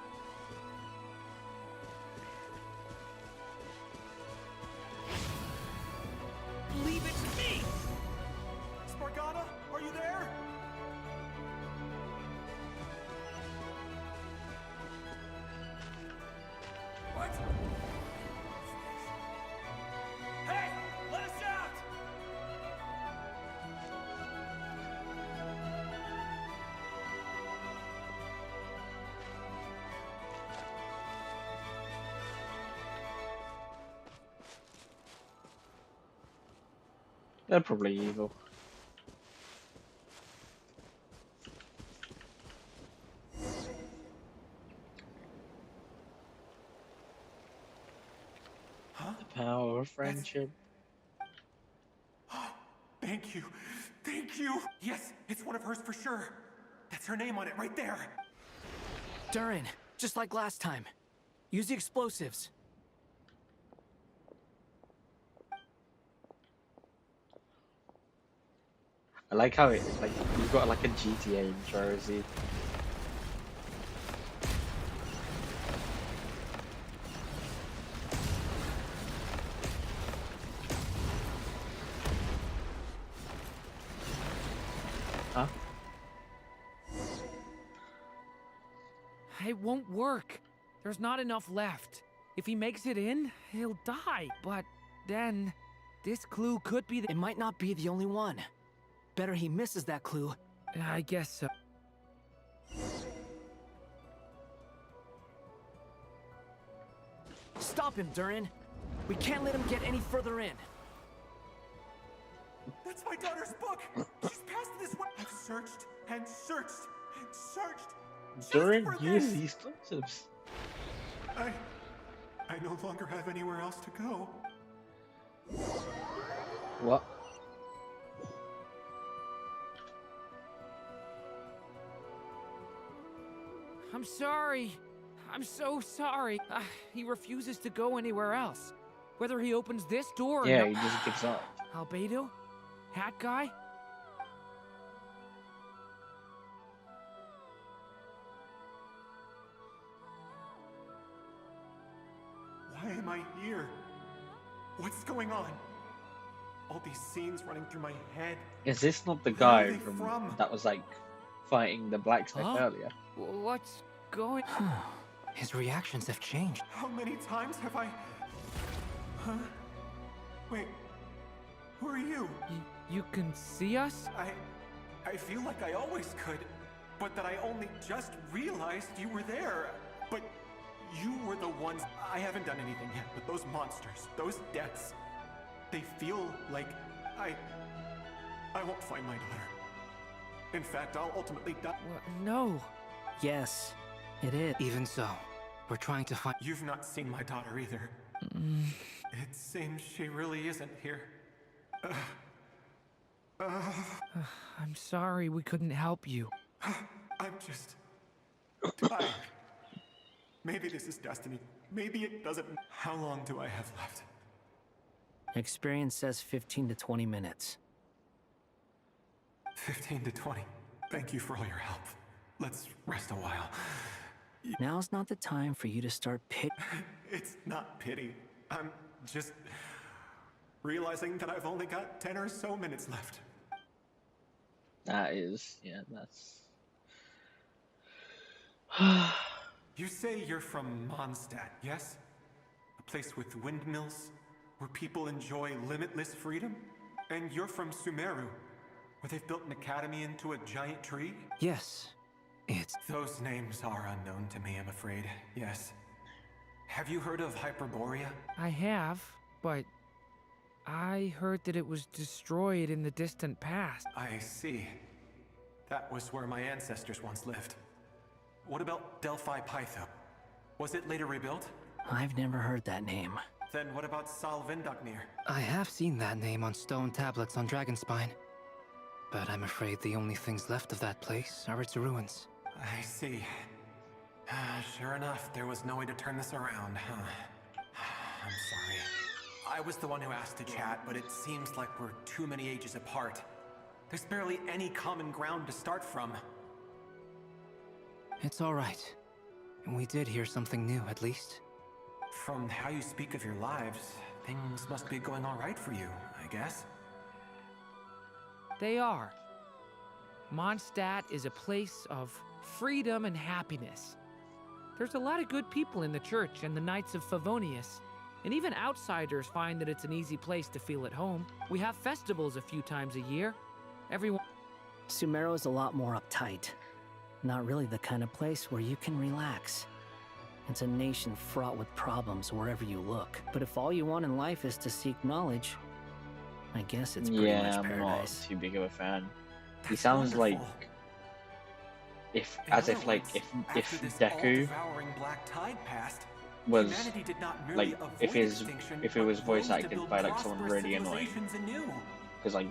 They're probably evil. Huh? The power of friendship. Thank you. Thank you. Yes, it's one of hers for sure. That's her name on it right there. Durin, just like last time. Use the explosives. I like how it's like you've got like a GTA intro, is he? Huh? It won't work. There's not enough left. If he makes it in, he'll die. But then, this clue could be the— It might not be the only one. Better he misses that clue. I guess so. Stop him, Durin. We can't let him get any further in. That's my daughter's book. She's passed this way. I've searched and searched and searched. Durin, use these explosives. I no longer have anywhere else to go. What? I'm sorry. I'm so sorry. He refuses to go anywhere else. Whether he opens this door or Yeah, not. he just gives up. Albedo? Hat guy? Why am I here? What's going on? All these scenes running through my head. Is this not the Where are guy they from that was like fighting the blacksmith earlier? What's going on? His reactions have changed. How many times have I... Huh? Wait, who are you? You can see us? I feel like I always could, but that I only just realized you were there. But you were the ones... I haven't done anything yet, but those monsters, those deaths, they feel like I won't find my daughter. In fact, I'll ultimately die. No. Yes, it is. Even so, we're trying to find... You've not seen my daughter either. It seems she really isn't here. I'm sorry we couldn't help you. I'm just tired. Maybe this is destiny. Maybe it doesn't. How long do I have left? Experience says 15 to 20 minutes. 15 to 20. Thank you for all your help. Let's rest a while. Now's not the time for you to start It's not pity. I'm just realizing that I've only got 10 or so minutes left. That is, yeah, that's... You say you're from Mondstadt, yes? A place with windmills, where people enjoy limitless freedom? And you're from Sumeru, where they've built an academy into a giant tree? Yes, it's... Those names are unknown to me, I'm afraid, yes. Have you heard of Hyperborea? I have, but I heard that it was destroyed in the distant past. I see. That was where my ancestors once lived. What about Delphi Pytho? Was it later rebuilt? I've never heard that name. Then what about Sal Vindaknir? I have seen that name on stone tablets on Dragonspine. But I'm afraid the only things left of that place are its ruins. I see. Sure enough, there was no way to turn this around, huh? I'm sorry. I was the one who asked to chat, but it seems like we're too many ages apart. There's barely any common ground to start from. It's all right. We did hear something new, at least. From how you speak of your lives, things must be going all right for you, I guess. They are. Mondstadt is a place of freedom and happiness. There's a lot of good people in the church and the Knights of Favonius, and even outsiders find that it's an easy place to feel at home. We have festivals a few times a year. Everyone... Sumeru is a lot more uptight. Not really the kind of place where you can relax. It's a nation fraught with problems wherever you look. But if all you want in life is to seek knowledge, I guess it's pretty Yeah, much I'm not paradise. too big of a fan. He That's sounds like wonderful. if In as other if like words, if after this Deku all-devouring black tide passed, was humanity did not merely like avoid extinction, if it but was voice rose to acted build by like someone prosperous really annoying. civilizations anew. Because like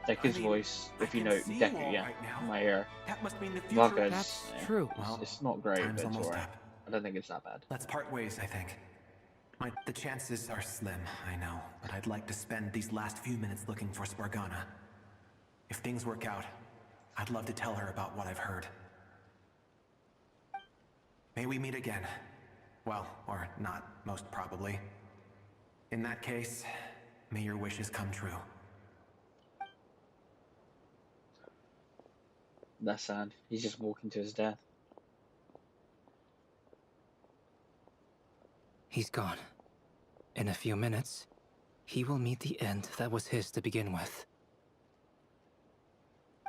I Deku's mean, voice, I if you can know see you Deku, all yeah, right now. my ear. That must mean the future. Vaka's, That's yeah, true. Well, it's not great, time's but it's almost alright. up. I don't think it's that bad. Let's part ways, I think. The chances are slim, I know, but I'd like to spend these last few minutes looking for Spargana. If things work out, I'd love to tell her about what I've heard. May we meet again. Well, or not, most probably. In that case, may your wishes come true. That's sad. He's just walking to his death. He's gone. In a few minutes, he will meet the end that was his to begin with.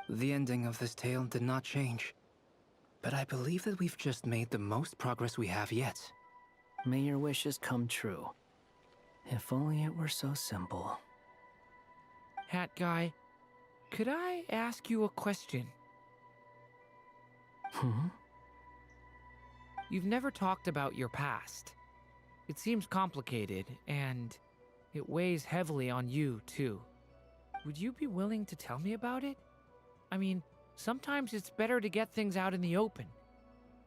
The ending of this tale did not change, but I believe that we've just made the most progress we have yet. May your wishes come true. If only it were so simple. Hat guy, could I ask you a question? You've never talked about your past. It seems complicated, and it weighs heavily on you, too. Would you be willing to tell me about it? I mean, sometimes it's better to get things out in the open.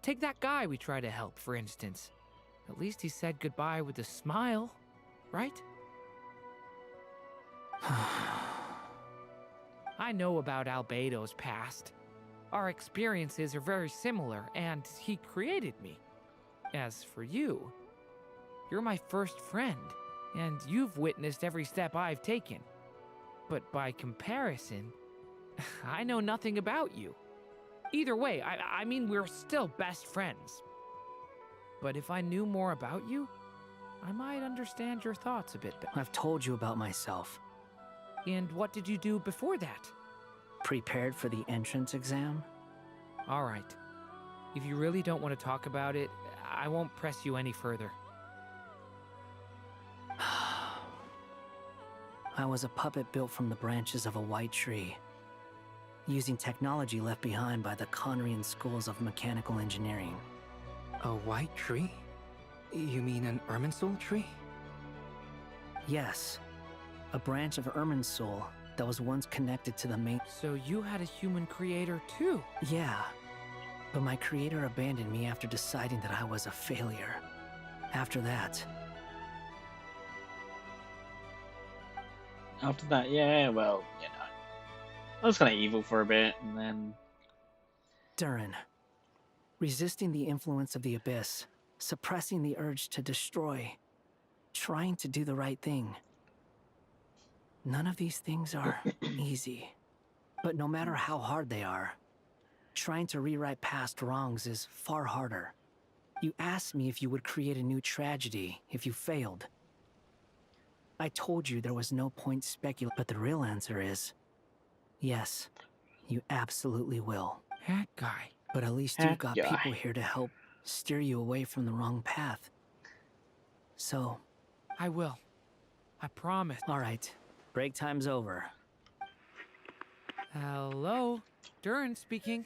Take that guy we tried to help, for instance. At least he said goodbye with a smile, right? I know about Albedo's past. Our experiences are very similar, and he created me. As for you, you're my first friend, and you've witnessed every step I've taken. But by comparison, I know nothing about you. Either way, I mean, we're still best friends. But if I knew more about you, I might understand your thoughts a bit better. I've told you about myself. And what did you do before that? Prepared for the entrance exam? All right. If you really don't want to talk about it, I won't press you any further. I was a puppet built from the branches of a white tree, using technology left behind by the Conrian schools of mechanical engineering. A white tree? You mean an Irminsul tree? Yes, a branch of Irminsul that was once connected to the main... So you had a human creator too? Yeah, but my creator abandoned me after deciding that I was a failure. After that, yeah, well, you know, I was kind of evil for a bit, and then... Durin, resisting the influence of the Abyss, suppressing the urge to destroy, trying to do the right thing. None of these things are easy. But no matter how hard they are, trying to rewrite past wrongs is far harder. You asked me if you would create a new tragedy if you failed. I told you there was no point speculating, but the real answer is, yes, you absolutely will. Hat guy. But at least you've got people here to help steer you away from the wrong path. So... I will. I promise. All right. Break time's over. Hello? Durin speaking.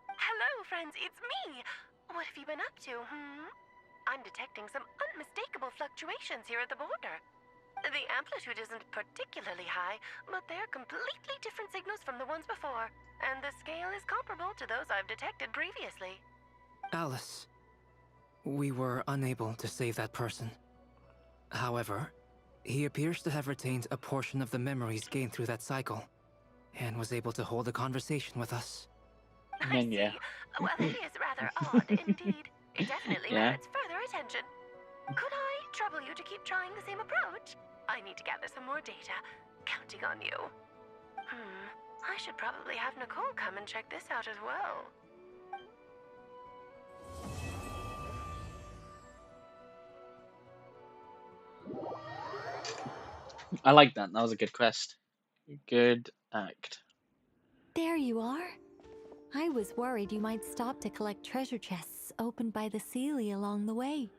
Hello, friends, it's me. What have you been up to, I'm detecting some unmistakable fluctuations here at the border. The amplitude isn't particularly high, but they're completely different signals from the ones before, and the scale is comparable to those I've detected previously. Alice, we were unable to save that person. However, he appears to have retained a portion of the memories gained through that cycle, and was able to hold a conversation with us. I see. Well, it is rather odd indeed. It definitely merits further attention. Could I trouble you to keep trying the same approach? I need to gather some more data. Counting on you. I should probably have Nicole come and check this out as well. I like that. That was a good quest. Good act. There you are. I was worried you might stop to collect treasure chests opened by the Seelie along the way.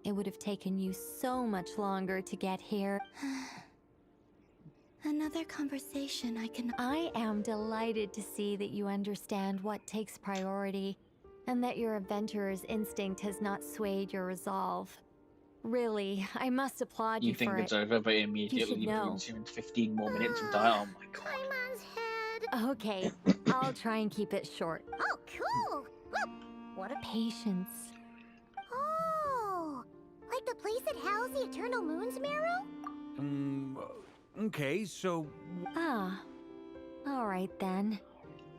It would have taken you so much longer to get here. Another conversation I can... I am delighted to see that you understand what takes priority, and that your adventurer's instinct has not swayed your resolve. Really, I must applaud you for it. You think it's over, but immediately brings you into 15 more minutes of dialogue. Oh my god. Paimon's head. Okay, I'll try and keep it short. Oh, cool. Whoop. What a... Patience. Oh, like the place that housed the Eternal Moon's marrow? Okay, so... Ah, alright then.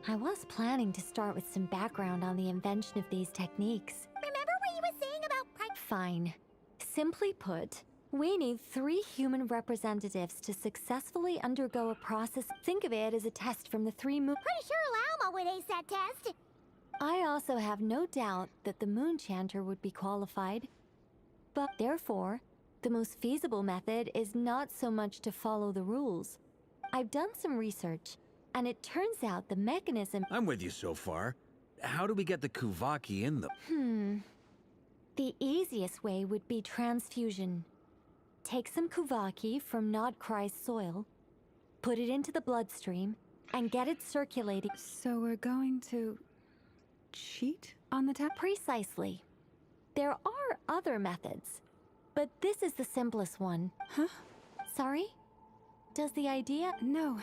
I was planning to start with some background on the invention of these techniques. Remember what you were saying about... Fine. Simply put, we need 3 human representatives to successfully undergo a process. Think of it as a test from the 3 moon... Pretty sure Lauma would ace that test. I also have no doubt that the Moon Chanter would be qualified. But therefore, the most feasible method is not so much to follow the rules. I've done some research, and it turns out the mechanism... I'm with you so far. How do we get the Kuvaki in them? The easiest way would be transfusion. Take some Kuvaki from Nodcry's soil, put it into the bloodstream, and get it circulating. So we're going to... cheat on the tap? Precisely. There are other methods, but this is the simplest one. Huh? Sorry? Does the idea... No,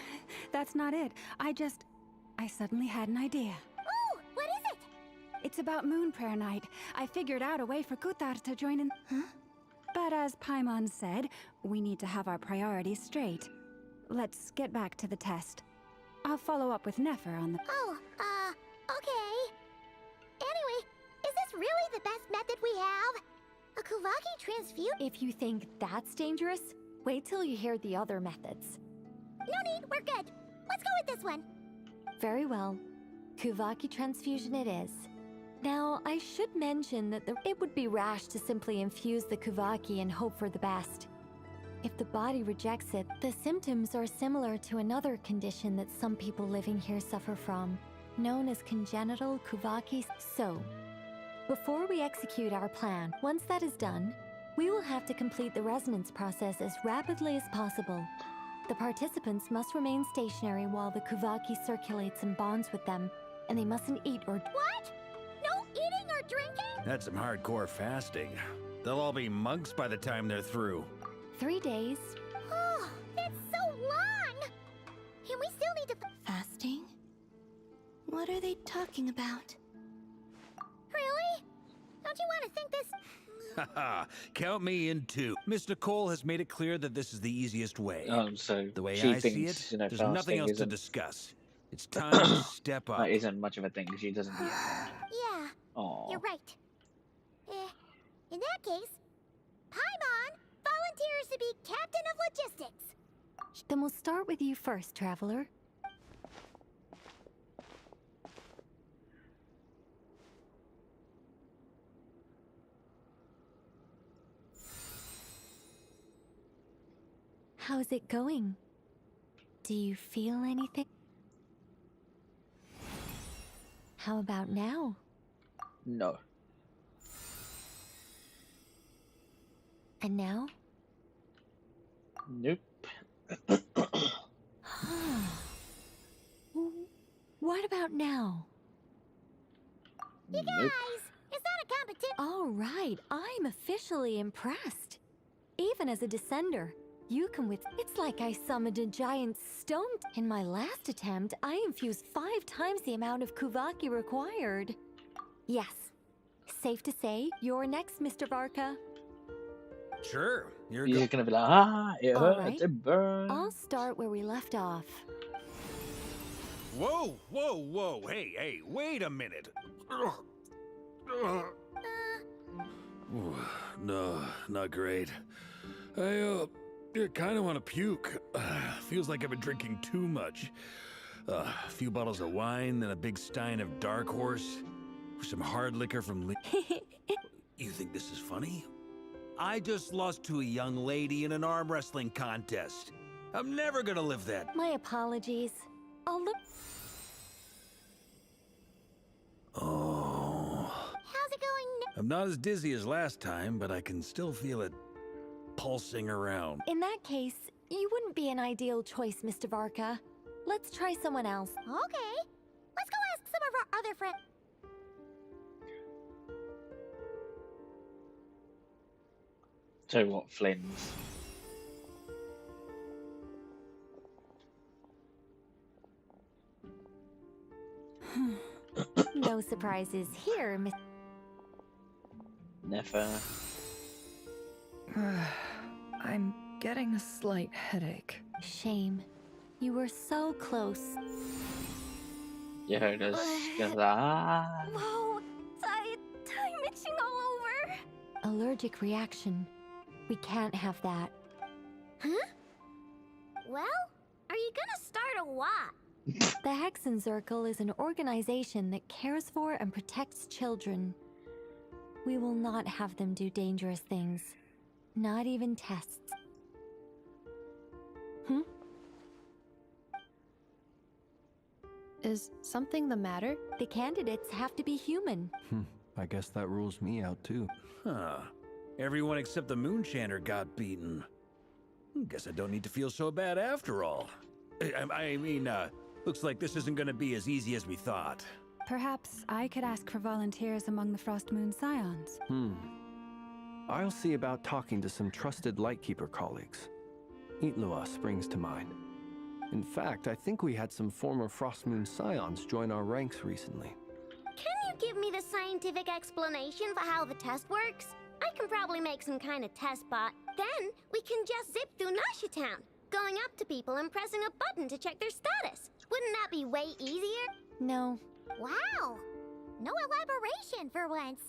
that's not it. I suddenly had an idea. Ooh, what is it? It's about Moon Prayer Night. I figured out a way for Kuthar to join in... Huh? But as Paimon said, we need to have our priorities straight. Let's get back to the test. I'll follow up with Nefer on the... Oh, okay. Anyway, is this really the best method we have? A Kuvaki transfusion? If you think that's dangerous, wait till you hear the other methods. No need, we're good. Let's go with this one. Very well. Kuvaki transfusion it is. Now, I should mention that it would be rash to simply infuse the Kuvaki and hope for the best. If the body rejects it, the symptoms are similar to another condition that some people living here suffer from, known as congenital Kuvaki. So, before we execute our plan, once that is done, we will have to complete the resonance process as rapidly as possible. The participants must remain stationary while the Kuvaki circulates and bonds with them, and they mustn't eat or... What? No eating or drinking? That's some hardcore fasting. They'll all be monks by the time they're through. 3 days. Oh, that's so long! And we still need to... Fasting? What are they talking about? Really? Don't you want to think this... Haha, count me in too. Miss Nicole has made it clear that this is the easiest way. So the way she I see thinks, it, you know, there's nothing fasting else to isn't- discuss. It's time to step up. That isn't much of a thing. She doesn't need it. Yeah, Aww. you're right. In that case, Paimon volunteers to be captain of logistics. Then we'll start with you first, traveler. How's it going? Do you feel anything? How about now? No. And now? Nope. What about now? You guys, it's not a competition. All right, I'm officially impressed. Even as a descender, you can it's like I summoned a giant stone. In my last attempt, I infused 5 times the amount of Kuvaki required. Yes. Safe to say, you're next, Mr. Varka. Sure, You're gonna be like, it All hurts, right. it burns. I'll start where we left off. Whoa, whoa, whoa, hey, wait a minute. Ooh, no, not great. I kind of want to puke. Feels like I've been drinking too much. A few bottles of wine, then a big stein of Dark Horse, some hard liquor from... You think this is funny? I just lost to a young lady in an arm wrestling contest. I'm never gonna live that. My apologies. I'll look... Oh... How's it going? I'm not as dizzy as last time, but I can still feel it pulsing around. In that case, You wouldn't be an ideal choice, Mr. Varka. Let's try someone else. Okay. Let's go ask some of our other friends. So what, Flynn's? No surprises here, Miss. Never. I'm getting a slight headache. Shame. You were so close. Yeah, it is. Ah. Whoa, I'm itching all over. Allergic reaction. We can't have that. Huh? Well, are you gonna start a what? The Hexen Circle is an organization that cares for and protects children. We will not have them do dangerous things. Not even tests. Is something the matter? The candidates have to be human. I guess that rules me out too. Huh. Everyone except the Moonshanter got beaten. Guess I don't need to feel so bad after all. I mean, looks like this isn't gonna be as easy as we thought. Perhaps I could ask for volunteers among the Frost Moon Scions. I'll see about talking to some trusted Lightkeeper colleagues. Itlua springs to mind. In fact, I think we had some former Frost Moon Scions join our ranks recently. Can you give me the scientific explanation for how the test works? I can probably make some kind of test bot. Then we can just zip through Nasha Town, going up to people and pressing a button to check their status. Wouldn't that be way easier? No. Wow. No elaboration for once.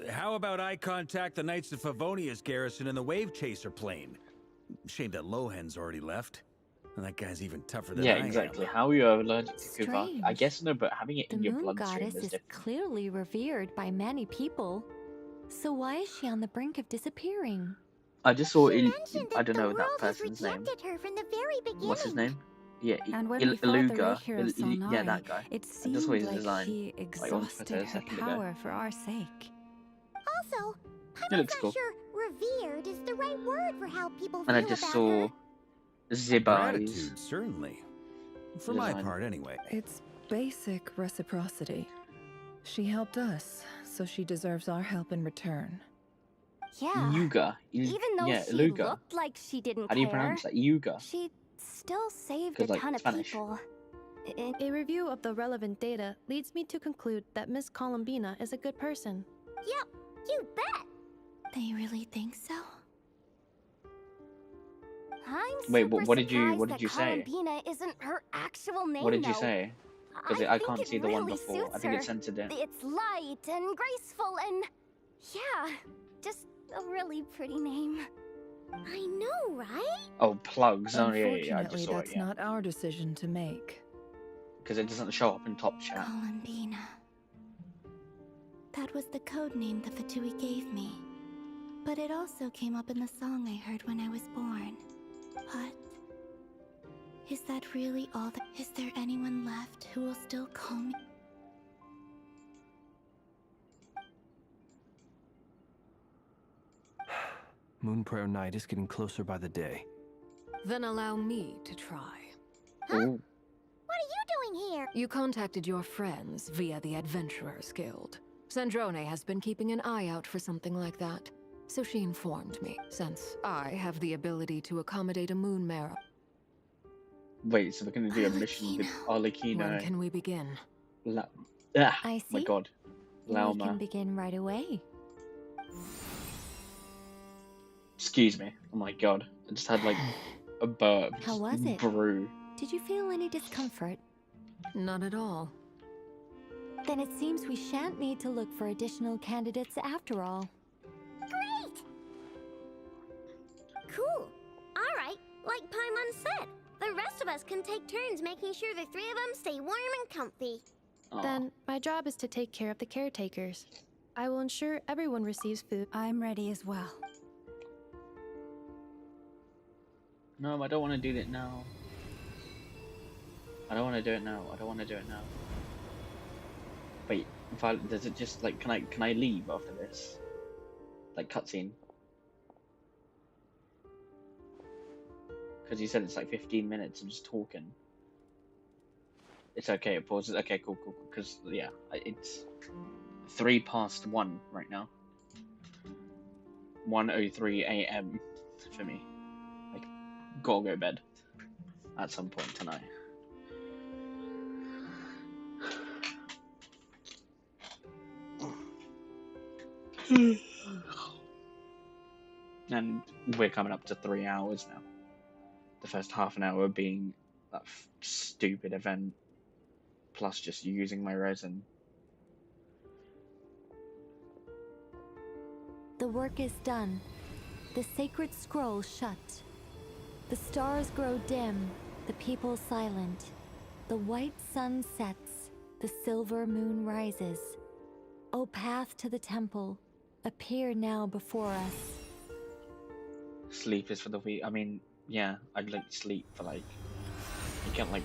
How about I contact the Knights of Favonia's garrison in the Wave Chaser plane? Shame that Lohan's already left. And that guy's even tougher than I am. Exactly. How are you allergic to Kuva? Strange. I guess no, but having it The in your moon bloodstream goddess is is different. clearly revered by many people. So why is she on the brink of disappearing? I just saw She mentioned I that don't the know that world has person's name. rejected her from the very beginning. What's his name? Yeah, And when we fought the Iluga. Reikir of Solnari, Yeah, that guy. it I just seemed saw his like design. she Like on Twitter exhausted a her second ago. power for our sake. Also, It I'm looks not cool. sure revered is the right word for how people And I feel just about saw her. Zibai's. Gratitude, certainly. For my design. part, anyway. It's basic reciprocity. She helped us, so she deserves our help in return. Yeah. Yuga. Even though yeah, she Iluga. looked like she didn't How do you care, pronounce that? Yuga. she still saved a 'Cause, like, ton of Spanish. people. A review of the relevant data leads me to conclude that Miss Columbina is a good person. Yep, you bet. They really think so? I'm Wait, super what did you surprised say? that Columbina isn't her actual name. What did you though. say? Because I think can't it see the one really before. I suits think her. it's censored it. It's light and graceful and yeah, just a really pretty name. I know, right? Oh, plugs. Oh, yeah, I Unfortunately, just saw that's it, yeah. not our decision to make. Because it doesn't show up in top chat. Columbina. That was the code name the Fatui gave me. But it also came up in the song I heard when I was born. But is that really all that? Is there anyone left who will still call me? Moon Prayer Night is getting closer by the day. Then allow me to try. What are you doing here? You contacted your friends via the Adventurers Guild. Sandrone has been keeping an eye out for something like that, so she informed me, since I have the ability to accommodate a moon mare. Wait, so we're going to do a mission with Arlecchino. When can we begin? I see. My god. We can Lauma. begin right away. Excuse me. Oh my god. I just had like a burp. How was it? Brew. Did you feel any discomfort? Not at all. Then it seems we shan't need to look for additional candidates after all. Great! Cool. Alright, like Paimon said, the rest of us can take turns making sure the three of them stay warm and comfy. Then my job is to take care of the caretakers. I will ensure everyone receives food. I'm ready as well. No, I don't want to do that now. I don't want to do it now. I don't want to do it now. Wait, does it just like can I leave after this? Like cutscene. Because you said it's like 15 minutes of just talking. It's okay, it pauses. Okay, cool. Because, yeah, it's 1:03 right now. 1:03 a.m. for me. Like, gotta go to bed at some point tonight. And we're coming up to 3 hours now. The first half an hour being that stupid event, plus just using my resin. The work is done. The sacred scroll shut. The stars grow dim, the people silent. The white sun sets, the silver moon rises. O path to the temple, appear now before us. Sleep is for the weak. I mean, yeah, I'd like sleep for like, you get like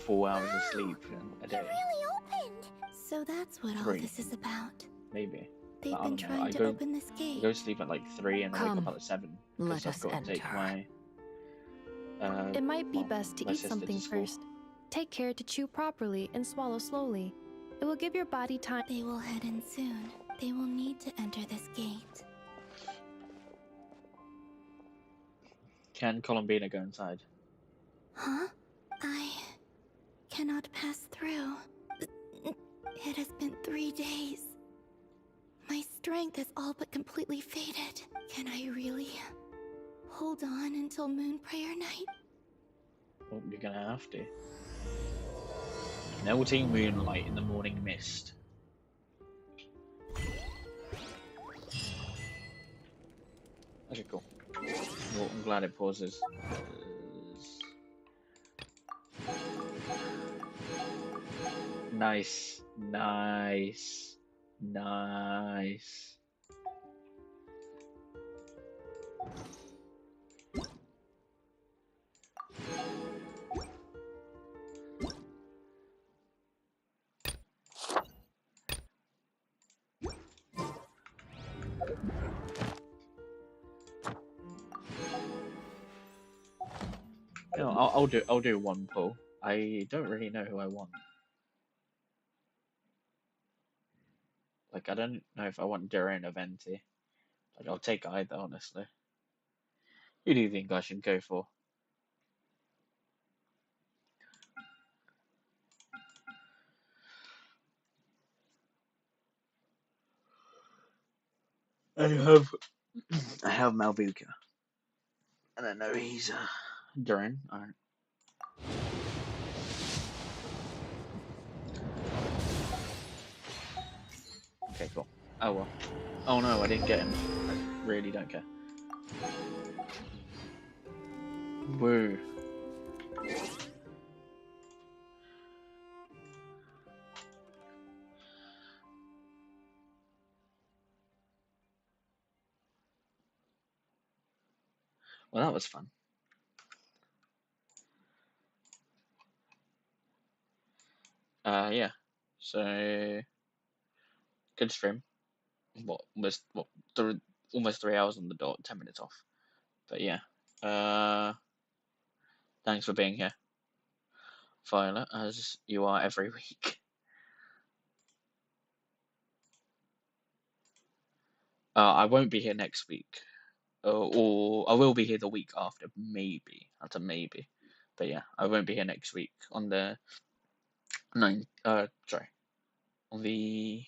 4 hours of sleep a day. It really opened. So that's what 3. all this is about. Maybe. They've I been don't know. trying to open this I gate. go to sleep at like 3 and I wake Come, up at 7. let Because I've us got to take enter. my It might be well, best to my eat sister something to school. first. Take care to chew properly and swallow slowly. It will give your body time. They will head in soon. They will need to enter this gate. Can Columbina go inside? Huh? I cannot pass through. It has been 3 days. My strength has all but completely faded. Can I really hold on until Moon Prayer Night? Well, you're gonna have to. Melting moonlight in the morning mist. Okay, cool. Well, I'm glad it pauses. Nice. You know, I'll do one pull. I don't really know who I want. Like, I don't know if I want Duran or Venti. Like, I'll take either, honestly. Who do you think I should go for? I have Malvuka. And I know he's Duran. Alright. Okay, cool. Oh well. Oh no, I didn't get him. I really don't care. Woo. Well, that was fun. Yeah. So, good stream. Almost 3 hours on the dot, 10 minutes off. But yeah. Thanks for being here, Violet, as you are every week. I won't be here next week. Or I will be here the week after, maybe. That's a maybe. But yeah, I won't be here next week on the on the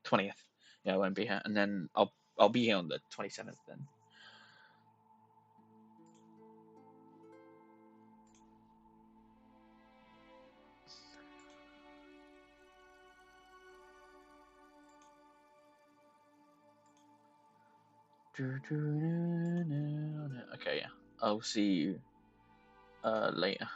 20th. Yeah, I won't be here, and then I'll be here on the 27th then. Okay, yeah. I'll see you later.